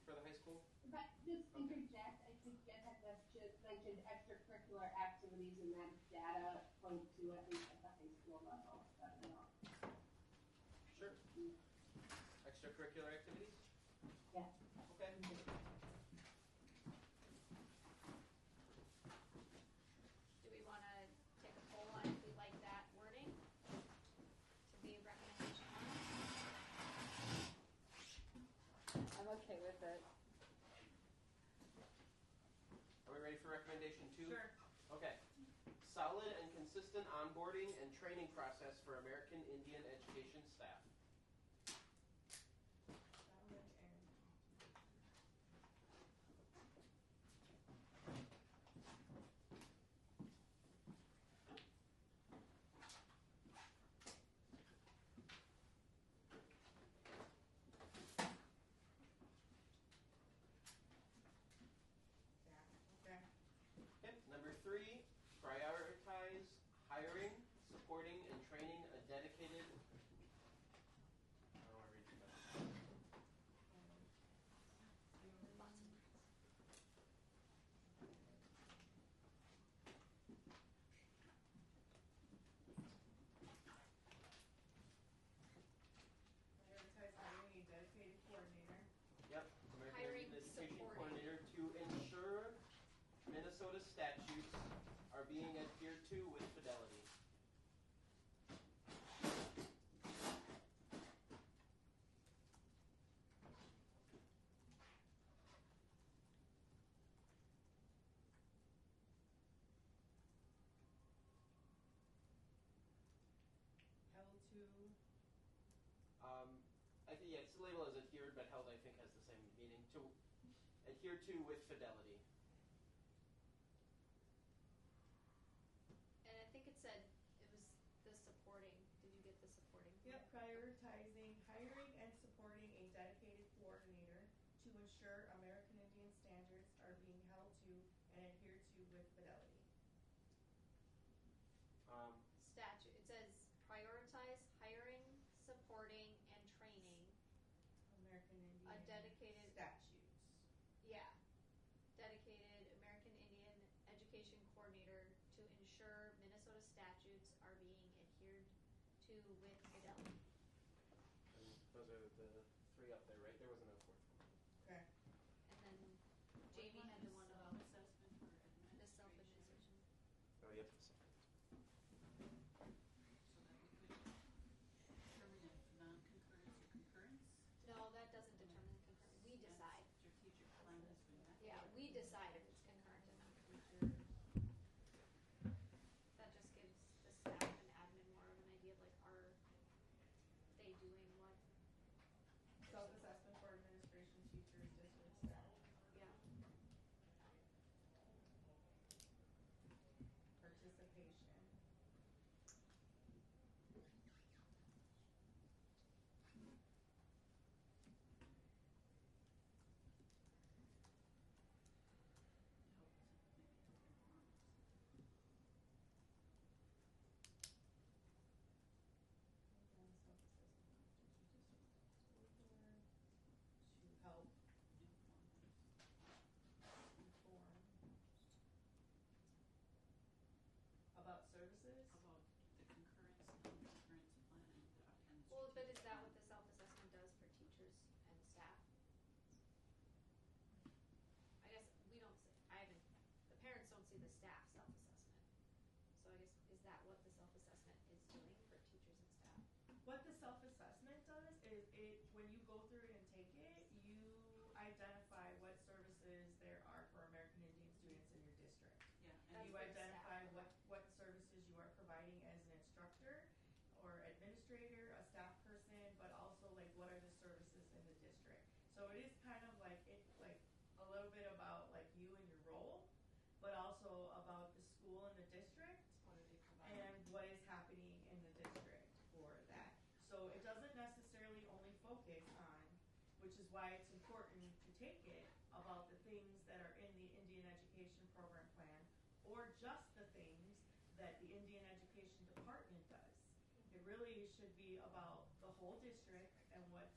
for the high school. But just interject, I think Jen had just mentioned extracurricular activities and that data point to at least at the high school level. But, Sure. Extracurricular activities. yeah. Okay. it. Are we ready for recommendation 2? Sure. Okay. Solid and consistent onboarding and training process for American Indian education staff. Solid and okay. Okay. Number 3, prioritize hiring, supporting, and training a dedicated. I don't want to read too much. Prioritize hiring a dedicated coordinator. Yep. American Hiring, Indian Education supporting. Coordinator to ensure Minnesota statutes are being adhered to with fidelity. Held to I think yeah, it's labeled as adhered, but held I think has the same meaning. To adhere to with fidelity. And I think it said it was the supporting. Did you get the supporting? Yep, prioritizing hiring and supporting a dedicated coordinator to ensure American Indian standards are being held to and adhered to with fidelity. Statute. It says prioritize hiring, supporting, and training American Indian a dedicated. statutes. Yeah. Dedicated American Indian education coordinator to ensure Minnesota statutes are being adhered to with fidelity. And those are the 3 up there, right? There wasn't a 4th one. Okay. And then Jamie had the one about Self-assessment for the administration. self-administration. Oh, yep. So that we could determine if non-concurrence or concurrence. No, that doesn't determine concurrent. We decide. Strategic plan has been met. Yeah, we decide if it's concurrent or not. That just gives the staff and admin more of an idea of like, are they doing what? Self-assessment for administration, teachers, district staff. Yeah. Participation. To help inform about services. About the concurrence, non-concurrence planning and Well, but is strategic that plan. what the self-assessment does for teachers and staff? I guess we don't see, I haven't, the parents don't see the staff self-assessment. So I guess, is that what the self-assessment is doing for teachers and staff? What the self-assessment does is when you go through it and take it, you identify what services there are for American Indian students in your district. Yeah, And That's you for the identify staff. what services you are providing as an instructor or administrator, a staff person, but also like what are the services in the district. So it is kind of like a little bit about like you and your role, but also about the school and the district what are they providing? and what is happening in the district for that. So it doesn't necessarily only focus on, which is why it's important to take it about the things that are in the Indian Education Program Plan or just the things that the Indian Education Department does. It really should be about the whole district and what's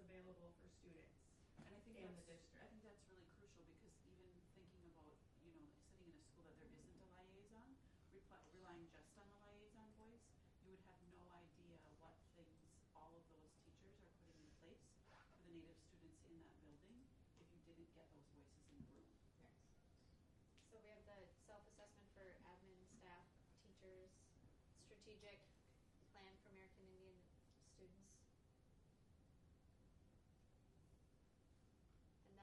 available for students. And I think in that's, the district. I think that's really crucial because even thinking about, sitting in a school that there isn't a liaison, relying just on the liaison voice, you would have no idea what things all of those teachers are putting in place for the Native students in that building if you didn't get those voices in the room. So we have the self-assessment for admin, staff, teachers, strategic plan for American Indian students. And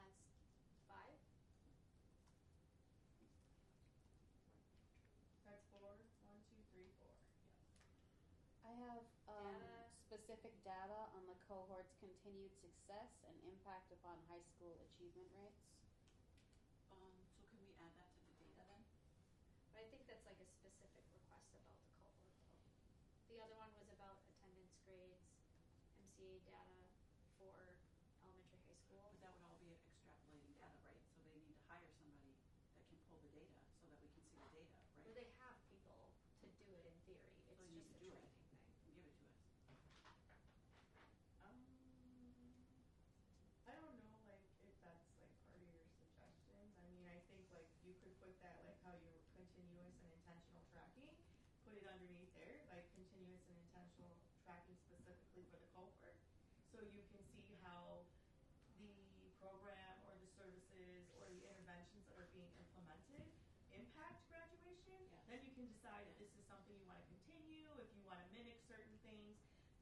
specific data on the cohort's continued success and impact upon high school achievement rates. So can we add that to the data then? But I think that's like a specific request about the cohort though. The other one was about attendance grades, MCA data for elementary, high school. But that would all be extrapolating data, right? So they need to hire somebody that can pull the data so that we can see the data, right? Where they have people to do it in theory, it's So you just need to a do it. training thing. Give it to us. I don't know, like, if that's like part of your suggestions. I mean, I think like you could put that like how your continuous and intentional tracking, put it underneath there, like continuous and intentional tracking specifically for the cohort. So you can see how the program or the services or the interventions that are being implemented impact graduation. Yes. Then you can decide if this is something you want to continue, if you want to mimic certain things,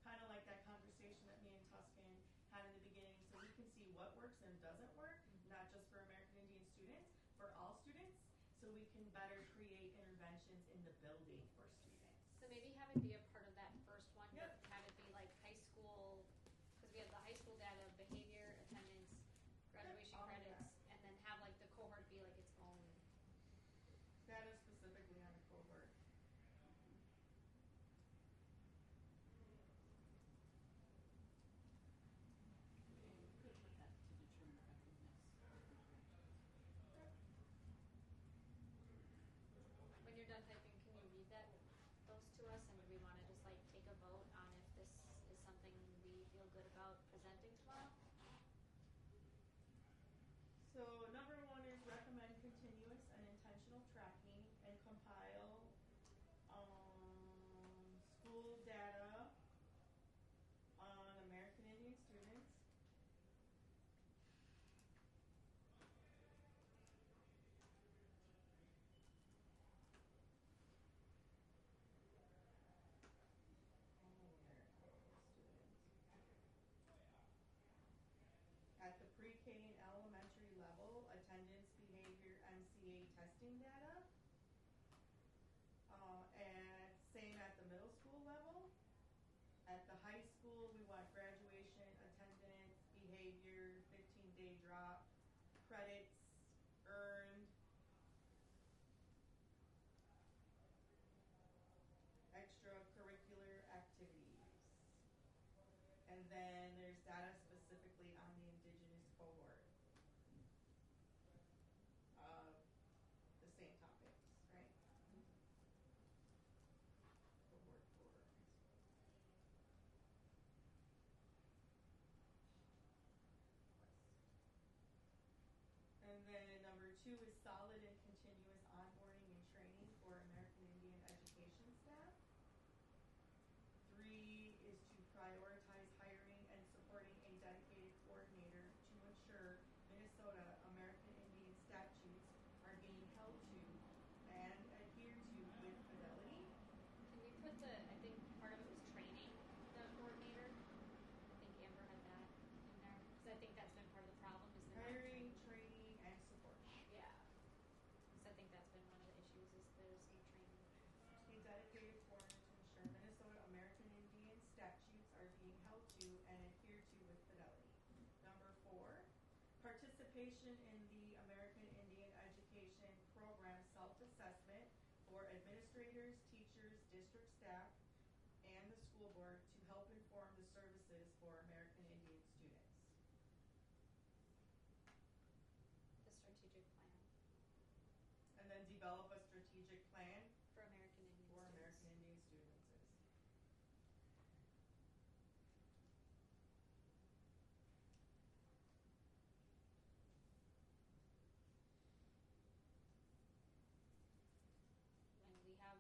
kind of like that conversation that me and Tuscan had in the beginning, so we can see what works and doesn't work, not just for American Indian students, for all students, so we can better create interventions in the building for students. So maybe have it be a part of that first one, but Yep. have it be like high school, because we have the high school data, behavior, attendance, graduation all of credits, that. and then have like the cohort be like its own. Data specifically on the cohort. And we could put that to determine effectiveness. When you're done typing, can you read those to us, and do we want to just like take a vote on if this is something we feel good about presenting tomorrow? So number one is recommend continuous and intentional tracking and compile school data on American Indian students. At the pre-K and elementary level, attendance, behavior, MCA testing data. And same at the middle school level. At the high school, we want graduation, attendance, behavior, 15-day drop, credits earned, extracurricular activities. And then there's data specifically on the indigenous cohort. The same topics, right? Cohort 4. And then number 2 is solid and continuous onboarding and training for American Indian education staff. 3 is to prioritize hiring and supporting a dedicated coordinator to ensure Minnesota American Indian statutes are being held to and adhered to with fidelity. Can we put I think part of it was training the coordinator. I think Amber had that in there, because I think that's been part of the problem is the Hiring, training, and support. Yeah. Because I think that's been one of the issues is there's no training. A dedicated coordinator to ensure Minnesota American Indian statutes are being held to and adhered to with fidelity. Number 4, participation in the American Indian education program self-assessment for administrators, teachers, district staff, and the school board to help inform the services for American Indian students. The strategic plan And then develop a strategic plan for American Indian for students. American Indian students. And we have,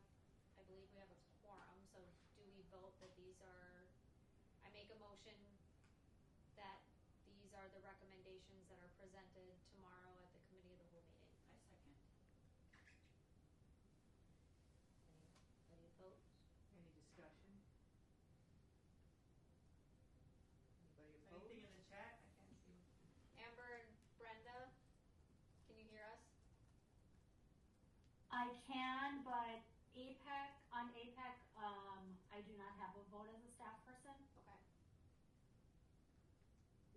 I believe we have a quorum, so do we vote that these are, I make a motion that these are the recommendations that are presented tomorrow at the committee of the whole meeting. I second. Anybody opposed? Any discussion? Anybody opposed? Anything in the chat? I can't see. Amber and Brenda, can you hear us? I can, but on APAC, I do not have a vote as a staff person. Okay.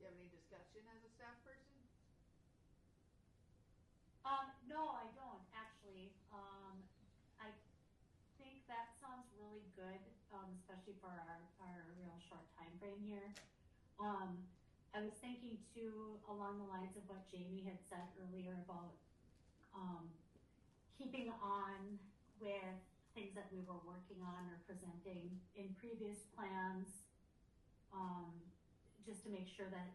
you have any discussion as a staff person? No, I don't actually. I think that sounds really good, especially for our real short time frame here. I was thinking too, along the lines of what Jamie had said earlier about keeping on with things that we were working on or presenting in previous plans, just to make sure that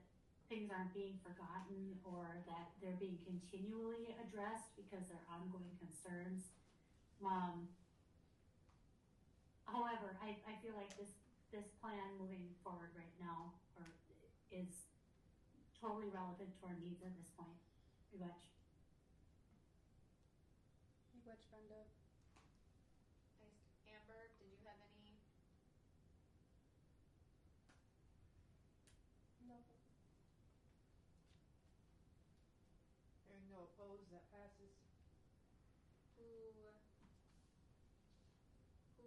things aren't being forgotten or that they're being continually addressed because they're ongoing concerns. However, I feel like this plan moving forward right now is totally relevant to our needs at this point. Pretty much. Which Brenda? Amber, did you have any? No. Hearing no opposed, that passes. Who wants to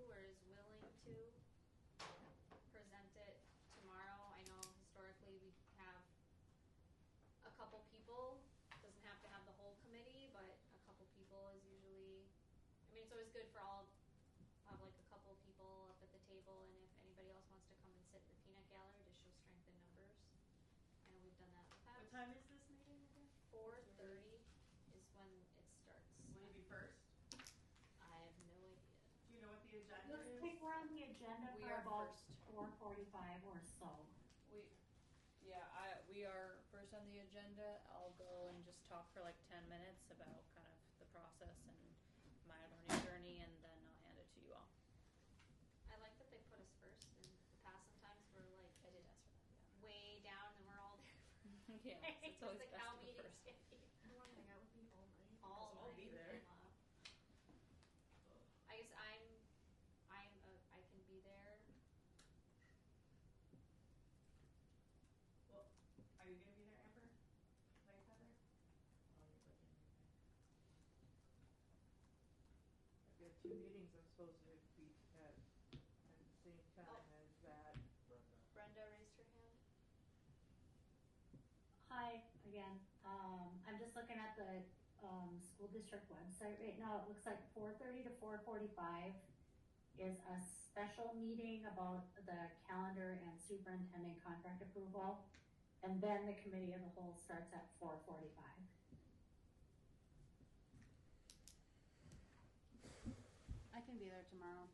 or is willing to present it tomorrow? I know historically we have a couple people, doesn't have to have the whole committee, but a couple people is usually, I mean, it's always good for all, have like a couple people up at the table, and if anybody else wants to come and sit in the peanut gallery to show strength in numbers. I know we've done that in the past. What time is this meeting again? 4:30 is when it starts. Will you be first? I have no idea. Do you know what the agenda Looks is? like we're on the agenda We for are about first. 4:45 or so. We are first on the agenda. I'll go and just talk for like 10 minutes about kind of the process and my learning journey, and then I'll hand it to you all. I like that they put us first. In the past, sometimes we're like, I did ask for that, yeah. way down and we're all there. Yeah, so it's always the best cow to go meeting. first. I want to hang out with you all night. All I'll be night there. long. I guess I can be there. Well, are you gonna be there, Amber? Like Heather? I've got 2 meetings I'm supposed to be at the same time as that. Brenda raised her hand. Hi again. I'm just looking at the school district website right now. It looks like 4:30 to 4:45 is a special meeting about the calendar and superintendent contract approval, and then the committee of the whole starts at 4:45. I can be there tomorrow.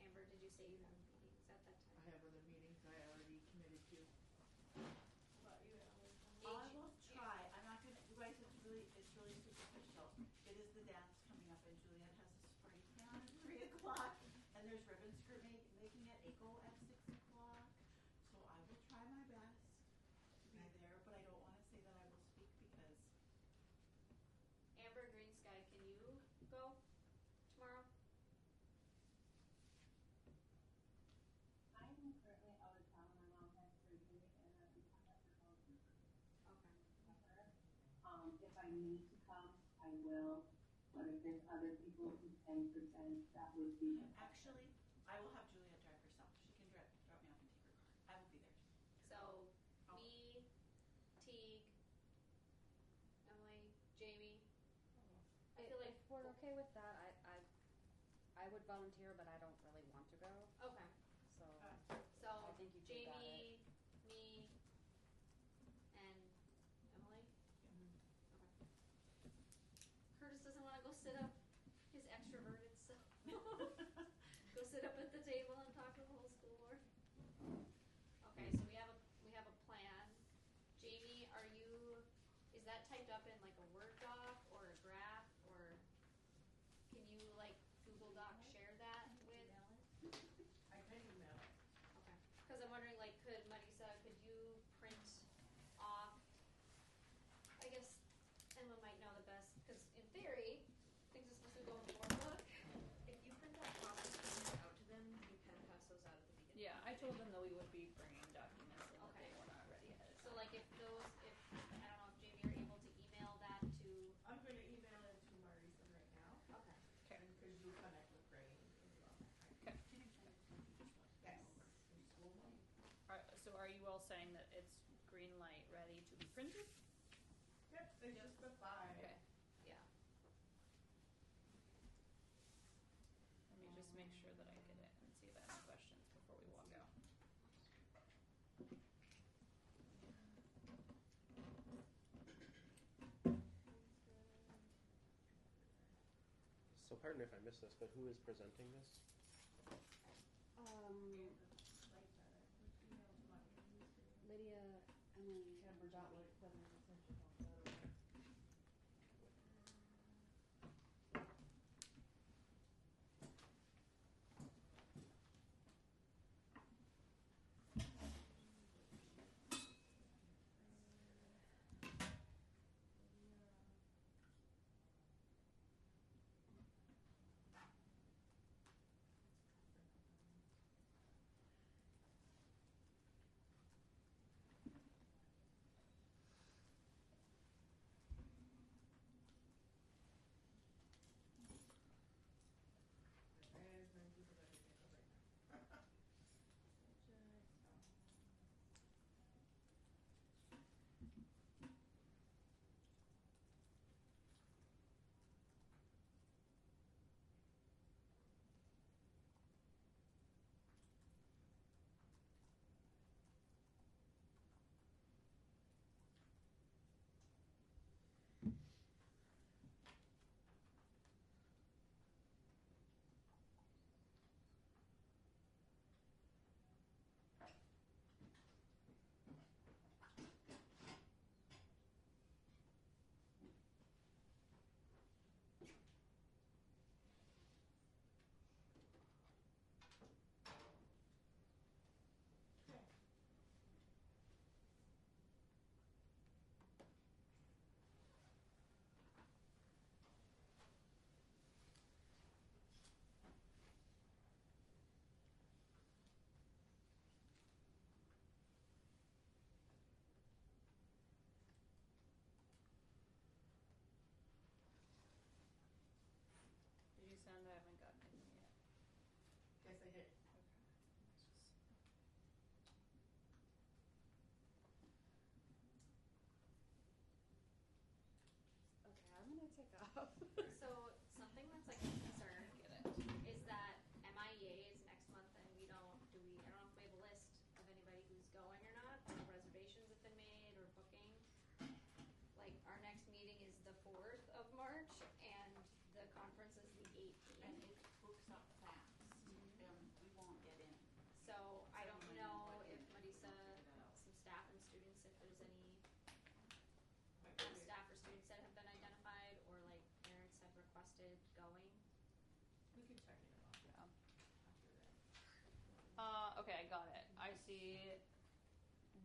Amber, did you say you have meetings at that time? I have other meetings I already committed to. What about you, Ellie? I will try. I'm not gonna, you guys, it's really superficial. It is the dance coming up, and Juliet has a spray tan at 3 o'clock, and there's ribbon skirt making at ACO at 6 o'clock. So I will try my best to be there, but I don't wanna say that I will speak because Amber Green Sky, can you go tomorrow? I'm currently out of town. My mom has surgery and I'll be contacted about Okay. If I need to come, I will, but if there's other people who can present, that would be. actually, I will have Juliet drive herself. She can drop me off and take her car. I will be there. So, me, Teague, Emily, Jamie. I feel like if we're okay with that, I would volunteer, but I don't really want to go. okay. So So I think you two got it. Jamie, me, and Emily. Okay. Curtis doesn't want to go sit up. His extroverted self. Go sit up at the table and talk to the whole school board. Okay, so we have a plan. Jamie, is that typed up in like a Word doc or a graph, or can you like Google Doc share that with? I can email it. Okay, because I'm wondering, like, could you print off, I guess Emma might know the best, because in theory, things are supposed to go in the board book. If you print out copies and send it out to them, you can have printed? Yep, it's just the 5. Okay, yeah. Let me just make sure that I get it and see if I have any questions before we walk out. So pardon if I missed this, but who is presenting this? Lydia, Emily, Did you send? I haven't gotten anything yet. Yes, I did. okay, I'm gonna take off. So something that's like a concern is that MIEA is next month and I don't know if we have a list of anybody who's going or not, or reservations have been made or booking. Like our next meeting is the 4th of March and the conference is the 18th. And it books up fast, and we won't get in. So I don't So know when if you Marisa, figure it out. some staff and students, if there's any Okay. staff or students that have been identified or like parents have requested going. We can check it out. Yeah. After that. Okay, I got it. I see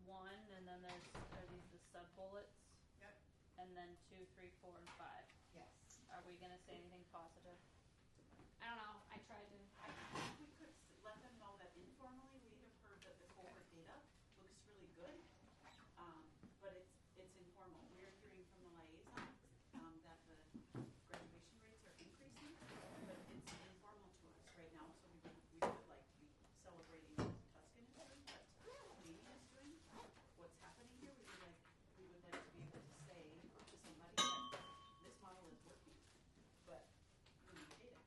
1, and then are these the sub bullets? Yep. And then 2, 3, 4, and 5. Yes. Are we gonna say anything positive? I don't know, I tried to. I think we could let them know that informally, we have heard that the cohort data looks really good. But it's informal. We're hearing from the liaison, that the graduation rates are increasing, but it's informal to us right now, so we would like to be celebrating what Tuscan is doing, what Jamie is doing, what's happening here. We would like to be able to say to somebody that this model is working, but we need data.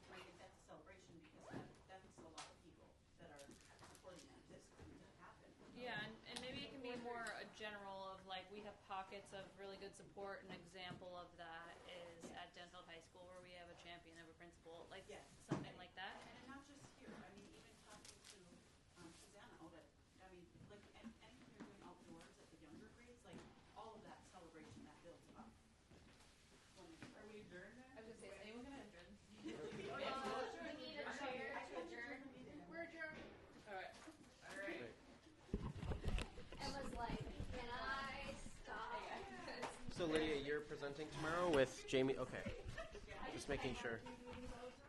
I think that's a celebration because that's a lot of people that are supporting that. This couldn't have happened. Yeah, and maybe it can be more a general of like we have pockets of really good support. An example of that is at Dental High School where we have a champion of a principal, like Yes. something like that. And not just here, I mean, even talking to Susanna out at, I mean, like anything you're doing outdoors at the younger grades, like all of that celebration that builds up. Are we adjourned then? I was gonna say, is anyone gonna adjourn? We need a chair to adjourn. We're adjourned. Alright. All right. Emma's like, can I stop? So Lydia, you're presenting tomorrow with Jamie. Okay, just making sure. Meetings also?